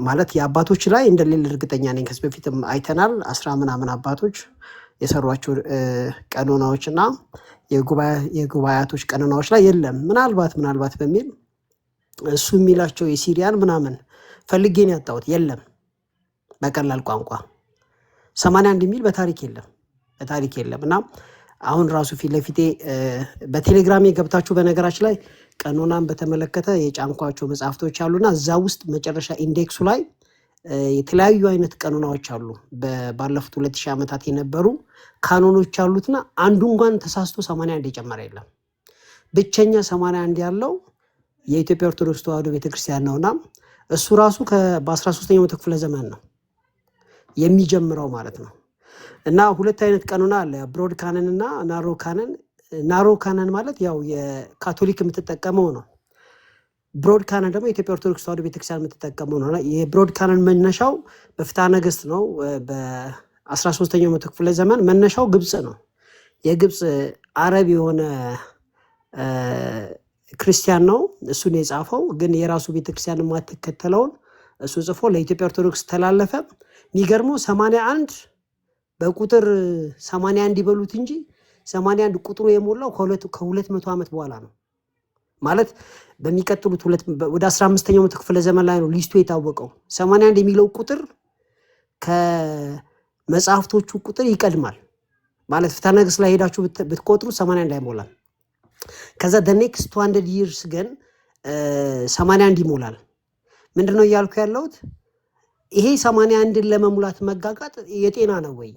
ማለት የአባቶች ላይ እንደሌለ እርግጠኛ ነኝ። ከዚህ በፊትም አይተናል። 10 ምናምን አባቶች የሰሯቸው ቀኖናዎች እና የጉባኤያቶች ቀኖናዎች ላይ የለም። ምናልባት በሚል እሱ የሚላቸው የሲሪያን ምናምን ፈልጌን ያጣሁት የለም። በቀላል ቋንቋ 81 የሚል በታሪክ የለም እና አሁን ራሱ ፊት ለፊቴ በቴሌግራም የገብታችሁ በነገራችን ላይ ቀኖናን በተመለከተ የጫንኳቸው መጽሐፍቶች አሉና እዛ ውስጥ መጨረሻ ኢንዴክሱ ላይ የተለያዩ አይነት ቀኖናዎች አሉ። ባለፉት 2000 ዓመታት የነበሩ ካኖኖች አሉትና አንዱ እንኳን ተሳስቶ 81 የጨመረ የለም። ብቸኛ 81 ያለው የኢትዮጵያ ኦርቶዶክስ ተዋህዶ ቤተክርስቲያን ነውና እሱ ራሱ በ13ኛው መቶ ክፍለ ዘመን ነው የሚጀምረው ማለት ነው። እና ሁለት አይነት ቀኖና አለ፣ ብሮድ ካነን እና ናሮ ካነን። ናሮ ካነን ማለት ያው የካቶሊክ የምትጠቀመው ነው። ብሮድ ካነን ደግሞ የኢትዮጵያ ኦርቶዶክስ ተዋህዶ ቤተክርስቲያን የምትጠቀመው ነው። የብሮድ ካነን መነሻው በፍትሐ ነገሥት ነው። በ13ኛው መቶ ክፍለ ዘመን መነሻው ግብጽ ነው። የግብጽ አረብ የሆነ ክርስቲያን ነው እሱን የጻፈው፣ ግን የራሱ ቤተክርስቲያን የማትከተለውን እሱ ጽፎ ለኢትዮጵያ ኦርቶዶክስ ተላለፈ። የሚገርመው 81 በቁጥር 81 ይበሉት እንጂ 81 ቁጥሩ የሞላው ከ200 ዓመት በኋላ ነው። ማለት በሚቀጥሉት ወደ 15ኛው መቶ ክፍለ ዘመን ላይ ነው ሊስቱ የታወቀው። 81 የሚለው ቁጥር ከመጽሐፍቶቹ ቁጥር ይቀድማል። ማለት ፍትሐ ነገሥት ላይ ሄዳችሁ ብትቆጥሩ 81 አይሞላም። ከዛ the next 200 years ግን 81 ይሞላል። ምንድነው እያልኩ ያለሁት? ይሄ 81ን ለመሙላት መጋጋጥ የጤና ነው ወይ?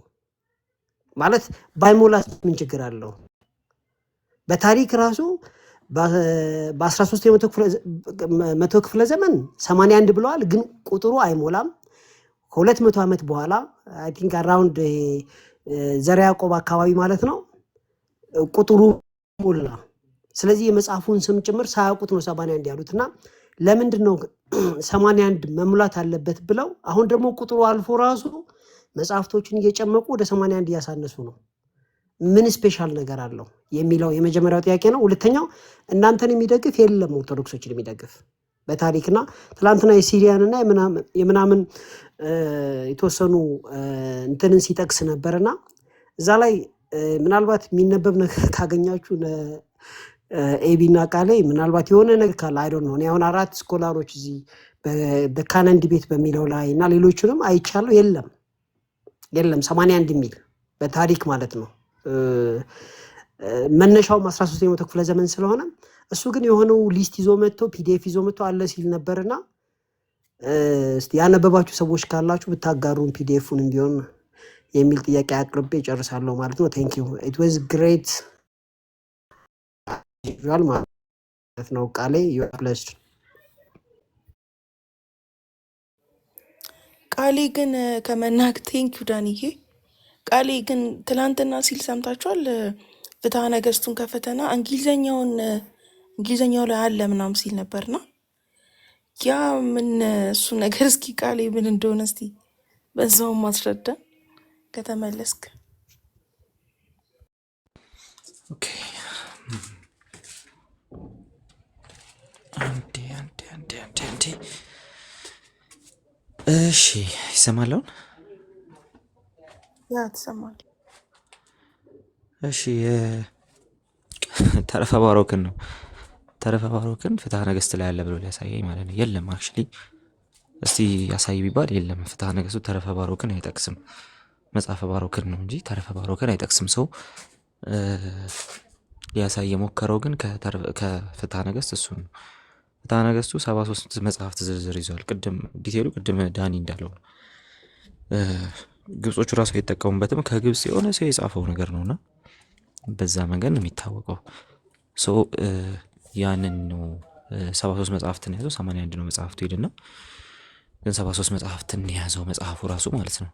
ማለት ባይሞላት ምን ችግር አለው? በታሪክ ራሱ በ13ኛው መቶ ክፍለ ዘመን 81 ብለዋል፣ ግን ቁጥሩ አይሞላም። ከ200 ዓመት በኋላ አይ ቲንክ አራውንድ ዘርዓ ያዕቆብ አካባቢ ማለት ነው ቁጥሩ ሞላ። ስለዚህ የመጽሐፉን ስም ጭምር ሳያውቁት ነው 81 ያሉትና ለምንድን ነው 81 መሙላት አለበት ብለው አሁን ደግሞ ቁጥሩ አልፎ ራሱ መጽሐፍቶችን እየጨመቁ ወደ 81 እያሳነሱ ነው። ምን ስፔሻል ነገር አለው የሚለው የመጀመሪያው ጥያቄ ነው። ሁለተኛው እናንተን የሚደግፍ የለም፣ ኦርቶዶክሶችን የሚደግፍ በታሪክና ትላንትና የሲሪያንና የምናምን የተወሰኑ እንትንን ሲጠቅስ ነበርና እዛ ላይ ምናልባት የሚነበብ ነገር ካገኛችሁ ኤቢና ቃሌ ምናልባት የሆነ ነገር ካለ አይዶን ነው። እኔ አሁን 4 ስኮላሮች እዚህ በካናን ዲቤት በሚለው ላይ እና ሌሎቹንም አይቻለሁ። የለም 81 የሚል በታሪክ ማለት ነው። መነሻውም 13ኛው ክፍለ ዘመን ስለሆነ እሱ ግን የሆነው ሊስት ይዞ መጥቶ ፒዲኤፍ ይዞ መጥቶ አለ ሲል ነበርና እስቲ ያነበባችሁ ሰዎች ካላችሁ ብታጋሩን ፒዲኤፉን ቢሆን የሚል ጥያቄ አቅርቤ ጨርሳለሁ ማለት ነው። ቴንክ ዩ ኢት ዋዝ ግሬት ዩል ማለት ነው። ቃሌ ዩ አር ብለስድ። ቃሌ ግን ከመናቅ ቴንክ ዩ ዳንዬ። ቃሌ ግን ትላንትና ሲል ሰምታችኋል። ፍትሐ ነገሥቱን ከፈተና እንግሊዘኛው ላይ አለ ምናምን ሲል ነበርና ያ ምን እሱ ነገር እስኪ ቃሌ ምን እንደሆነ እስቲ በዛውም ማስረዳን ከተመለስክ። ኦኬ አንዴ እሺ፣ ይሰማል አሁን? ያ ትሰማል። እሺ ተረፈ ባሮክን ነው። ተረፈ ባሮክን ፍትሐ ነገሥት ላይ ያለ ብሎ ሊያሳየኝ ማለት ነው። የለም አክቹሊ እስቲ ያሳይ ቢባል የለም። ፍትሐ ነገሥቱ ተረፈ ባሮክን አይጠቅስም። መጽሐፈ ባሮክን ነው እንጂ ተረፈ ባሮክን አይጠቅስም። ሰው ሊያሳይ የሞከረው ግን ከፍትሐ ነገሥት እሱ ነው። ፍትሐ ነገሥቱ 73 መጽሐፍት ዝርዝር ይዟል። ቅድም ዳኒ እንዳለው ነው። ግብጾቹ ራሱ አይጠቀሙበትም። ከግብጽ የሆነ ሰው የጻፈው ነገር ነውና በዛ መንገድ ነው የሚታወቀው። ሰው ያንን ነው 73 መጽሐፍትን ያዘው። 81 ነው መጽሐፍቱ ሄድና ግን 73 መጽሐፍትን የያዘው መጽሐፉ ራሱ ማለት ነው።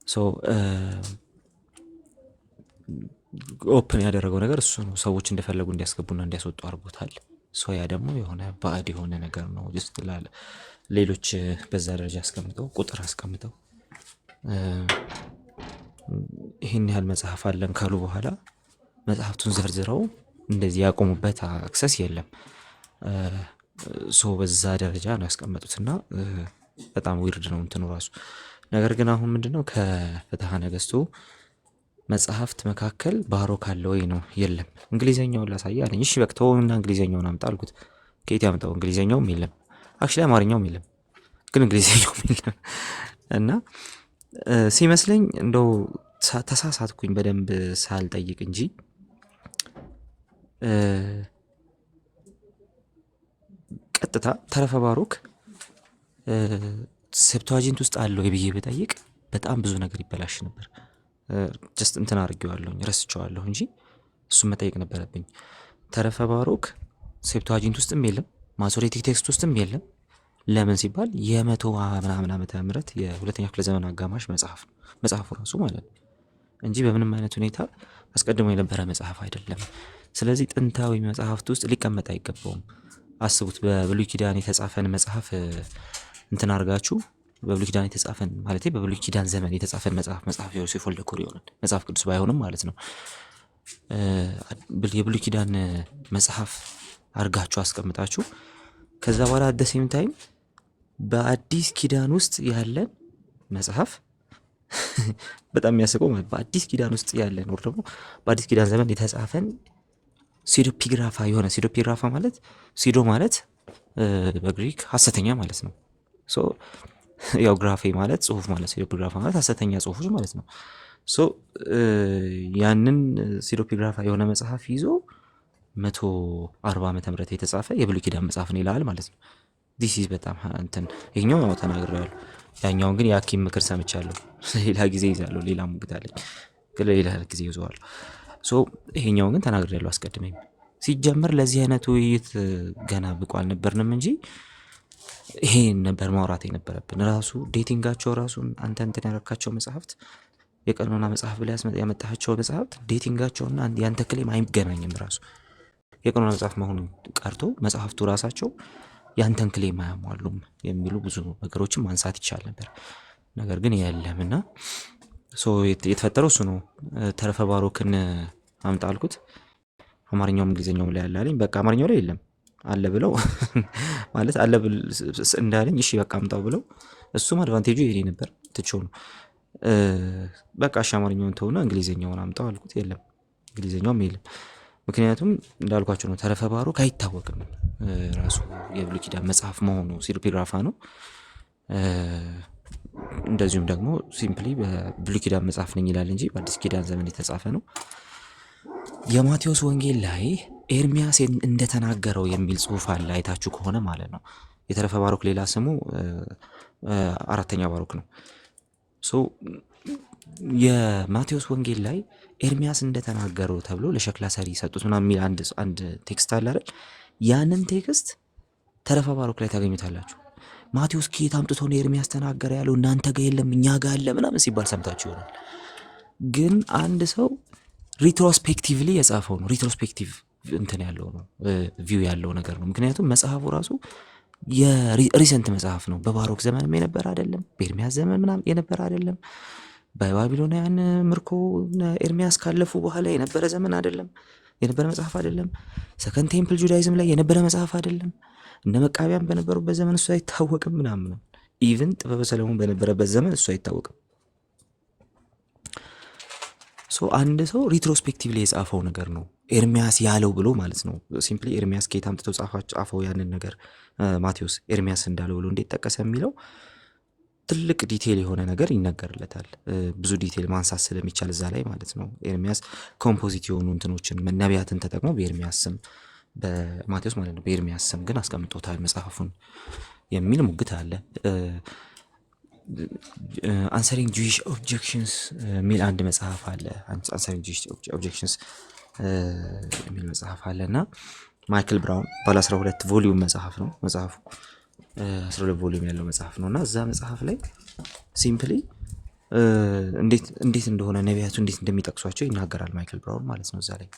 ሰው ኦፕን ያደረገው ነገር እሱ ነው። ሰዎች እንደፈለጉ እንዲያስገቡና እንዲያስወጡ አድርጎታል። ሰው ያ ደግሞ የሆነ ባዕድ የሆነ ነገር ነው። ጅስት ሌሎች በዛ ደረጃ አስቀምጠው ቁጥር አስቀምጠው ይህን ያህል መጽሐፍ አለን ካሉ በኋላ መጽሐፍቱን ዘርዝረው እንደዚህ ያቆሙበት አክሰስ የለም። በዛ ደረጃ ነው ያስቀመጡትና በጣም ዊርድ ነው እንትኑ ራሱ። ነገር ግን አሁን ምንድነው ከፍትሐ ነገሥቱ መጽሐፍት መካከል ባሮክ አለ ወይ ነው? የለም። እንግሊዘኛውን ላሳየ አለኝ። እሺ በቃ ተወውና እንግሊዘኛውን አምጣ አልኩት። ከየት ያምጣው? እንግሊዘኛውም የለም፣ አክቹዋሊ አማርኛውም የለም፣ ግን እንግሊዘኛውም የለም። እና ሲመስለኝ እንደው ተሳሳትኩኝ በደንብ ሳልጠይቅ እንጂ ቀጥታ ተረፈ ባሮክ ሴፕቱዋጂንት ውስጥ አለው ብዬ ብጠይቅ በጣም ብዙ ነገር ይበላሽ ነበር። ጀስት እንትን አድርጌዋለሁኝ ረስቸዋለሁ እንጂ እሱም መጠየቅ ነበረብኝ። ተረፈ ባሮክ ሴፕቱዋጂንት ውስጥም የለም፣ ማሶሬቲክ ቴክስት ውስጥም የለም። ለምን ሲባል የመቶ ምናምን ዓመተ ምህረት የሁለተኛ ክፍለ ዘመን አጋማሽ መጽሐፍ ነው መጽሐፉ ራሱ ማለት ነው እንጂ በምንም አይነት ሁኔታ አስቀድሞ የነበረ መጽሐፍ አይደለም። ስለዚህ ጥንታዊ መጽሐፍት ውስጥ ሊቀመጥ አይገባውም። አስቡት፣ በብሉይ ኪዳን የተጻፈን መጽሐፍ እንትን አድርጋችሁ በብሉይ ኪዳን የተጻፈን ማለት በብሉይ ኪዳን ዘመን የተጻፈን መጽሐፍ ዮሴፍ ወልደ ኮሪዮንን መጽሐፍ ቅዱስ ባይሆንም ማለት ነው የብሉይ ኪዳን መጽሐፍ አድርጋችሁ አስቀምጣችሁ ከዛ በኋላ አደሴም ታይም በአዲስ ኪዳን ውስጥ ያለን መጽሐፍ በጣም የሚያስቀው በአዲስ ኪዳን ውስጥ ያለን ወር ደግሞ በአዲስ ኪዳን ዘመን የተጻፈን ሲዶፒግራፋ የሆነ ሲዶፒግራፋ ማለት ሲዶ ማለት በግሪክ ሐሰተኛ ማለት ነው። ያው ግራፌ ማለት ጽሁፍ ማለት ሲዶፒግራፋ ማለት ሐሰተኛ ጽሁፎች ማለት ነው። ያንን ሲዶፒግራፋ የሆነ መጽሐፍ ይዞ 140 ዓመተ ምህረት የተጻፈ የብሉይ ኪዳን መጽሐፍ ነው ይላል ማለት ነው። ዲስ ኢዝ በጣም እንትን ይሄኛው ነው ተናግሬያለሁ። ያኛውን ግን የሐኪም ምክር ሰምቻለሁ። ሌላ ጊዜ ይዛለሁ። ሌላ ሙግት አለኝ ግን ሌላ ጊዜ ይዘዋለሁ። ይሄኛውን ግን ተናግሬያለሁ አስቀድሜም። ሲጀመር ለዚህ አይነት ውይይት ገና ብቁ አልነበርንም እንጂ ይሄን ነበር ማውራት የነበረብን። ራሱ ዴቲንጋቸው ራሱን አንተ እንትን ያረካቸው መጽሐፍት የቀኖና መጽሐፍ ብለህ ያመጣቸው መጽሐፍት ዴቲንጋቸውና ያንተ ክሌም አይገናኝም። ራሱ የቀኖና መጽሐፍ መሆኑን ቀርቶ መጽሐፍቱ ራሳቸው ያንተን ክሌም አያሟሉም የሚሉ ብዙ ነገሮችን ማንሳት ይቻል ነበር። ነገር ግን የለም እና የተፈጠረው እሱ ነው። ተረፈ ባሮክን አምጣ አልኩት። አማርኛውም እንግሊዝኛውም ላይ አላለኝ። በቃ አማርኛው ላይ የለም አለ ብለው ማለት አለ እንዳለኝ እሺ በቃ አምጣው ብለው እሱም አድቫንቴጁ ይሄ ነበር። ትቼው ነው በቃ እሺ አማርኛውን ተውና እንግሊዝኛውን አምጣው አልኩት። የለም እንግሊዝኛውም የለም። ምክንያቱም እንዳልኳቸው ነው ተረፈ ባሮክ አይታወቅም። ራሱ የብሉይ ኪዳን መጽሐፍ መሆኑ ሲርፒግራፋ ነው። እንደዚሁም ደግሞ ሲምፕሊ በብሉይ ኪዳን መጽሐፍ ነኝ ይላል እንጂ በአዲስ ኪዳን ዘመን የተጻፈ ነው። የማቴዎስ ወንጌል ላይ ኤርሚያስ እንደተናገረው የሚል ጽሑፍ አለ፣ አይታችሁ ከሆነ ማለት ነው። የተረፈ ባሮክ ሌላ ስሙ አራተኛ ባሮክ ነው። የማቴዎስ ወንጌል ላይ ኤርሚያስ እንደተናገረው ተብሎ ለሸክላ ሰሪ ሰጡት ምናምን የሚል አንድ ቴክስት አለ አይደል? ያንን ቴክስት ተረፈ ባሮክ ላይ ታገኙታላችሁ። ማቴዎስ ከየት አምጥቶ ነው ኤርሚያስ ተናገረ ያለው? እናንተ ጋር የለም እኛ ጋር አለ ምናምን ሲባል ሰምታችሁ ይሆናል። ግን አንድ ሰው ሪትሮስፔክቲቭሊ የጻፈው ነው። ሪትሮስፔክቲቭ እንትን ያለው ነው፣ ቪው ያለው ነገር ነው። ምክንያቱም መጽሐፉ ራሱ የሪሰንት መጽሐፍ ነው። በባሮክ ዘመንም የነበረ አይደለም፣ በኤርሚያስ ዘመን ምናምን የነበረ አይደለም፣ በባቢሎናውያን ምርኮ ኤርሚያስ ካለፉ በኋላ የነበረ ዘመን አይደለም፣ የነበረ መጽሐፍ አይደለም። ሰከንድ ቴምፕል ጁዳይዝም ላይ የነበረ መጽሐፍ አይደለም። እነ መቃቢያን በነበሩበት ዘመን እሱ አይታወቅም ምናምን። ኢቭን ጥበበ ሰለሞን በነበረበት ዘመን እሱ አይታወቅም። አንድ ሰው ሪትሮስፔክቲቭሊ የጻፈው ነገር ነው ኤርሚያስ ያለው ብሎ ማለት ነው። ሲምፕሊ ኤርሚያስ ከየት አምጥቶ ጻፈው ያንን ነገር ማቴዎስ ኤርሚያስ እንዳለው ብሎ እንዴት ጠቀሰ የሚለው ትልቅ ዲቴል የሆነ ነገር ይነገርለታል። ብዙ ዲቴል ማንሳት ስለሚቻል እዛ ላይ ማለት ነው። ኤርሚያስ ኮምፖዚት የሆኑ እንትኖችን ነቢያትን ተጠቅሞ በኤርሚያስ ስም በማቴዎስ ማለት ነው በኤርሚያስ ስም ግን አስቀምጦታል መጽሐፉን የሚል ሙግት አለ። አንሰሪንግ ጁዊሽ ኦብጀክሽንስ የሚል አንድ መጽሐፍ አለ። አንሰሪንግ ጁዊሽ ኦብጀክሽንስ የሚል መጽሐፍ አለ እና ማይክል ብራውን ባለ 12 ቮሊዩም መጽሐፍ ነው። መጽሐፉ 12 ቮሊዩም ያለው መጽሐፍ ነው እና እዛ መጽሐፍ ላይ ሲምፕሊ እንዴት እንደሆነ ነቢያቱ እንዴት እንደሚጠቅሷቸው ይናገራል ማይክል ብራውን ማለት ነው። እዛ ላይ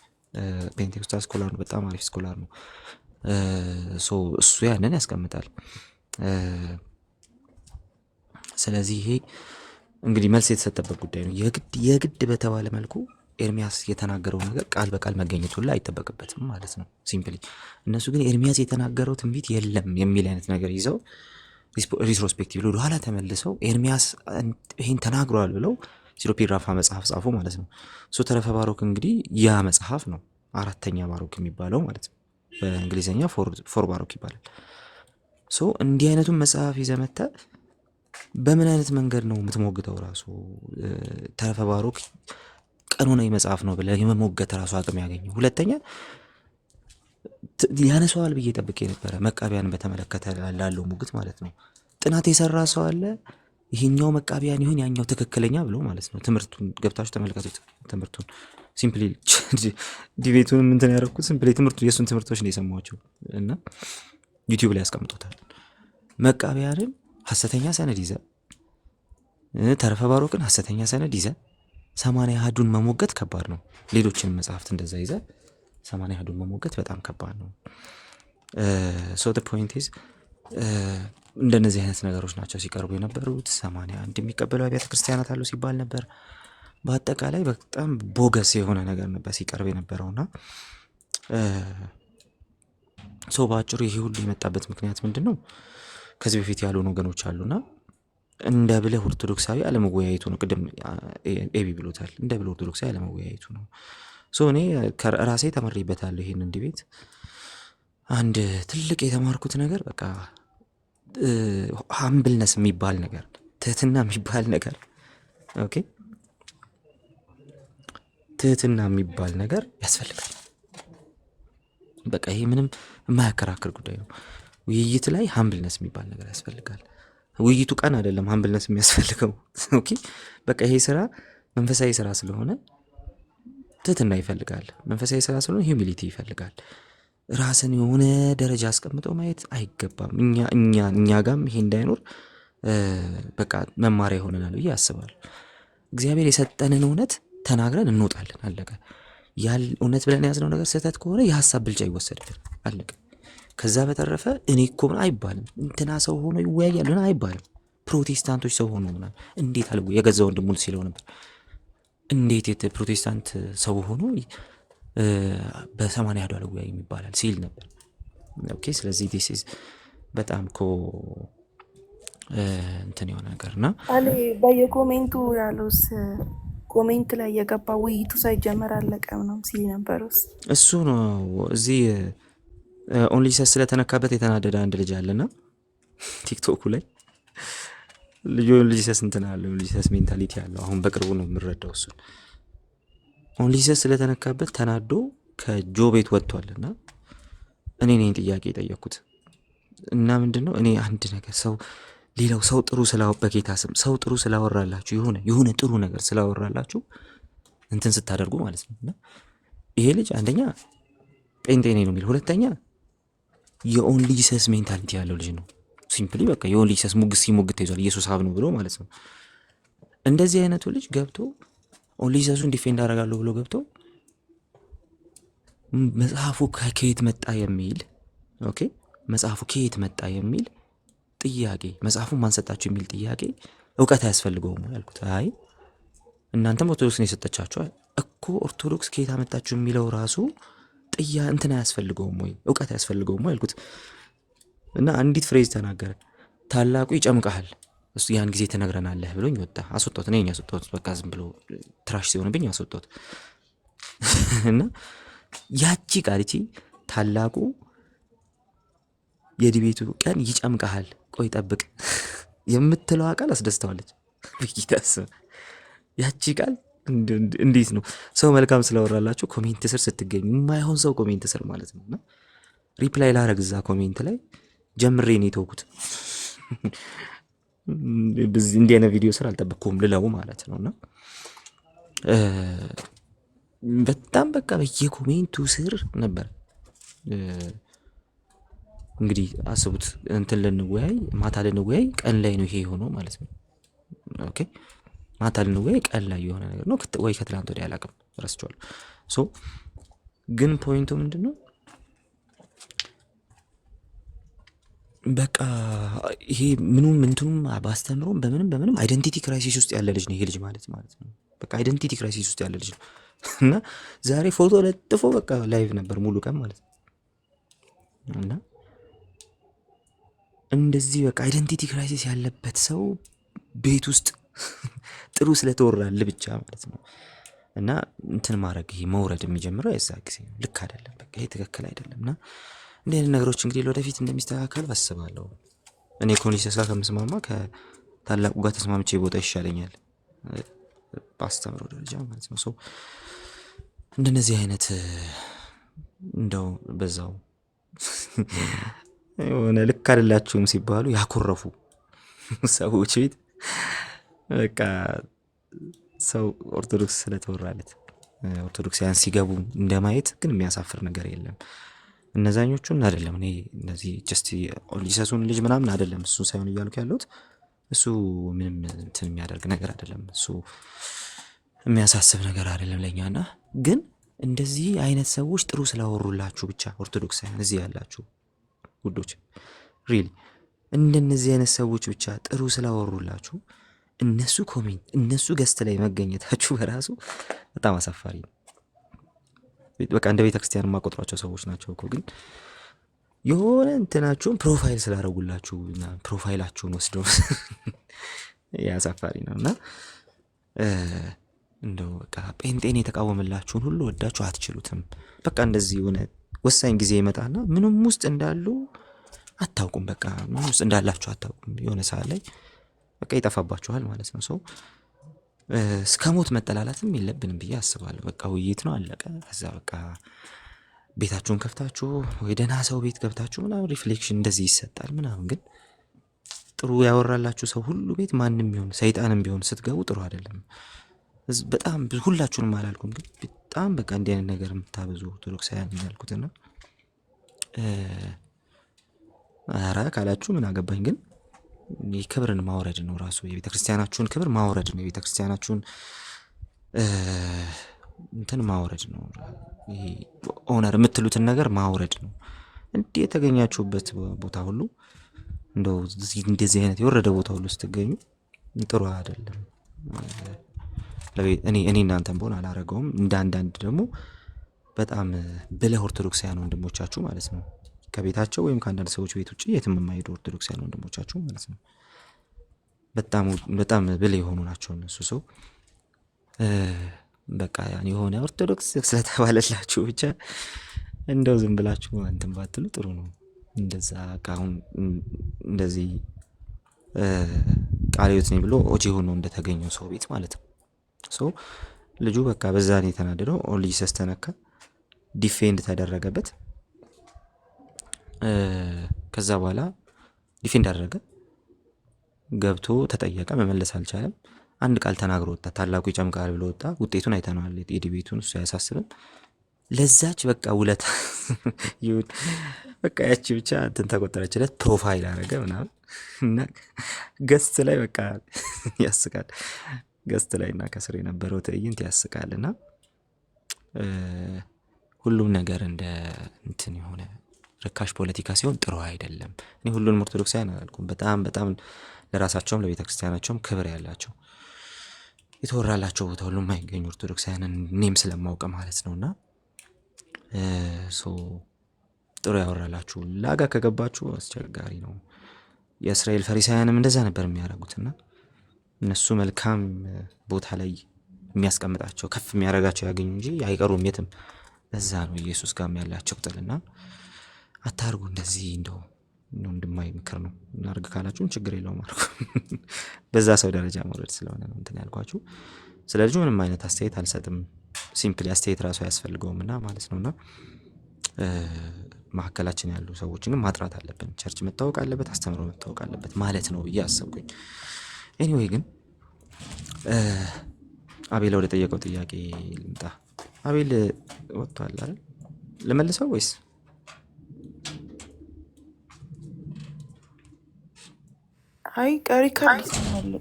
ፔንቴኮስታል ስኮላር ነው፣ በጣም አሪፍ ስኮላር ነው። እሱ ያንን ያስቀምጣል። ስለዚህ ይሄ እንግዲህ መልስ የተሰጠበት ጉዳይ ነው። የግድ በተባለ መልኩ ኤርሚያስ የተናገረው ነገር ቃል በቃል መገኘቱ ላይ አይጠበቅበትም ማለት ነው። ሲምፕሊ እነሱ ግን ኤርሚያስ የተናገረው ትንቢት የለም የሚል አይነት ነገር ይዘው ሪትሮስፔክቲቭ ወደኋላ ተመልሰው ኤርሚያስ ይህን ተናግሯል ብለው ሲሮፒግራፋ መጽሐፍ ጻፉ ማለት ነው። ተረፈ ባሮክ እንግዲህ ያ መጽሐፍ ነው አራተኛ ባሮክ የሚባለው ማለት ነው። በእንግሊዝኛ ፎር ባሮክ ይባላል። እንዲህ አይነቱን መጽሐፍ ይዘህ መጥተህ በምን አይነት መንገድ ነው የምትሞግተው? ራሱ ተረፈ ባሮክ ቀኖናዊ መጽሐፍ ነው ብለህ የመሞገት ራሱ አቅም ያገኘው። ሁለተኛ ያነሰዋል ብዬ ጠብቄ ነበረ መቃቢያን በተመለከተ ላለው ሙግት ማለት ነው። ጥናት የሰራ ሰው አለ ይሄኛው መቃቢያን ይሁን ያኛው ትክክለኛ ብሎ ማለት ነው። ትምህርቱን ገብታችሁ ተመልከቱት። ትምህርቱን ሲምፕሊ ዲቤቱን እንትን ያደረኩት ሲምፕሊ የእሱን ትምህርቶች ነው የሰማኋቸው እና ዩቲዩብ ላይ ያስቀምጦታል። መቃቢያንን ሐሰተኛ ሰነድ ይዘ ተረፈ ባሮክን ሐሰተኛ ሰነድ ይዘ 80 አሐዱን መሞገት ከባድ ነው። ሌሎችንም መጽሐፍት እንደዛ ይዘ 80 አሐዱን መሞገት በጣም ከባድ ነው። the point is እንደነዚህ አይነት ነገሮች ናቸው ሲቀርቡ የነበሩት። 81 የሚቀበሉ አብያተ ክርስቲያናት አሉ ሲባል ነበር። በአጠቃላይ በጣም ቦገስ የሆነ ነገር ነበር ሲቀርብ የነበረውና በአጭሩ ይሄ ሁሉ የመጣበት ምክንያት ምንድን ነው? ከዚህ በፊት ያሉን ወገኖች አሉና እንደ ብለህ ኦርቶዶክሳዊ አለመወያየቱ ነው። ቅድም ኤቢ ብሎታል። እንደ ብለህ ኦርቶዶክሳዊ አለመወያየቱ ነው። እኔ ከራሴ ተመሪበታለሁ። ይሄን ዲቤት አንድ ትልቅ የተማርኩት ነገር በቃ ሃምብልነስ የሚባል ነገር፣ ትህትና የሚባል ነገር፣ ኦኬ ትህትና የሚባል ነገር ያስፈልጋል። በቃ ይሄ ምንም የማያከራክር ጉዳይ ነው። ውይይት ላይ ሃምብልነስ የሚባል ነገር ያስፈልጋል። ውይይቱ ቀን አይደለም ሃምብልነስ የሚያስፈልገው። ኦኬ በቃ ይሄ ስራ መንፈሳዊ ስራ ስለሆነ ትህትና ይፈልጋል። መንፈሳዊ ስራ ስለሆነ ሂዩሚሊቲ ይፈልጋል። ራስን የሆነ ደረጃ አስቀምጠው ማየት አይገባም። እኛ ጋም ይሄ እንዳይኖር በቃ መማሪያ ይሆነናል ብዬ አስባለሁ። እግዚአብሔር የሰጠንን እውነት ተናግረን እንወጣለን። አለቀ። እውነት ብለን የያዝነው ነገር ስህተት ከሆነ የሀሳብ ብልጫ ይወሰድልን። አለቀ። ከዛ በተረፈ እኔ እኮ ምን አይባልም፣ እንትና ሰው ሆኖ ይወያያል አይባልም። ፕሮቴስታንቶች ሰው ሆኖ ምናምን እንዴት አልኩ የገዛ ወንድሙን ሲለው ነበር። እንዴት ፕሮቴስታንት ሰው ሆኖ በ80 አሐዱ አልወያይም ይባላል ሲል ነበር። ኦኬ ስለዚህ ዲስ ኢዝ በጣም እንትን የሆነ ነገርና አለ በየኮሜንቱ ያለውስ ኮሜንት ላይ የገባ ውይይቱ ሳይጀመር አለቀ ምናምን ሲል ነበርስ እሱ ነው። እዚህ ኦንሊሰስ ስለተነካበት የተናደደ አንድ ልጅ አለና ቲክቶኩ ላይ ልጅ ኦንሊሰስ እንትን አለ ኦንሊሰስ ሜንታሊቲ አለው። አሁን በቅርቡ ነው የምረዳው እሱን። ኦንሊሰስ ስለተነካበት ተናዶ ከጆ ቤት ወጥቷልና እኔ ነኝ ጥያቄ የጠየኩት እና ምንድነው እኔ አንድ ነገር ሰው ሌላው ሰው ጥሩ ስላወራ በጌታ ስም ሰው ጥሩ ስላወራላችሁ የሆነ ጥሩ ነገር ስላወራላችሁ እንትን ስታደርጉ ማለት ነው። እና ይሄ ልጅ አንደኛ ጴንጤኔ ነው የሚል፣ ሁለተኛ የኦንሊሰስ ሜንታሊቲ ያለው ልጅ ነው። ሲምፕሊ በቃ የኦንሊሰስ ሙግት ይዟል ኢየሱስ አብ ነው ብሎ ማለት ነው። እንደዚህ አይነቱ ልጅ ገብቶ ኦንሊሰሱን ዲፌንድ አደርጋለሁ ብሎ ገብቶ መጽሐፉ ከየት መጣ የሚል ኦኬ መጽሐፉ ከየት መጣ የሚል ጥያቄ መጽሐፉን ማን ሰጣችሁ የሚል ጥያቄ እውቀት አያስፈልገውም ያልኩት። አይ እናንተም ኦርቶዶክስ ነው የሰጠቻችሁ እኮ ኦርቶዶክስ ከየት አመጣችሁ የሚለው ራሱ እንትን አያስፈልገውም ወይ እውቀት አያስፈልገውም ያልኩት። እና አንዲት ፍሬዝ ተናገረ። ታላቁ ይጨምቃል እሱ ያን ጊዜ ተነግረናለህ ብሎኝ ወጣ። አስወጣሁት። እኔ ያስወጣሁት በቃ ዝም ብሎ ትራሽ ሲሆንብኝ አስወጣሁት። እና ያቺ ቃልቺ ታላቁ የዲቤቱ ቀን ይጨምቃል ቆይ ጠብቅ የምትለው ቃል አስደስተዋለች። በቂታስ ያቺ ቃል እንዴት ነው ሰው መልካም ስለወራላችሁ ኮሜንት ስር ስትገኙ የማይሆን ሰው ኮሜንት ስር ማለት ነው። እና ሪፕላይ ላረግ እዛ ኮሜንት ላይ ጀምሬ ነው የተውኩት። እንዲህ አይነት ቪዲዮ ስር አልጠበቅኩም ልለው ማለት ነው። እና በጣም በቃ በየኮሜንቱ ስር ነበር። እንግዲህ አስቡት እንትን ልንወያይ ማታ ልንወያይ ቀን ላይ ነው ይሄ የሆነው ማለት ነው። ኦኬ ማታ ልንወያይ ቀን ላይ የሆነ ነገር ነው ወይ ከትላንት ወዲያ አላውቅም ረስቼዋለሁ። ሶ ግን ፖይንቱ ምንድነው በቃ ይሄ ምኑም እንትኑም ባስተምሮም በምንም አይደንቲቲ ክራይሲስ ውስጥ ያለ ልጅ ነው ይሄ ልጅ ማለት ነው። በቃ አይደንቲቲ ክራይሲስ ውስጥ ያለ ልጅ ነው። እና ዛሬ ፎቶ ለጥፎ በቃ ላይቭ ነበር ሙሉ ቀን ማለት ነው። እና እንደዚህ በቃ አይደንቲቲ ክራይሲስ ያለበት ሰው ቤት ውስጥ ጥሩ ስለተወራል ብቻ ማለት ነው። እና እንትን ማድረግ ይሄ መውረድ የሚጀምረው የዛ ጊዜ ነው። ልክ አይደለም፣ በቃ ይሄ ትክክል አይደለም። እና እንዲህ አይነት ነገሮች እንግዲህ ወደፊት እንደሚስተካከሉ አስባለሁ። እኔ ከኦንሊሰስ ጋር ከምስማማ ከታላቁ ጋር ተስማምቼ ቦታ ይሻለኛል ባስተምረው ደረጃ ማለት ነው። ሰው እንደነዚህ አይነት እንደው በዛው የሆነ ልክ አይደላችሁም ሲባሉ ያኮረፉ ሰዎች ቤት በቃ ሰው ኦርቶዶክስ ስለተወራለት ኦርቶዶክሳውያን ሲገቡ እንደማየት ግን የሚያሳፍር ነገር የለም። እነዛኞቹን አይደለም እኔ እነዚህ ጀስት ኦንሊሰሱን ልጅ ምናምን አይደለም እሱ ሳይሆን እያልኩ ያለሁት እሱ ምንም እንትን የሚያደርግ ነገር አይደለም። እሱ የሚያሳስብ ነገር አይደለም ለኛና ግን እንደዚህ አይነት ሰዎች ጥሩ ስላወሩላችሁ ብቻ ኦርቶዶክሳውያን እዚህ ያላችሁ ጉዶች ሪሊ እንደነዚህ አይነት ሰዎች ብቻ ጥሩ ስላወሩላችሁ እነሱ ኮሜንት እነሱ ገስት ላይ መገኘታችሁ በራሱ በጣም አሳፋሪ ነው። በቃ እንደ ቤተክርስቲያን የማቆጥሯቸው ሰዎች ናቸው እኮ ግን የሆነ እንትናችሁን ፕሮፋይል ስላደረጉላችሁ እና ፕሮፋይላችሁን ወስደው ያሳፋሪ ነው። እና እንደው በቃ ጴንጤን የተቃወምላችሁን ሁሉ ወዳችሁ አትችሉትም። በቃ እንደዚህ የሆነ ወሳኝ ጊዜ ይመጣና ምንም ውስጥ እንዳሉ አታውቁም። በቃ ምንም ውስጥ እንዳላችሁ አታውቁም። የሆነ ሰዓት ላይ በቃ ይጠፋባችኋል ማለት ነው። ሰው እስከ ሞት መጠላላትም የለብንም ብዬ አስባለሁ። በቃ ውይይት ነው አለቀ። ከዛ በቃ ቤታችሁን ከፍታችሁ ወይ ደህና ሰው ቤት ገብታችሁ ምናምን ሪፍሌክሽን እንደዚህ ይሰጣል ምናምን። ግን ጥሩ ያወራላችሁ ሰው ሁሉ ቤት ማንም ቢሆን ሰይጣንም ቢሆን ስትገቡ ጥሩ አይደለም። በጣም ሁላችሁንም አላልኩም፣ ግን በጣም በቃ እንዲህ አይነት ነገር የምታበዙ ኦርቶዶክሳውያን ያልኩትና ኧረ ካላችሁ ምን አገባኝ። ግን ክብርን ማውረድ ነው ራሱ የቤተክርስቲያናችሁን ክብር ማውረድ ነው። የቤተክርስቲያናችሁን እንትን ማውረድ ነው። ይሄ ኦነር የምትሉትን ነገር ማውረድ ነው። እንዲህ የተገኛችሁበት ቦታ ሁሉ እንደው እንደዚህ አይነት የወረደ ቦታ ሁሉ ስትገኙ ጥሩ አይደለም። እኔ እናንተም በሆን አላረገውም። እንደ አንዳንድ ደግሞ በጣም ብለህ ኦርቶዶክሳውያን ወንድሞቻችሁ ማለት ነው ከቤታቸው ወይም ከአንዳንድ ሰዎች ቤት ውጭ የትም የማይሄዱ ኦርቶዶክሳውያን ወንድሞቻችሁ ማለት ነው በጣም ብለህ የሆኑ ናቸው እነሱ። ሰው በቃ ያን የሆነ ኦርቶዶክስ ስለተባለላችሁ ብቻ እንደው ዝም ብላችሁ እንትን ባትሉ ጥሩ ነው። እንደዛ አሁን እንደዚህ ቃለ ሕይወት ነኝ ብሎ ኦጂ ሆኖ እንደተገኘው ሰው ቤት ማለት ነው። ሶ ልጁ በቃ በዛ ነው የተናደደው። ኦል ጂሰስ ተነካ፣ ዲፌንድ ተደረገበት። ከዛ በኋላ ዲፌንድ አደረገ፣ ገብቶ ተጠየቀ፣ መመለስ አልቻለም። አንድ ቃል ተናግሮ ወጣ። ታላቁ ይጨምቃል ብሎ ወጣ። ውጤቱን አይተነዋል። የዲቤቱን እሱ አያሳስብም። ለዛች በቃ ውለታ ይሁን በቃ ያቺ ብቻ እንትን ተቆጠረችለት። ፕሮፋይል አደረገ ምናምን እና ገስት ላይ በቃ ያስቃል። ገስት ላይ እና ከስር የነበረው ትዕይንት ያስቃል። እና ሁሉም ነገር እንደ እንትን የሆነ ርካሽ ፖለቲካ ሲሆን ጥሩ አይደለም። እኔ ሁሉንም ኦርቶዶክሳውያን አላልኩም። በጣም ለራሳቸውም ለቤተ ክርስቲያናቸውም ክብር ያላቸው የተወራላቸው ቦታ ሁሉ የማይገኙ ኦርቶዶክሳውያንን እኔም ስለማውቅ ማለት ነውና ጥሩ ያወራላችሁ ላጋ ከገባችሁ አስቸጋሪ ነው። የእስራኤል ፈሪሳውያንም እንደዛ ነበር የሚያደርጉትና እነሱ መልካም ቦታ ላይ የሚያስቀምጣቸው ከፍ የሚያደርጋቸው ያገኙ እንጂ አይቀሩም የትም። በዛ ነው ኢየሱስ ጋርም ያላቸው ጥልና አታርጉ እንደዚህ። እንደው ወንድማዊ ምክር ነው። እናርግ ካላችሁን ችግር የለውም አልኩ። በዛ ሰው ደረጃ መውረድ ስለሆነ ነው እንትን ያልኳችሁ። ስለ ልጁ ምንም አይነት አስተያየት አልሰጥም። ሲምፕሊ አስተያየት ራሱ አያስፈልገውምና ማለት ነውና መካከላችን ያሉ ሰዎችን ማጥራት አለብን። ቸርች መታወቅ አለበት፣ አስተምሮ መታወቅ አለበት ማለት ነው ብዬ አሰብኩኝ። ኤኒዌይ ግን አቤል ወደ ጠየቀው ጥያቄ ልምጣ። አቤል ወጥቷል አይደል? ልመልሰው ወይስ አይ ቀሪ ካርድ ይሰማል?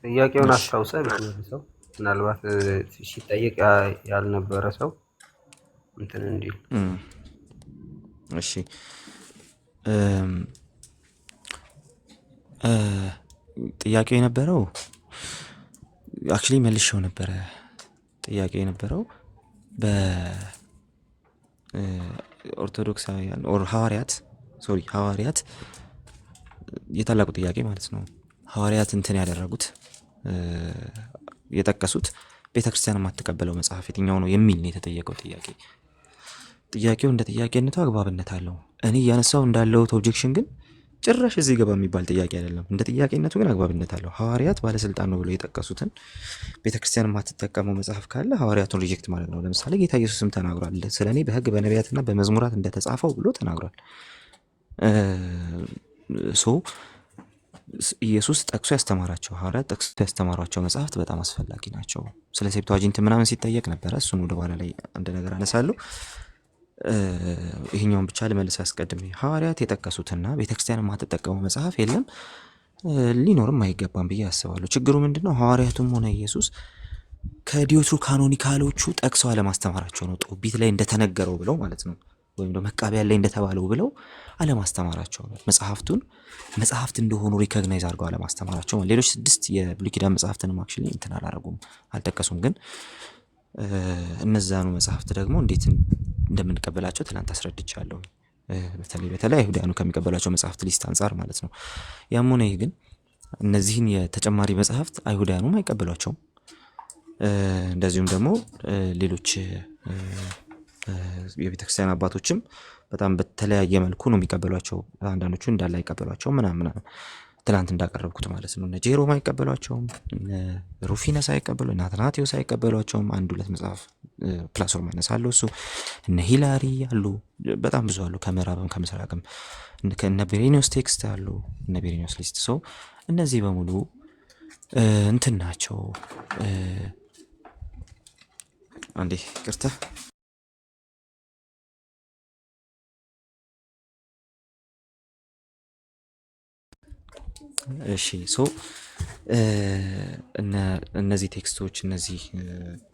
ጥያቄውን አስታውሰህ ብትመልሰው ምናልባት ሲጠየቅ ያልነበረ ሰው እንትን እንዲል። እሺ ጥያቄው የነበረው አክቹሊ መልሼው ነበረ። ጥያቄው የነበረው በኦርቶዶክሳውያን ኦር ሐዋርያት የታላቁ ጥያቄ ማለት ነው። ሐዋርያት እንትን ያደረጉት የጠቀሱት ቤተክርስቲያን የማትቀበለው መጽሐፍ የትኛው ነው የሚል ነው የተጠየቀው ጥያቄ። ጥያቄው እንደ ጥያቄነቱ አግባብነት አለው። እኔ እያነሳው እንዳለሁት ኦብጀክሽን ግን ጭራሽ እዚህ ገባ የሚባል ጥያቄ አይደለም። እንደ ጥያቄነቱ ግን አግባብነት አለው። ሐዋርያት ባለስልጣን ነው ብሎ የጠቀሱትን ቤተክርስቲያን የማትጠቀመው መጽሐፍ ካለ ሐዋርያቱን ሪጀክት ማለት ነው። ለምሳሌ ጌታ ኢየሱስም ተናግሯል። ስለ እኔ በሕግ በነቢያትና በመዝሙራት እንደተጻፈው ብሎ ተናግሯል። ኢየሱስ ጠቅሶ ያስተማራቸው ሐዋርያት ጠቅሶ ያስተማሯቸው መጽሐፍት በጣም አስፈላጊ ናቸው። ስለ ሴፕቱአጂንት ምናምን ሲጠየቅ ነበረ። እሱን ወደ በኋላ ላይ አንድ ነገር አነሳለሁ። ይሄኛውን ብቻ ልመልስ አስቀድሜ። ሐዋርያት የጠቀሱትና ቤተክርስቲያን የማትጠቀመው መጽሐፍ የለም፣ ሊኖርም አይገባም ብዬ አስባለሁ። ችግሩ ምንድነው? ሐዋርያቱም ሆነ ኢየሱስ ከዲዮትሩ ካኖኒካሎቹ ጠቅሰው አለማስተማራቸው ነው። ጦቢት ላይ እንደተነገረው ብለው ማለት ነው፣ ወይም ደግሞ መቃቢያን ላይ እንደተባለው ብለው አለማስተማራቸው ነው። መጽሐፍት እንደሆኑ ሪኮግናይዝ አድርገው አለማስተማራቸው ነው። ሌሎች 6 የብሉይ ኪዳን መጽሐፍትንም አክቹሊ እንትን አላረጉም፣ አልጠቀሱም። ግን እነዛኑ መጽሐፍት ደግሞ እንዴት እንደምንቀበላቸው ትናንት አስረድቻለሁ። በተለይ አይሁዳኑ ከሚቀበላቸው መጽሐፍት ሊስት አንጻር ማለት ነው። ያም ሆነ ይህ ግን እነዚህን የተጨማሪ መጽሐፍት አይሁዳኑም አይቀበሏቸውም። እንደዚሁም ደግሞ ሌሎች የቤተክርስቲያን አባቶችም በጣም በተለያየ መልኩ ነው የሚቀበሏቸው። አንዳንዶቹ እንዳለ አይቀበሏቸውም ምናምን ትናንት እንዳቀረብኩት ማለት ነው። እነ ጄሮም አይቀበሏቸውም፣ እነ ሩፊነስ አይቀበሉ፣ እነ አትናቴዎስ አይቀበሏቸውም። 1-2 መጽሐፍ ፕላስ ኦር ማይነስ አለው እሱ። እነ ሂላሪ አሉ፣ በጣም ብዙ አሉ፣ ከምዕራብም ከምስራቅም። እነ ቤሬኒዮስ ቴክስት አሉ፣ እነ ቤሬኒዮስ ሊስት። ሰው እነዚህ በሙሉ እንትን ናቸው። አንዴ ቅርታ እሺ እነዚህ ቴክስቶች እነዚህ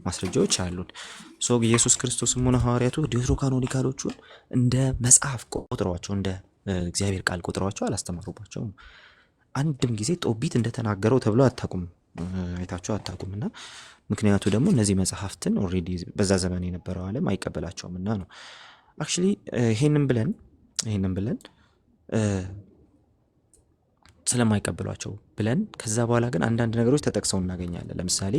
ማስረጃዎች አሉን። ኢየሱስ ክርስቶስም ሆነ ሐዋርያቱ ዲዮትሮካኖኒካሎቹን እንደ መጽሐፍ ቆጥረዋቸው እንደ እግዚአብሔር ቃል ቆጥረዋቸው አላስተማሩባቸውም። አንድም ጊዜ ጦቢት እንደተናገረው ተብሎ አታውቁም፣ አይታቸው አታውቁም። እና ምክንያቱ ደግሞ እነዚህ መጽሐፍትን ኦልሬዲ በዛ ዘመን የነበረው ዓለም አይቀበላቸውም እና ነው። አክቹዋሊ ይሄንን ብለን ስለማይቀበሏቸው ብለን ከዛ በኋላ ግን አንዳንድ ነገሮች ተጠቅሰው እናገኛለን። ለምሳሌ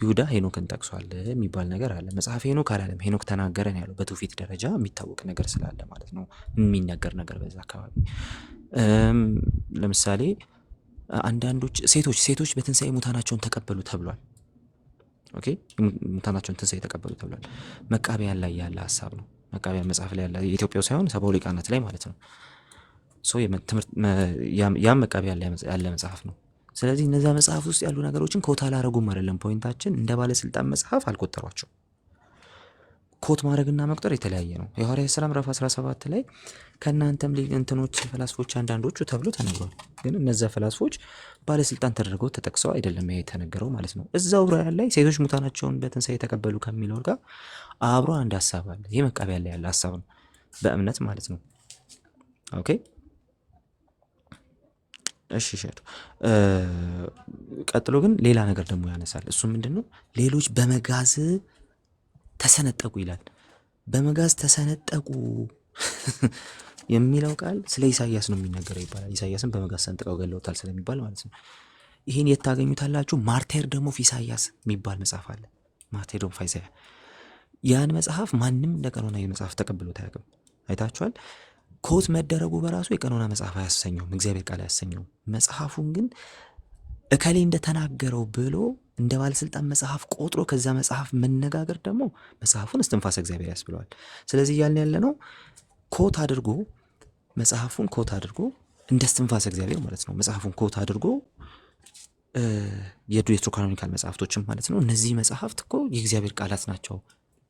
ይሁዳ ሄኖክን ጠቅሷል የሚባል ነገር አለ። መጽሐፍ ሄኖክ አላለም፣ ሄኖክ ተናገረን ያለው በትውፊት ደረጃ የሚታወቅ ነገር ስላለ ማለት ነው፣ የሚነገር ነገር በዛ አካባቢ። ለምሳሌ አንዳንዶች ሴቶች በትንሣኤ ሙታናቸውን ተቀበሉ ተብሏል። ኦኬ፣ ሙታናቸውን ትንሣኤ ተቀበሉ ተብሏል። መቃብያን ላይ ያለ ሀሳብ ነው። መቃብያን መጽሐፍ ላይ ያለ የኢትዮጵያው ሳይሆን ሰብዓ ሊቃናት ላይ ማለት ነው። ያም መቃብያን ያለ መጽሐፍ ነው። ስለዚህ እነዛ መጽሐፍ ውስጥ ያሉ ነገሮችን ኮት አላረጉም አይደለም ፖይንታችን። እንደ ባለስልጣን መጽሐፍ አልቆጠሯቸው። ኮት ማድረግና መቁጠር የተለያየ ነው። የሐዋርያት ሥራ ምዕራፍ 17 ላይ ከእናንተም እንትኖች ፈላስፎች አንዳንዶቹ ተብሎ ተነግሯል። ግን እነዛ ፈላስፎች ባለስልጣን ተደርገው ተጠቅሰው አይደለም ይሄ የተነገረው ማለት ነው። እዛው ራእይ ላይ ሴቶች ሙታናቸውን በትንሣኤ የተቀበሉ ከሚለው ጋር አብሮ አንድ ሀሳብ አለ። ይህ መቃብያን ላይ ያለ ሀሳብ ነው፣ በእምነት ማለት ነው። ኦኬ እሺ ሸቱ። ቀጥሎ ግን ሌላ ነገር ደግሞ ያነሳል። እሱ ምንድን ነው? ሌሎች በመጋዝ ተሰነጠቁ ይላል። በመጋዝ ተሰነጠቁ የሚለው ቃል ስለ ኢሳያስ ነው የሚነገረው ይባላል። ኢሳያስን በመጋዝ ሰንጥቀው ገለውታል ስለሚባል ማለት ነው። ይህን የት ታገኙታላችሁ? ማርቴርደም ኦፍ ኢሳያስ የሚባል መጽሐፍ አለ። ማርቴርደም ኦፍ ኢሳያስ። ያን መጽሐፍ ማንም እንደ ቀኖና መጽሐፍ ተቀብሎት አያውቅም። አይታችኋል። ኮት መደረጉ በራሱ የቀኖና መጽሐፍ አያሰኘውም፣ እግዚአብሔር ቃል አያሰኘውም። መጽሐፉን ግን እከሌ እንደተናገረው ብሎ እንደ ባለስልጣን መጽሐፍ ቆጥሮ ከዛ መጽሐፍ መነጋገር ደግሞ መጽሐፉን እስትንፋሰ እግዚአብሔር ያስብለዋል። ስለዚህ እያልን ያለ ነው ኮት አድርጎ መጽሐፉን ኮት አድርጎ እንደ እስትንፋሰ እግዚአብሔር ማለት ነው። መጽሐፉን ኮት አድርጎ የድሮ ካኖኒካል መጽሐፍቶችም ማለት ነው። እነዚህ መጽሐፍት እኮ የእግዚአብሔር ቃላት ናቸው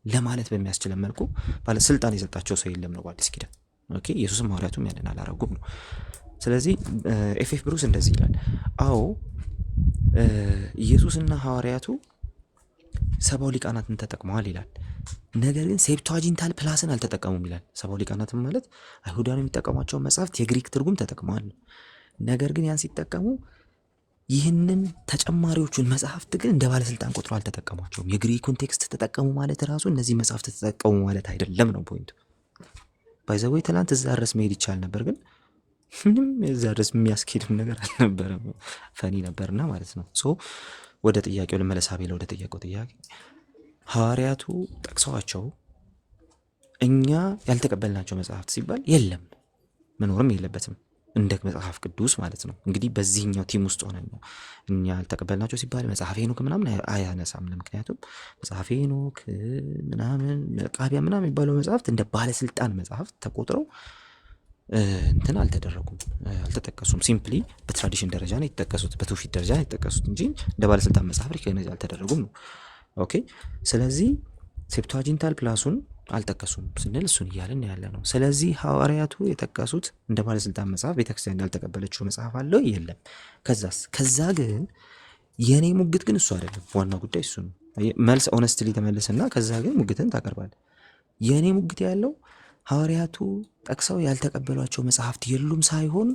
ለማለት በሚያስችለን መልኩ ባለስልጣን የሰጣቸው ሰው የለም ነው በአዲስ ኪዳን። ኦኬ ኢየሱስም ሐዋርያቱም ያንን አላረጉም ነው። ስለዚህ ኤፍኤፍ ብሩስ እንደዚህ ይላል። አዎ ኢየሱስና ሐዋርያቱ ሰብዓ ሊቃናትን ተጠቅመዋል ይላል። ነገር ግን ሴፕቷጂንታል ፕላስን አልተጠቀሙም ይላል። ሰብዓ ሊቃናትን ማለት አይሁዳን የሚጠቀሟቸውን መጽሐፍት የግሪክ ትርጉም ተጠቅመዋል። ነገር ግን ያን ሲጠቀሙ ይህንን ተጨማሪዎቹን መጽሐፍት ግን እንደ ባለስልጣን ቆጥሮ አልተጠቀሟቸውም። የግሪኩን ቴክስት ተጠቀሙ ማለት ራሱ እነዚህ መጽሐፍት ተጠቀሙ ማለት አይደለም ነው ፖይንቱ። ባይዘወይ ትላንት እዛ ድረስ መሄድ ይቻል ነበር፣ ግን ምንም እዛ ድረስ የሚያስኬድም ነገር አልነበረም። ፈኒ ነበርና ማለት ነው። ሶ ወደ ጥያቄው ልመለስ። አቤላ ወደ ጠየቀው ጥያቄ ሐዋርያቱ ጠቅሰዋቸው እኛ ያልተቀበልናቸው መጽሐፍት ሲባል የለም መኖርም የለበትም እንደ መጽሐፍ ቅዱስ ማለት ነው። እንግዲህ በዚህኛው ቲም ውስጥ ሆነን ነው እኛ ያልተቀበልናቸው ሲባል መጽሐፈ ሄኖክ ምናምን አያነሳም። ምክንያቱም መጽሐፈ ሄኖክ ምናምን መቃብያን ምናምን የሚባለው መጽሐፍት እንደ ባለስልጣን መጽሐፍት ተቆጥረው እንትን አልተደረጉም፣ አልተጠቀሱም። ሲምፕሊ በትራዲሽን ደረጃ ነው የተጠቀሱት፣ በትውፊት ደረጃ ነው የተጠቀሱት እንጂ እንደ ባለስልጣን መጽሐፍ ሪኮግናይዝ አልተደረጉም ነው። ኦኬ ስለዚህ ሴፕቷጂንታል ፕላሱን አልጠቀሱም ስንል እሱን እያልን ያለ ነው። ስለዚህ ሐዋርያቱ የጠቀሱት እንደ ባለስልጣን መጽሐፍ ቤተክርስቲያን ያልተቀበለችው መጽሐፍ አለው የለም። ከዛ ግን የኔ ሙግት ግን እሱ አይደለም። ዋናው ጉዳይ እሱ ነው። መልስ ኦነስትሊ ተመልስና ከዛ ግን ሙግትን ታቀርባል። የኔ ሙግት ያለው ሐዋርያቱ ጠቅሰው ያልተቀበሏቸው መጽሐፍት የሉም ሳይሆን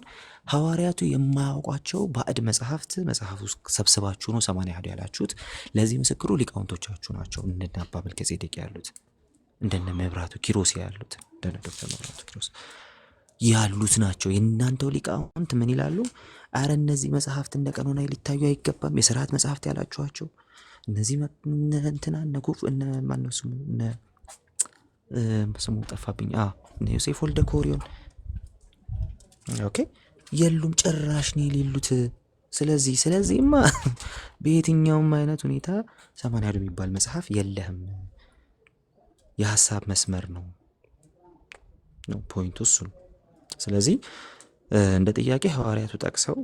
ሐዋርያቱ የማያውቋቸው ባዕድ መጽሐፍት መጽሐፍ ውስጥ ሰብስባችሁ ነው 80 ያህል ያላችሁት። ለዚህ ምስክሩ ሊቃውንቶቻችሁ ናቸው። እንደነ አባ መልከጼዴቅ ያሉት፣ እንደነ መብራቱ ኪሮስ ያሉት፣ እንደነ ዶክተር መብራቱ ኪሮስ ያሉት ናቸው። የእናንተው ሊቃውንት ምን ይላሉ? አረ እነዚህ መጽሐፍት እንደ ቀኖና ሊታዩ አይገባም፣ የስርዓት መጽሐፍት ያላችኋቸው እነዚህ እንትና እነ ጉፍ እነ ማነው ስሙ ጠፋብኝ። እነ ዮሴፍ ወልደ ኮሪዮን ኦኬ የሉም ጭራሽ ነው የሌሉት። ስለዚህማ በየትኛውም አይነት ሁኔታ 80 የሚባል መጽሐፍ የለህም፣ የሀሳብ መስመር ነው ፖይንቱ እሱ ነው። ስለዚህ እንደ ጥያቄ ሐዋርያቱ ጠቅሰው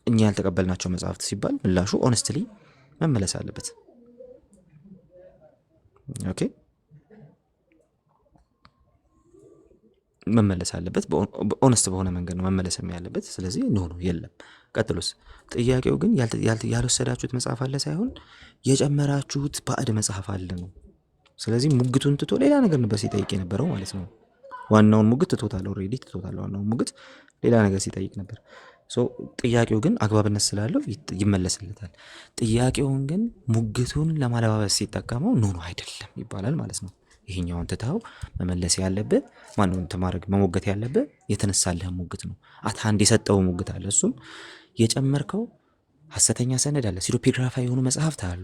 እኛ ያልተቀበልናቸው መጽሐፍት ሲባል ምላሹ ኦነስትሊ መመለስ አለበት። ኦኬ መመለስ አለበት። ኦነስት በሆነ መንገድ ነው መመለስም ያለበት። ስለዚህ ኖ የለም። ቀጥሎስ ጥያቄው ግን ያልወሰዳችሁት መጽሐፍ አለ ሳይሆን የጨመራችሁት ባዕድ መጽሐፍ አለ ነው። ስለዚህ ሙግቱን ትቶ ሌላ ነገር ነበር ሲጠይቅ የነበረው ማለት ነው። ዋናውን ሙግት ትቶታል፣ ኦልሬዲ ትቶታል። ዋናውን ሙግት ሌላ ነገር ሲጠይቅ ነበር። ሶ ጥያቄው ግን አግባብነት ስላለው ይመለስለታል። ጥያቄውን ግን ሙግቱን ለማለባበስ ሲጠቀመው ኖ አይደለም ይባላል ማለት ነው። ይሄኛውን ትተው መመለስ ያለብህ ማንንም ተማረግ መሞገት ያለብህ የተነሳልህ ሙግት ነው። አንድ የሰጠው ሙግት አለ። እሱም የጨመርከው ሐሰተኛ ሰነድ አለ። ሲሮፒግራፋ የሆኑ መጽሐፍት አሉ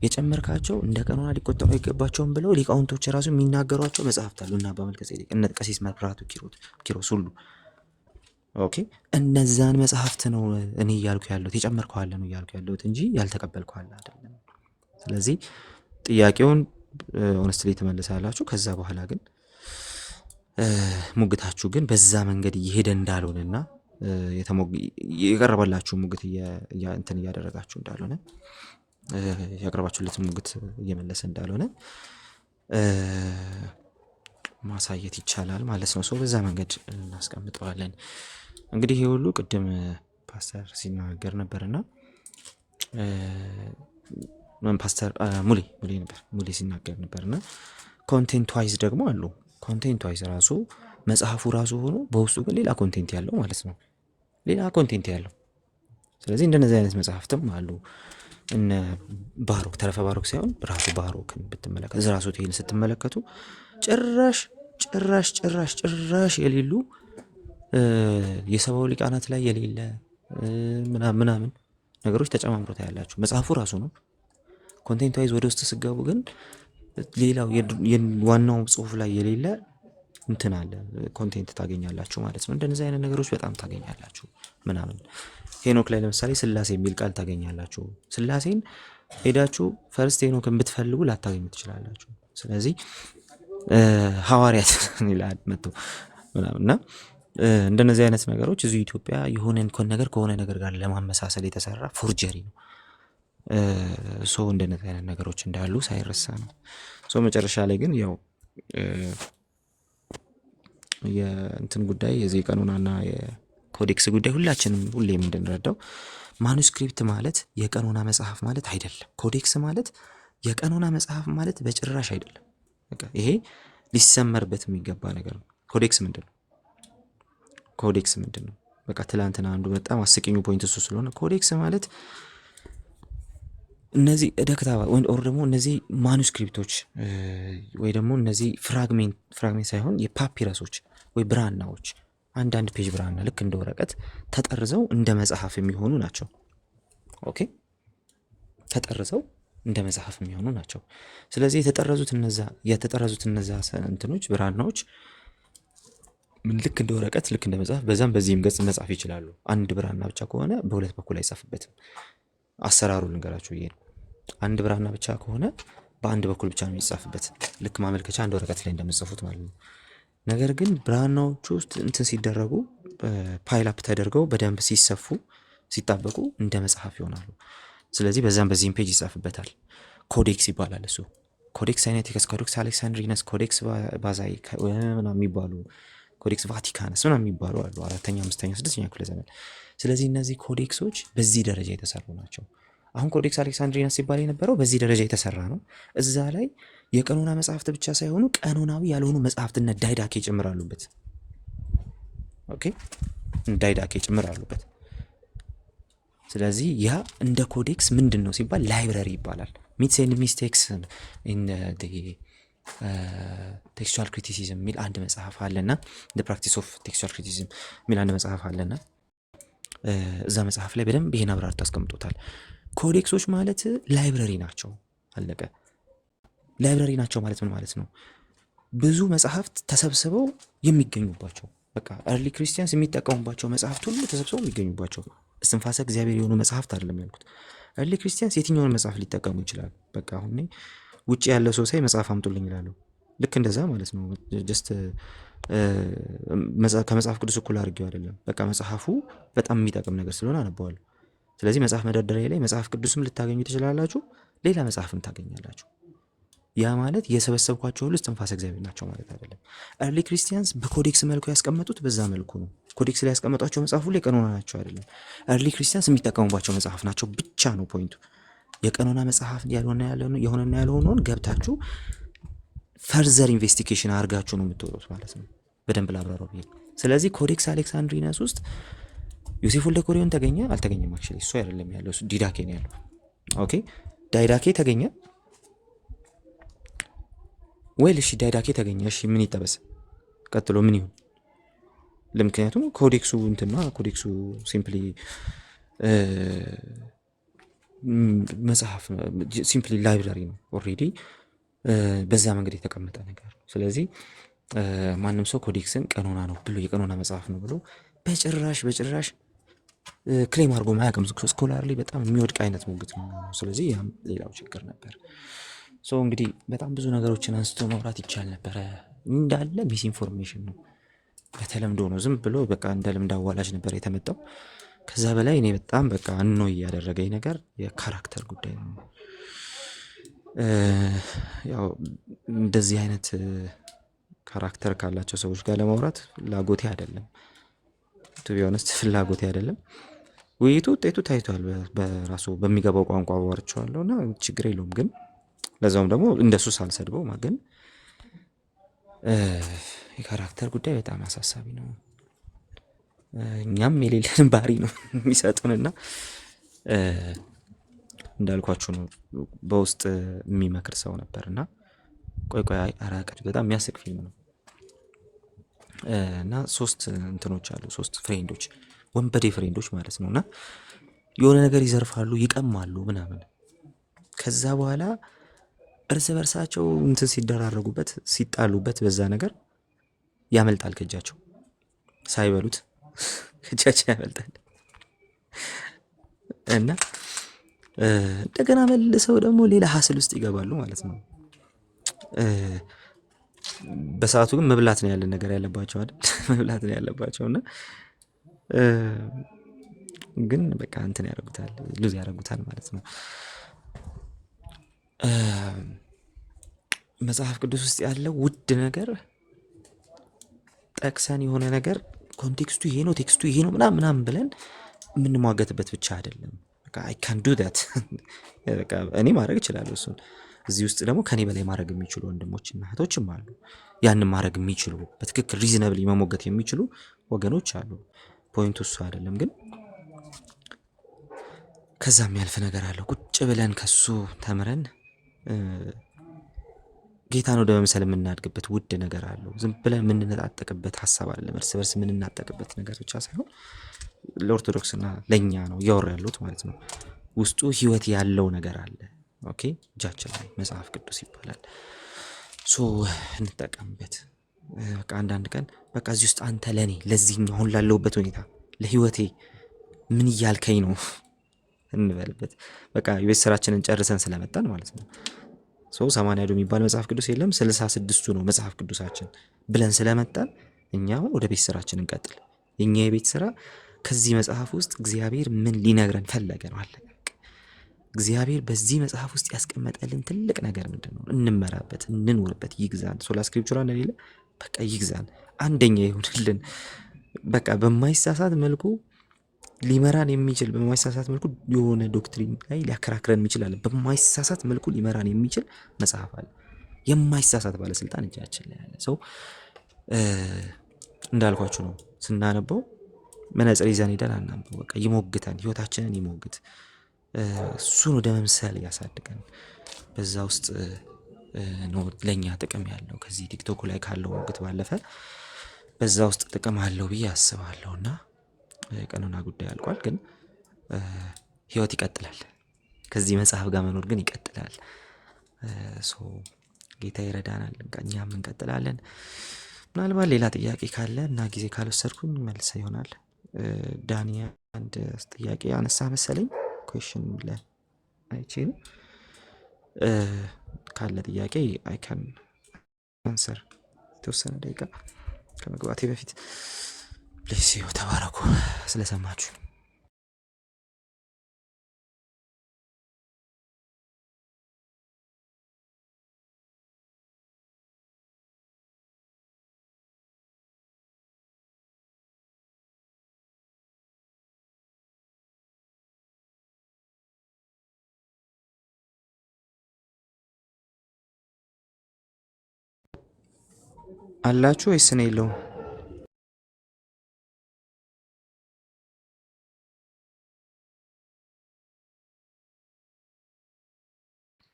የጨመርካቸው እንደ ቀኖና ሊቆጠሩ አይገባቸውም ብለው ሊቃውንቶች ራሱ የሚናገሯቸው መጽሐፍት አሉ እና በመልከጼዴቅ እነ ቀሲስ መብራቱ ኪሮስ ሁሉ ኦኬ። እነዛን መጽሐፍት ነው እኔ እያልኩ ያለሁት የጨመርከው አለ ነው እያልኩ ያለሁት እንጂ ያልተቀበልከው አለ አይደለም። ስለዚህ ጥያቄውን ኦነስትሊ ትመልሳላችሁ። ከዛ በኋላ ግን ሙግታችሁ ግን በዛ መንገድ እየሄደ እንዳልሆነና የቀረበላችሁ ሙግት እንትን እያደረጋችሁ እንዳልሆነ ያቀረባችሁለትን ሙግት እየመለሰ እንዳልሆነ ማሳየት ይቻላል ማለት ነው። በዛ መንገድ እናስቀምጠዋለን። እንግዲህ ይሄ ሁሉ ቅድም ፓስተር ሲናገር ነበርና ፓስተር ሙሌ ሲናገር ነበርና ኮንቴንት ዋይዝ ደግሞ አሉ። ኮንቴንት ዋይዝ ራሱ መጽሐፉ ራሱ ሆኖ በውስጡ ግን ሌላ ኮንቴንት ያለው ማለት ነው። ሌላ ኮንቴንት ያለው። ስለዚህ እንደነዚህ አይነት መጽሐፍትም አሉ። እነ ባሮክ ተረፈ ባሮክ ሳይሆን ራሱ ባሮክን ብትመለከቱ ራሱ ቴል ስትመለከቱ ጭራሽ የሌሉ የሰባው ሊቃናት ላይ የሌለ ምናምን ነገሮች ተጨማምሮ ታያላችሁ። መጽሐፉ ራሱ ነው። ኮንቴንት ዋይዝ ወደ ውስጥ ስገቡ ግን ሌላው ዋናው ጽሁፍ ላይ የሌለ እንትን አለ ኮንቴንት ታገኛላችሁ ማለት ነው። እንደነዚህ አይነት ነገሮች በጣም ታገኛላችሁ ምናምን። ሄኖክ ላይ ለምሳሌ ስላሴ የሚል ቃል ታገኛላችሁ። ስላሴን ሄዳችሁ ፈርስት ሄኖክን ብትፈልጉ ላታገኙ ትችላላችሁ። ስለዚህ ሐዋርያት ይላል መጥቶ ምናምንና እንደነዚህ አይነት ነገሮች እዚሁ ኢትዮጵያ የሆነን ነገር ከሆነ ነገር ጋር ለማመሳሰል የተሰራ ፎርጀሪ ነው። እንደነዚህ አይነት ነገሮች እንዳሉ ሳይረሳ ነው። መጨረሻ ላይ ግን ያው የእንትን ጉዳይ የዚህ ቀኖናና የኮዴክስ ጉዳይ ሁላችንም ሁሌም እንድንረዳው ማኑስክሪፕት ማለት የቀኖና መጽሐፍ ማለት አይደለም። ኮዴክስ ማለት የቀኖና መጽሐፍ ማለት በጭራሽ አይደለም። ይሄ ሊሰመርበት የሚገባ ነገር ነው። ኮዴክስ ምንድን ነው? ኮዴክስ ምንድን ነው? በቃ ትላንትና አንዱ በጣም አስቂኙ ፖይንት እሱ ስለሆነ ኮዴክስ ማለት እነዚህ ደክታባ ወይም ደግሞ እነዚህ ማኑስክሪፕቶች ወይ ደግሞ እነዚህ ፍራግሜንት ሳይሆን የፓፒረሶች ወይ ብራናዎች አንዳንድ ፔጅ ብራና ልክ እንደ ወረቀት ተጠርዘው እንደ መጽሐፍ የሚሆኑ ናቸው። ኦኬ ተጠርዘው እንደ መጽሐፍ የሚሆኑ ናቸው። ስለዚህ የተጠረዙት እነዛ እንትኖች ብራናዎች ልክ እንደ ወረቀት ልክ እንደ መጽሐፍ በዛም በዚህም ገጽ መጻፍ ይችላሉ። አንድ ብራና ብቻ ከሆነ በሁለት በኩል አይጻፍበትም። አሰራሩ ልንገራችሁ ይሄ ነው። አንድ ብራና ብቻ ከሆነ በአንድ በኩል ብቻ ነው የሚጻፍበት፣ ልክ ማመልከቻ አንድ ወረቀት ላይ እንደምጽፉት ማለት ነው። ነገር ግን ብራናዎቹ ውስጥ እንትን ሲደረጉ ፓይል አፕ ተደርገው በደንብ ሲሰፉ ሲጣበቁ እንደ መጽሐፍ ይሆናሉ። ስለዚህ በዛም በዚህም ፔጅ ይጻፍበታል። ኮዴክስ ይባላል እሱ። ኮዴክስ ሳይኔቲከስ፣ ኮዴክስ አሌክሳንድሪነስ፣ ኮዴክስ ባዛይ ምናምን የሚባሉ ኮዴክስ ቫቲካንስ ምናምን የሚባሉ አሉ። 4ኛ፣ 5ኛ፣ 6ኛ ክፍለ ዘመን። ስለዚህ እነዚህ ኮዴክሶች በዚህ ደረጃ የተሰሩ ናቸው። አሁን ኮዴክስ አሌክሳንድሪነስ ሲባል የነበረው በዚህ ደረጃ የተሰራ ነው። እዛ ላይ የቀኖና መጽሐፍት ብቻ ሳይሆኑ ቀኖናዊ ያልሆኑ መጽሐፍትና ዳይዳኬ ጭምር አሉበት። ኦኬ ዳይዳኬ ጭምር አሉበት። ስለዚህ ያ እንደ ኮዴክስ ምንድን ነው ሲባል ላይብረሪ ይባላል። ሚትስ ኤንድ ሚስቴክስ ኢን ቴክስቹዋል ክሪቲሲዝም የሚል አንድ መጽሐፍ አለና the practice of textual criticism የሚል አንድ መጽሐፍ አለና እዛ መጽሐፍ ላይ በደንብ ይሄን አብራርቶ አስቀምጦታል። ኮዴክሶች ማለት ላይብረሪ ናቸው። አለቀ። ላይብረሪ ናቸው ማለት ምን ማለት ነው? ብዙ መጽሐፍት ተሰብስበው የሚገኙባቸው በቃ early ክርስቲያንስ የሚጠቀሙባቸው መጽሐፍት ሁሉ ተሰብስበው የሚገኙባቸው እስትንፋሰ እግዚአብሔር የሆኑ መጽሐፍት አይደለም ያልኩት። early ክርስቲያንስ የትኛውን መጽሐፍ ሊጠቀሙ ይችላሉ? በቃ አሁን ውጪ ያለው ሰው ሳይ መጽሐፍ አምጡልኝ ይላሉ። ልክ እንደዛ ማለት ነው። ጀስት ከመጽሐፍ ቅዱስ እኩል አድርጌው አይደለም። በቃ መጽሐፉ በጣም የሚጠቅም ነገር ስለሆነ አነበዋለሁ። ስለዚህ መጽሐፍ መደርደሪያ ላይ መጽሐፍ ቅዱስም ልታገኙ ትችላላችሁ፣ ሌላ መጽሐፍም ታገኛላችሁ። ያ ማለት የሰበሰብኳቸው ሁሉ እስትንፋሰ እግዚአብሔር ናቸው ማለት አይደለም። early ክርስቲያንስ በኮዴክስ መልኩ ያስቀመጡት በዛ መልኩ ነው። ኮዴክስ ላይ ያስቀመጧቸው መጽሐፍ ሁሉ የቀኖና ናቸው አይደለም። early ክርስቲያንስ የሚጠቀሙባቸው መጽሐፍ ናቸው ብቻ ነው ፖይንቱ። የቀኖና መጽሐፍ የሆነና ያልሆነውን ገብታችሁ ፈርዘር ኢንቨስቲጌሽን አድርጋችሁ ነው የምትወጡት ማለት ነው። በደንብ ላብራራው ብዬ። ስለዚህ ኮዴክስ አሌክሳንድሪነስ ውስጥ ዮሴፍ ወልደ ኮሪዮን ተገኘ አልተገኘም? አክቹዋሊ እሱ አይደለም ያለው፣ እሱ ዲዳኬ ነው ያለው። ኦኬ ዳይዳኬ ተገኘ ወይ? እሺ ዳይዳኬ ተገኘ። እሺ ምን ይጠበስ? ቀጥሎ ምን ይሁን? ለምክንያቱም ኮዴክሱ እንትና ኮዴክሱ ሲምፕሊ መጽሐፍ ሲምፕሊ ላይብራሪ ነው ኦልሬዲ በዛ መንገድ የተቀመጠ ነገር። ስለዚህ ማንም ሰው ኮዴክስን ቀኖና ነው ብሎ የቀኖና መጽሐፍ ነው ብሎ በጭራሽ ክሌም አድርጎ ማያውቅም። ስኮላርሊ በጣም የሚወድቅ አይነት ሙግት ነው። ስለዚህ ያም ሌላው ችግር ነበር። እንግዲህ በጣም ብዙ ነገሮችን አንስቶ ማውራት ይቻል ነበረ። እንዳለ ሚስ ኢንፎርሜሽን ነው፣ በተለምዶ ነው፣ ዝም ብሎ በቃ እንደ ልምድ አዋላጅ ነበር የተመጣው። ከዛ በላይ እኔ በጣም በቃ እኖ ያደረገኝ ነገር የካራክተር ጉዳይ ነው። ያው እንደዚህ አይነት ካራክተር ካላቸው ሰዎች ጋር ለማውራት ፍላጎቴ አይደለም፣ ቱ ቢ ኦነስት ፍላጎቴ አይደለም። ውይይቱ ውጤቱ ታይቷል፣ በራሱ በሚገባው ቋንቋ አወርቼዋለሁ እና ችግር የለውም። ግን ለዛውም ደግሞ እንደሱ ሳልሰድበው ግን የካራክተር ጉዳይ በጣም አሳሳቢ ነው። እኛም የሌለን ባህሪ ነው የሚሰጡንና እንዳልኳችሁ ነው በውስጥ የሚመክር ሰው ነበርና ቆይ አራቀት በጣም የሚያስቅ ፊልም ነው እና ሶስት እንትኖች አሉ፣ ሶስት ፍሬንዶች፣ ወንበዴ ፍሬንዶች ማለት ነውና የሆነ ነገር ይዘርፋሉ፣ ይቀማሉ ምናምን። ከዛ በኋላ እርስ በርሳቸው እንትን ሲደራረጉበት ሲጣሉበት በዛ ነገር ያመልጣል ከእጃቸው፣ ሳይበሉት ከእጃቸው ያመልጣል እና እንደገና መልሰው ደግሞ ሌላ ሀስል ውስጥ ይገባሉ ማለት ነው። በሰዓቱ ግን መብላት ነው ያለን ነገር ያለባቸው አይደል? መብላት ነው ያለባቸው እና ግን በቃ እንትን ያደርጉታል፣ ሉዝ ያደርጉታል ማለት ነው። መጽሐፍ ቅዱስ ውስጥ ያለው ውድ ነገር ጠቅሰን የሆነ ነገር ኮንቴክስቱ ይሄ ነው ቴክስቱ ይሄ ነው ምናምን ብለን የምንሟገትበት ብቻ አይደለም። በቃ አይ ካን ዱ ዳት በቃ እኔ ማድረግ እችላለሁ እሱን። እዚህ ውስጥ ደግሞ ከኔ በላይ ማድረግ የሚችሉ ወንድሞችና እህቶችም አሉ። ያንን ማድረግ የሚችሉ በትክክል ሪዝነብሊ መሞገት የሚችሉ ወገኖች አሉ። ፖይንቱ እሱ አይደለም። ግን ከዛ የሚያልፍ ነገር አለው። ቁጭ ብለን ከሱ ተምረን ጌታን ወደ መምሰል የምናድግበት ውድ ነገር አለው። ዝም ብለን የምንነጣጠቅበት ሀሳብ አለ። እርስ በርስ የምንናጠቅበት ነገር ብቻ ሳይሆን ለኦርቶዶክስና ለእኛ ነው እያወራ ያሉት ማለት ነው። ውስጡ ህይወት ያለው ነገር አለ። ኦኬ እጃችን ላይ መጽሐፍ ቅዱስ ይባላል። እንጠቀምበት። በቃ አንዳንድ ቀን በቃ እዚህ ውስጥ አንተ ለኔ ለዚህኛው አሁን ላለሁበት ሁኔታ ለህይወቴ ምን እያልከኝ ነው እንበልበት። በቃ የቤት ስራችንን ጨርሰን ስለመጣን ማለት ነው። 80 የሚባል መጽሐፍ ቅዱስ የለም 66ቱ ነው መጽሐፍ ቅዱሳችን ብለን ስለመጣን እኛ አሁን ወደ ቤት ስራችን እንቀጥል። የኛ የቤት ስራ ከዚህ መጽሐፍ ውስጥ እግዚአብሔር ምን ሊነግረን ፈለገ ነው አለ። እግዚአብሔር በዚህ መጽሐፍ ውስጥ ያስቀመጠልን ትልቅ ነገር ምንድነው? እንመራበት፣ እንኑርበት፣ ይግዛን። ሶላ ስክሪፕቹራ እንደሌለ በቃ ይግዛን፣ አንደኛ ይሁንልን። በቃ በማይሳሳት መልኩ ሊመራን የሚችል በማይሳሳት መልኩ የሆነ ዶክትሪን ላይ ሊያከራክረን የሚችል አለ። በማይሳሳት መልኩ ሊመራን የሚችል መጽሐፍ አለ። የማይሳሳት ባለስልጣን እጃችን ላይ ያለ ሰው እንዳልኳችሁ ነው። ስናነበው መነጽር ይዘን ሄደን አናንበው። በቃ ይሞግተን፣ ህይወታችንን ይሞግት፣ እሱን ወደ መምሰል ያሳድገን። በዛ ውስጥ ነው ለኛ ጥቅም ያለው። ከዚህ ቲክቶክ ላይ ካለው ሞግት ባለፈ በዛ ውስጥ ጥቅም አለው ብዬ አስባለሁና ቀኖና ጉዳይ አልቋል፣ ግን ህይወት ይቀጥላል። ከዚህ መጽሐፍ ጋር መኖር ግን ይቀጥላል። ጌታ ይረዳናል፣ እኛም እንቀጥላለን። ምናልባት ሌላ ጥያቄ ካለ እና ጊዜ ካልወሰድኩኝ መልሰ ይሆናል። ዳኒ አንድ ጥያቄ አነሳ መሰለኝ፣ ኩዌሽን ብለህ አይቼን ካለ ጥያቄ አይ ካን አንሰር የተወሰነ ደቂቃ ከመግባቴ በፊት ፕሊስ። ተባረኩ ስለሰማችሁ። አላችሁ ወይስ እኔ የለውም?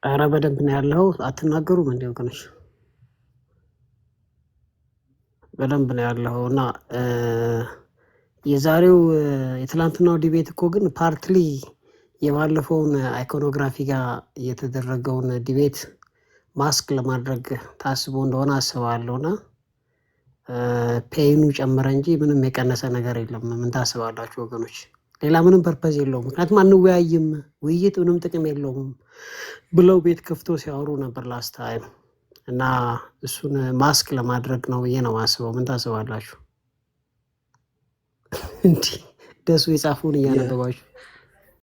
ኧረ በደንብ ነው ያለው። አትናገሩም እንዲ ወገኖች? በደንብ ነው ያለው እና የዛሬው የትላንትናው ዲቤት እኮ ግን ፓርትሊ የባለፈውን አይኮኖግራፊ ጋር የተደረገውን ዲቤት ማስክ ለማድረግ ታስቦ እንደሆነ አስባለሁና ፔኑ ጨመረ እንጂ ምንም የቀነሰ ነገር የለም። ምን ታስባላችሁ ወገኖች? ሌላ ምንም ፐርፐዝ የለውም። ምክንያቱም አንወያይም፣ ውይይት ምንም ጥቅም የለውም ብለው ቤት ከፍቶ ሲያወሩ ነበር ላስት ታይም እና እሱን ማስክ ለማድረግ ነው ብዬ ነው ማስበው። ምን ታስባላችሁ? እንዲህ ደሱ የጻፉን እያነበባችሁ